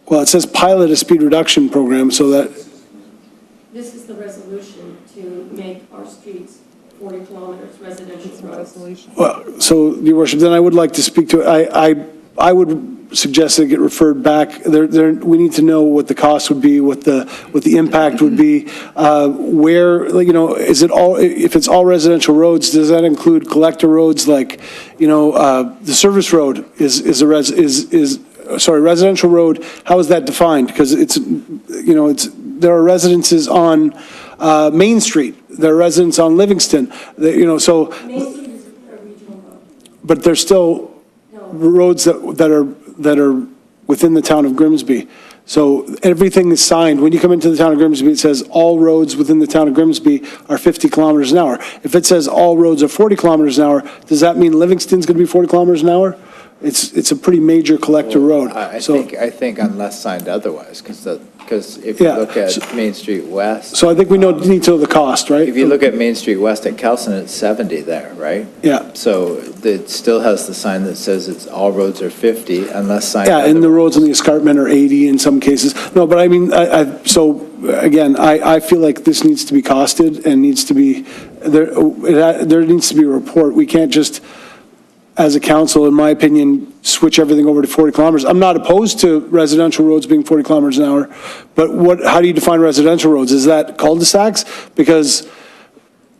Speaker 5: Well, it says pilot a speed reduction program, so that.
Speaker 9: This is the resolution to make our streets 40 kilometers residential roads.
Speaker 5: Well, so, Your Worship, then I would like to speak to it. I would suggest that it get referred back. We need to know what the cost would be, what the impact would be, where, is it all, if it's all residential roads, does that include collector roads, like, the service road residential road, how is that defined? Because there are residences on Main Street, there are residents on Livingston, so.
Speaker 9: Main Street is a regional road.
Speaker 5: But there's still roads that are within the town of Grimsby. So everything is signed. When you come into the town of Grimsby, it says all roads within the town of Grimsby are 50 kilometers an hour. If it says all roads are 40 kilometers an hour, does that mean Livingston's going to be 40 kilometers an hour? It's a pretty major collector road.
Speaker 1: I
Speaker 5: So-
Speaker 1: think unless signed otherwise, because if you
Speaker 5: Yeah,
Speaker 1: look at Main Street West,
Speaker 5: So I think we need to know the cost, right?
Speaker 1: if you look at Main Street West at Kelson, it's 70 there, right?
Speaker 5: Yeah.
Speaker 1: So it still has the sign that says it's all roads are 50 unless signed.
Speaker 5: Yeah, and the
Speaker 1: otherwise.
Speaker 5: roads on the escarpment are 80 in some cases. No, but I mean, so again, I feel like this needs to be costed and needs to be, there needs to be a report. We can't just, as a council, in my opinion, switch everything over to 40 kilometers. I'm not opposed to residential roads being 40 kilometers an hour, but how do you define residential roads? Is that cul-de-sacs? Because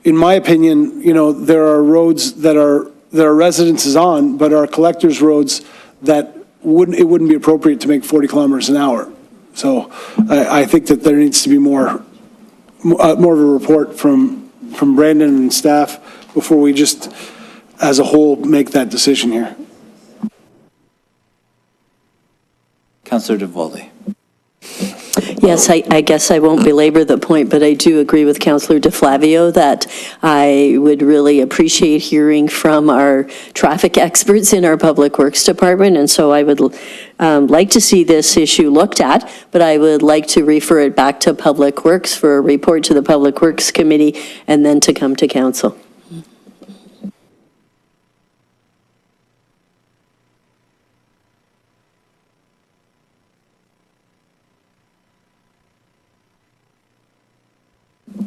Speaker 5: in my opinion, there are roads that are residences on, but are collectors' roads that it wouldn't be appropriate to make 40 kilometers an hour. So I think that there needs to be more of a report from Brandon and staff before we just, as a whole, make that decision here.
Speaker 1: Councillor DeVoldy.
Speaker 8: Yes, I guess I won't belabor the point, but I do agree with Councillor DeFlavio that I would really appreciate hearing from our traffic experts in our Public Works Department, and so I would like to see this issue looked at, but I would like to refer it back to Public Works for a report to the Public Works Committee, and then to come to Council.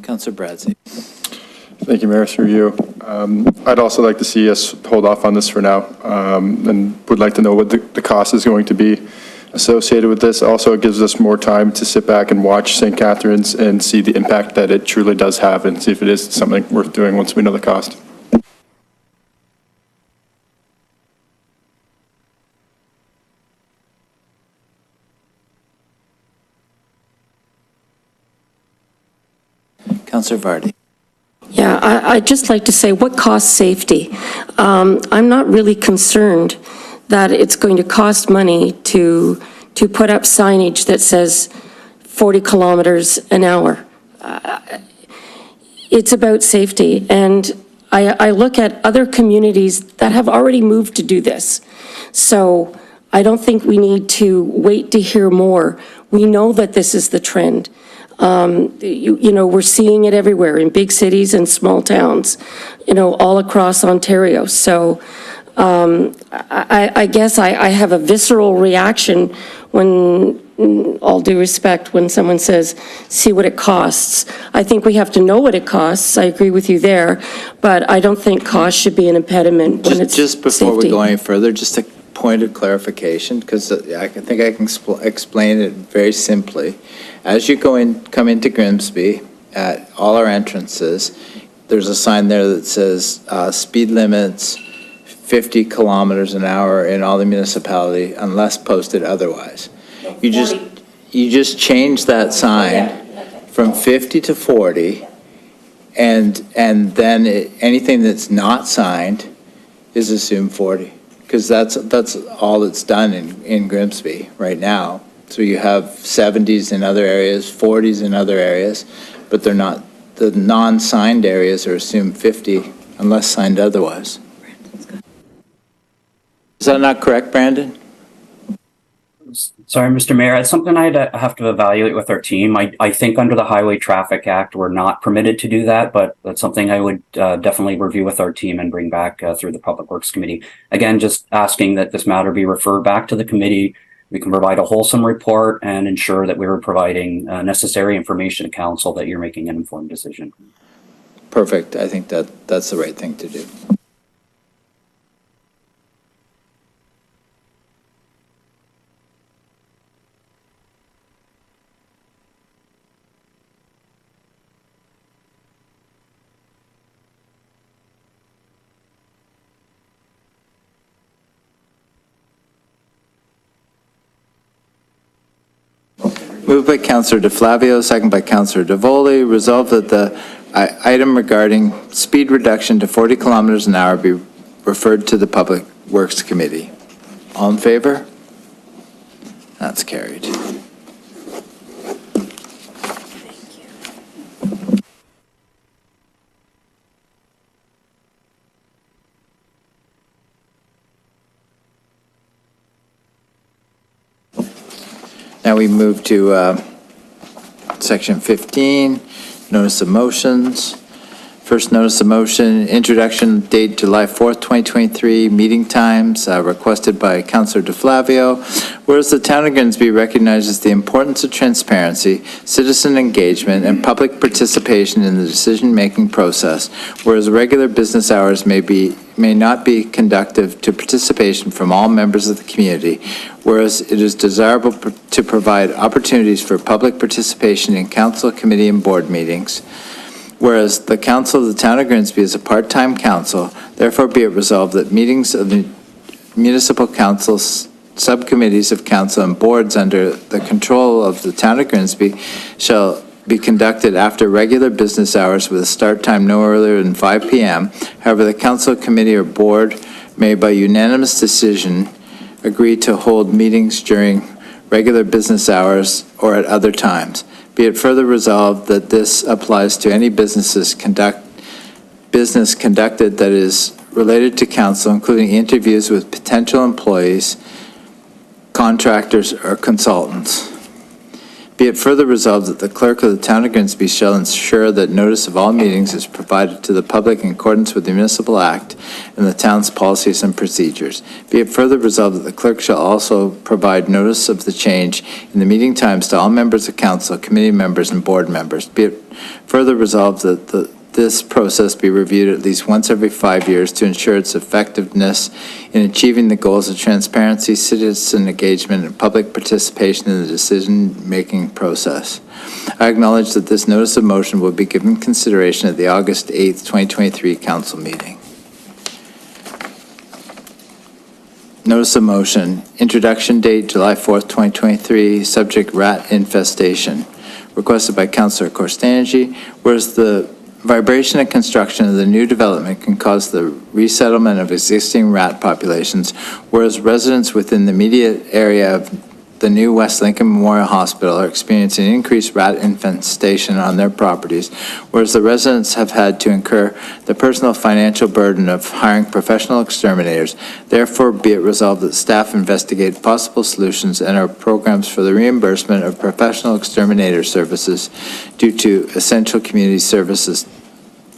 Speaker 1: Councillor Bradzi.
Speaker 12: Thank you, Mayor, through you. I'd also like to see us hold off on this for now, and would like to know what the cost is going to be associated with this. Also, it gives us more time to sit back and watch St. Catharines and see the impact that it truly does have, and see if it is something worth doing once we know the cost.
Speaker 1: Councillor Vardy.
Speaker 9: Yeah, I'd just like to say, what costs safety? I'm not really concerned that it's going to cost money to put up signage that says 40 kilometers an hour. It's about safety, and I look at other communities that have already moved to do this. So I don't think we need to wait to hear more. We know that this is the trend. We're seeing it everywhere in big cities and small towns, all across Ontario. So I guess I have a visceral reaction when, all due respect, when someone says, see what it costs. I think we have to know what it costs. I agree with you there, but I don't think cost should be an impediment when it's
Speaker 1: Just before we
Speaker 9: safety.
Speaker 1: go any further, just a point of clarification, because I think I can explain it very simply. As you come into Grimsby, at all our entrances, there's a sign there that says speed limits 50 kilometers an hour in all the municipality unless posted otherwise. You just change that sign from 50 to 40, and then anything that's not signed is assumed 40, because that's all it's done in Grimsby right now. So you have 70s in other areas, 40s in other areas, but they're not, the non-signed areas are assumed 50 unless signed otherwise. Is that not correct, Brandon?
Speaker 15: Sorry, Mr. Mayor, it's something I'd have to evaluate with our team. I think under the Highway Traffic Act, we're not permitted to do that, but that's something I would definitely review with our team and bring back through the Public Works Committee. Again, just asking that this matter be referred back to the committee. We can provide a wholesome report and ensure that we're providing necessary information to council that you're making an informed decision.
Speaker 1: Perfect. I think that's the right thing to do. Moved by Councillor DeFlavio, second by Councillor DeVoldy. Resolved that the item regarding speed reduction to 40 kilometers an hour be referred to the Public Works Committee. All in favor? That's carried. Now we move to Section 15, Notice of Motions. First notice of motion, introduction date July 4th, 2023, meeting times requested by Councilor DeFlavio. Whereas the town of Grimsby recognizes the importance of transparency, citizen engagement, and public participation in the decision-making process, whereas regular business hours may not be conducive to participation from all members of the community, whereas it is desirable to provide opportunities for public participation in council, committee, and board meetings. Whereas the council of the town of Grimsby is a part-time council, therefore be it resolved that meetings of the municipal councils, subcommittees of council, and boards under the control of the town of Grimsby shall be conducted after regular business hours with a start time no earlier than 5 p.m. However, the council, committee, or board may by unanimous decision agree to hold meetings during regular business hours or at other times. Be it further resolved that this applies to any business conducted that is related to council, including interviews with potential employees, contractors, or consultants. Be it further resolved that the clerk of the town of Grimsby shall ensure that notice of all meetings is provided to the public in accordance with the Municipal Act and the town's policies and procedures. Be it further resolved that the clerk shall also provide notice of the change in the meeting times to all members of council, committee members, and board members. Be it further resolved that this process be reviewed at least once every 5 years to ensure its effectiveness in achieving the goals of transparency, citizen engagement, and public participation in the decision-making process. I acknowledge that this notice of motion will be given consideration at the August 8th, 2023 council meeting. Notice of motion, introduction date July 4th, 2023, subject rat infestation. Requested by Councilor Korstanji, whereas the vibration and construction of the new development can cause the resettlement of existing rat populations, whereas residents within the immediate area of the new West Lincoln Memorial Hospital are experiencing increased rat infestation on their properties, whereas the residents have had to incur the personal financial burden of hiring professional exterminators. Therefore, be it resolved that staff investigate possible solutions and our programs for the reimbursement of professional exterminator services due to Essential Community Services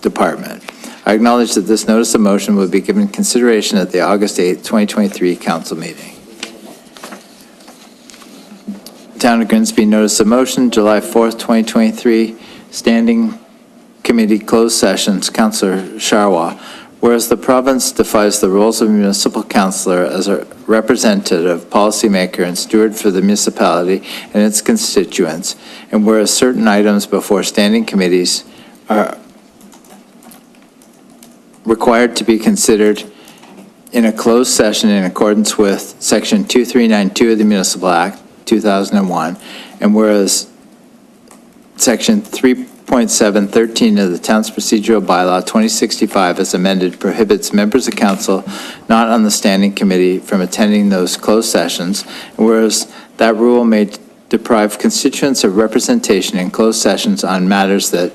Speaker 1: Department. I acknowledge that this notice of motion will be given consideration at the August 8th, 2023 council meeting. Town of Grimsby notice of motion, July 4th, 2023, standing committee closed sessions, Councillor Sharwa. Whereas the province defies the roles of municipal councillor as a representative, policymaker, and steward for the municipality and its constituents, and whereas certain items before standing committees are required to be considered in a closed session in accordance with Section 2392 of the Municipal Act, 2001, and whereas Section 3.713 of the Town's Procedural Bylaw 2065 as amended prohibits members of council not on the standing committee from attending those closed sessions, and whereas that rule may deprive constituents of representation in closed sessions on matters that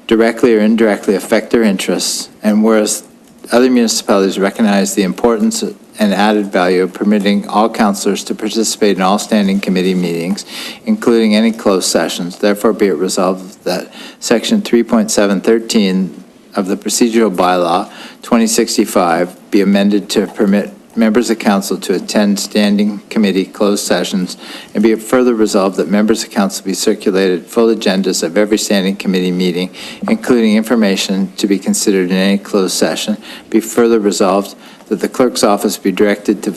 Speaker 1: directly or indirectly affect their interests, and whereas other municipalities recognize the importance and added value of permitting all councillors to participate in all standing committee meetings, including any closed sessions. Therefore, be it resolved that Section 3.713 of the Procedural Bylaw 2065 be amended to permit members of council to attend standing committee closed sessions, and be it further resolved that members of council be circulated full agendas of every standing committee meeting, including information to be considered in any closed session. Be further resolved that the clerk's office be directed to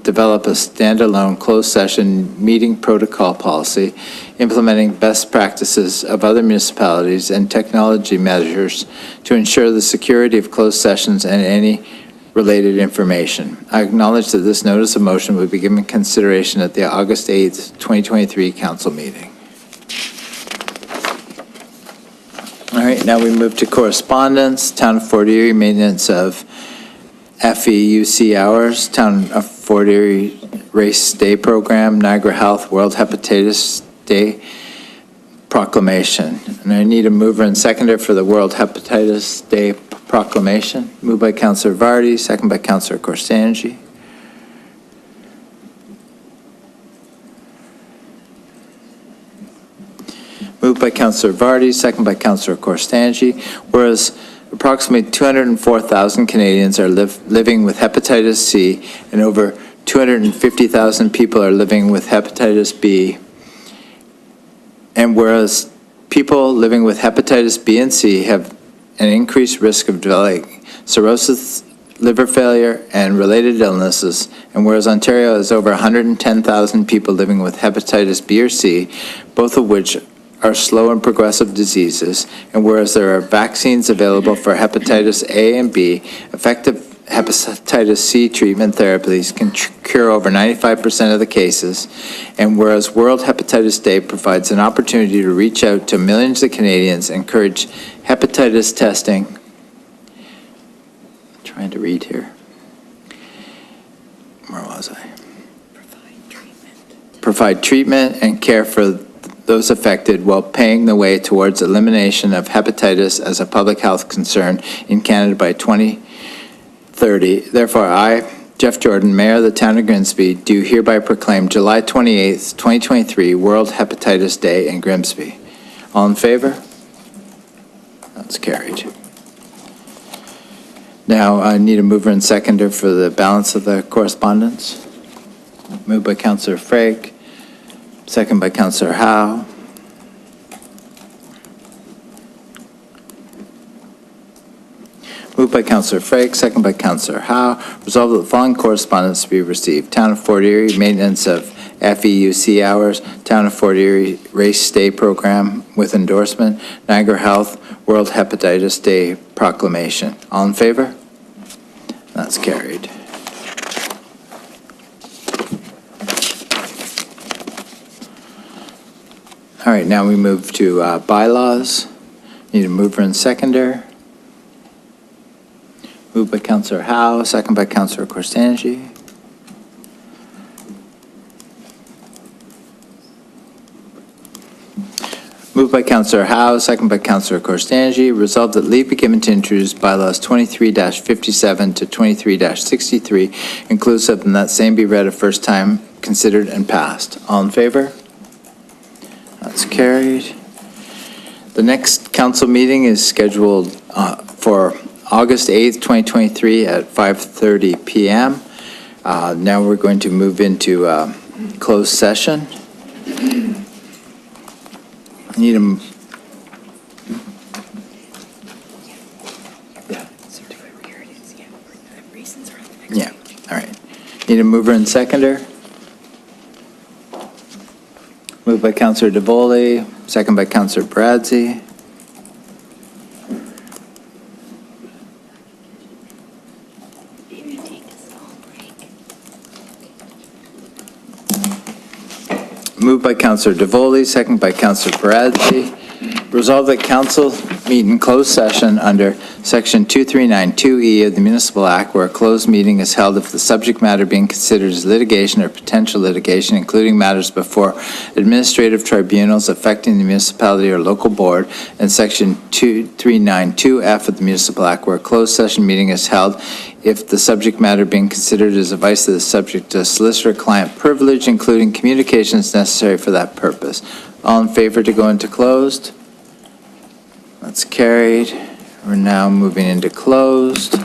Speaker 1: develop a standalone closed session meeting protocol policy, implementing best practices of other municipalities and technology measures to ensure the security of closed sessions and any related information. I acknowledge that this notice of motion will be given consideration at the August 8th, 2023 council meeting. All right, now we move to correspondence. Town of Fort Erie maintenance of FEUC hours, Town of Fort Erie Race Day Program, Niagara Health World Hepatitis Day Proclamation. And I need a mover and seconder for the World Hepatitis Day Proclamation. Moved by Councillor Vardy, second by Councillor Korstanji. Moved by Councillor Vardy, second by Councillor Corstangi. Whereas approximately 204,000 Canadians are living with hepatitis C, and over 250,000 people are living with hepatitis B. And whereas people living with hepatitis B and C have an increased risk of developing cirrhosis, liver failure, and related illnesses, and whereas Ontario has over 110,000 people living with hepatitis B or C, both of which are slow and progressive diseases, and whereas there are vaccines available for hepatitis A and B, effective hepatitis C treatment therapies can cure over 95% of the cases, and whereas World Hepatitis Day provides an opportunity to reach out to millions of Canadians, encourage hepatitis testing. Trying to read here. Where was I? Provide treatment and care for those affected while paving the way towards elimination of hepatitis as a public health concern in Canada by 2030. Therefore, I, Jeff Jordan, Mayor of the Town of Grimsby, do hereby proclaim July 28th, 2023 World Hepatitis Day in Grimsby. All in favor? That's carried. Now, I need a mover and seconder for the balance of the correspondence. Moved by Councillor Frake, second by Councillor Howe. Moved by Councillor Frake, second by Councillor Howe. Resolved that the following correspondence be received. Town of Fort Erie, maintenance of FEUC hours. Town of Fort Erie Race Day Program with endorsement. Niagara Health World Hepatitis Day Proclamation. All in favor? That's carried. All right, now we move to bylaws. Need a mover and seconder. Moved by Councillor Howe, second by Councillor Corstangi. Moved by Councillor Howe, second by Councillor Corstangi. Resolved that leave be given to introduce bylaws 23-57 to 23-63, inclusive, and that same be read a first time, considered, and passed. All in favor? That's carried. The next council meeting is scheduled for August 8th, 2023 at 5:30 p.m. Now we're going to move into closed session. I need a... Yeah, all right. Need a mover and seconder. Moved by Councillor DeVoli, second by Councillor Bradzi. Moved by Councillor DeVoli, second by Councillor Bradzi. Resolved that council meet in closed session under Section 2392E of the Municipal Act, where a closed meeting is held if the subject matter being considered is litigation or potential litigation, including matters before administrative tribunals affecting the municipality or local board, and Section 2392F of the Municipal Act, where a closed session meeting is held if the subject matter being considered is advice to the subject to solicitor-client privilege, including communications necessary for that purpose. All in favor to go into closed? That's carried. We're now moving into closed.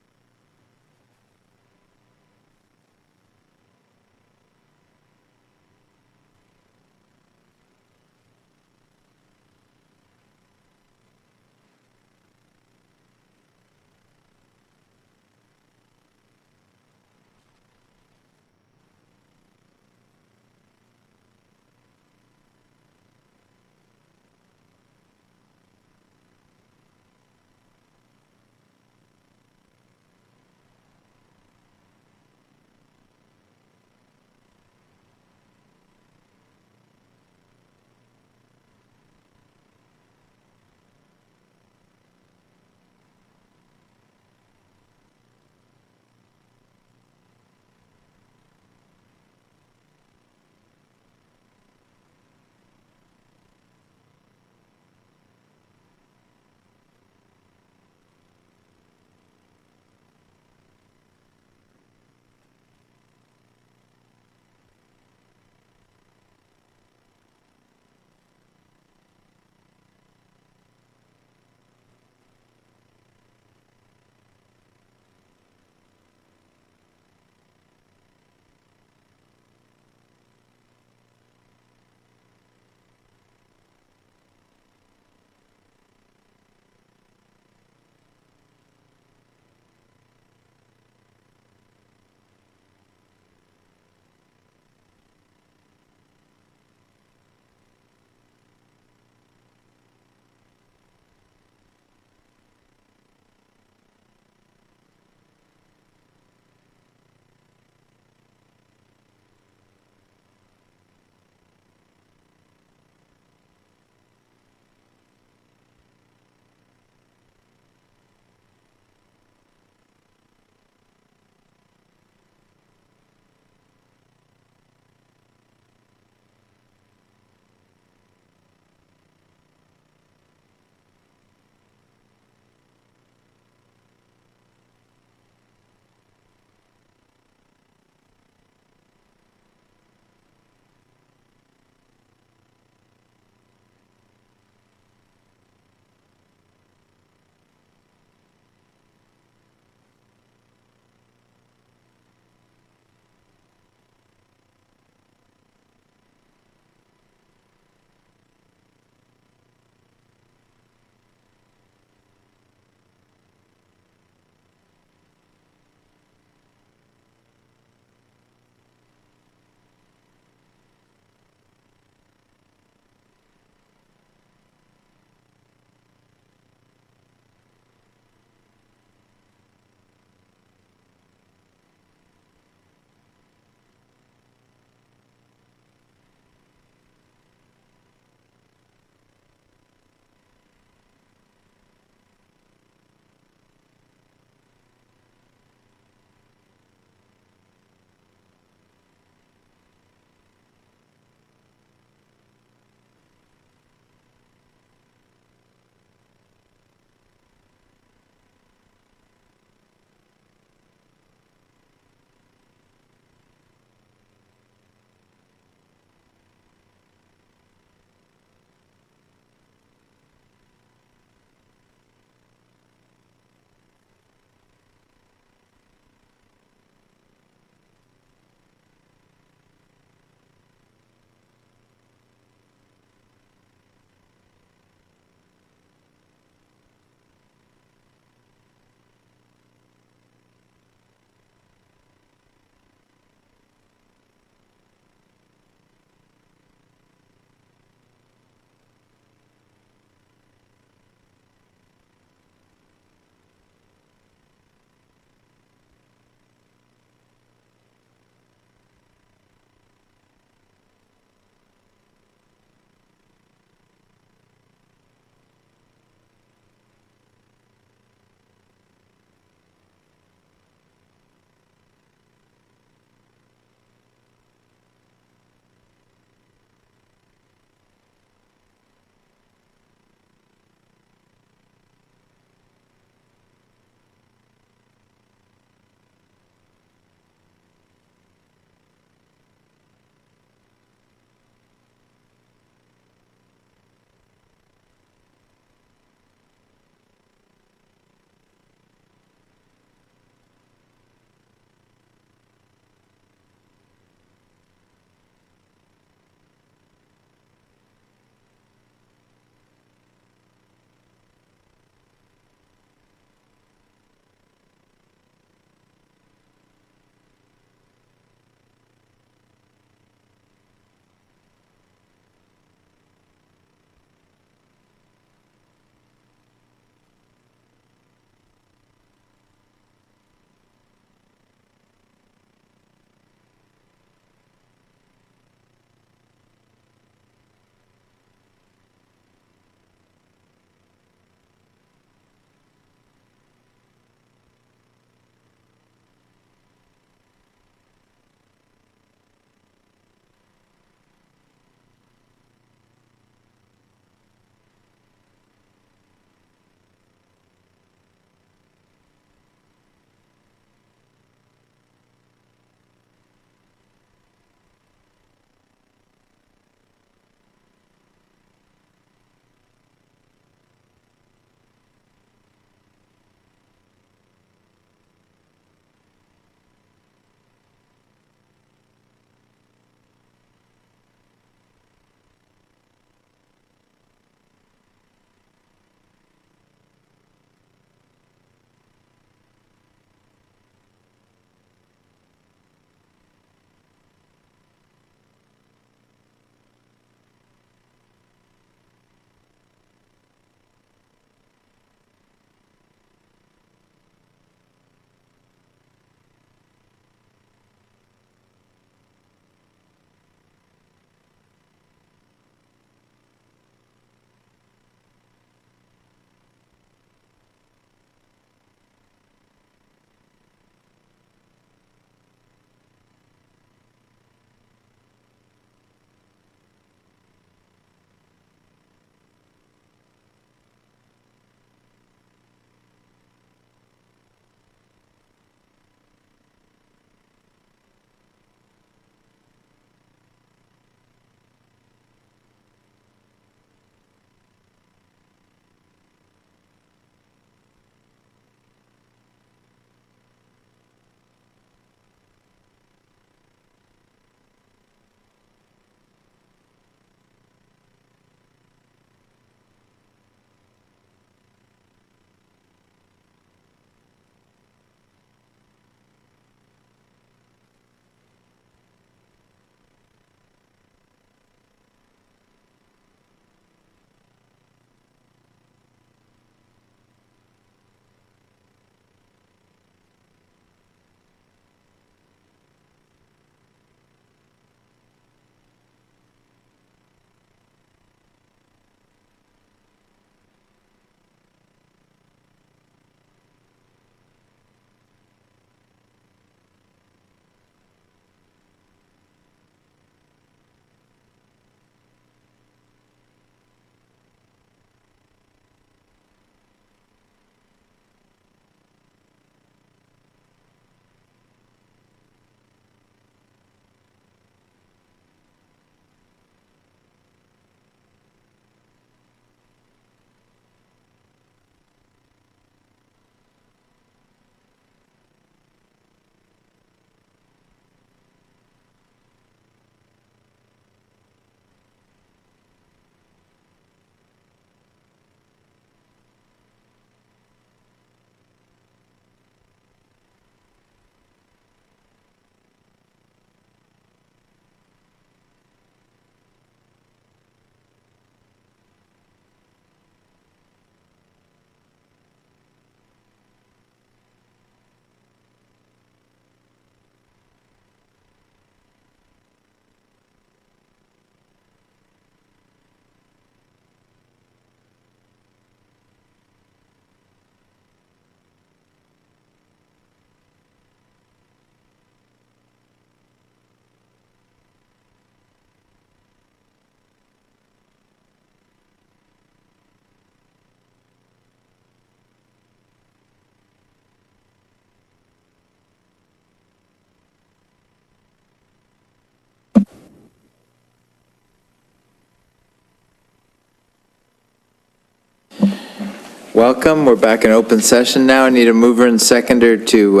Speaker 1: Welcome. We're back in open session now. I need a mover and seconder to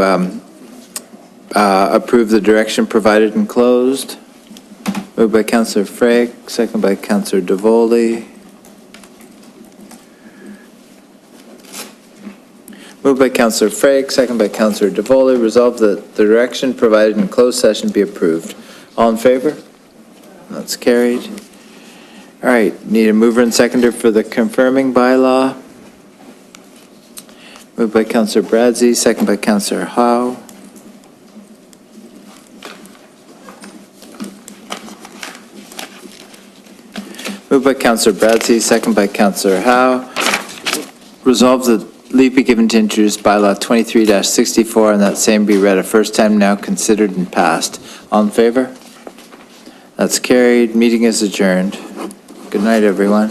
Speaker 1: approve the direction provided and closed. Moved by Councillor Frake, second by Councillor DeVoley. Moved by Councillor Frake, second by Councillor DeVoley. Resolved that the direction provided in closed session be approved. All in favor? That's carried. All right, need a mover and seconder for the confirming bylaw. Moved by Councillor Bradzi, second by Councillor Howe. Moved by Councillor Bradzi, second by Councillor Howe. Resolved that leave be given to introduce bylaw 23-64 and that same be read a first time now considered and passed. All in favor? That's carried. Meeting is adjourned. Good night, everyone.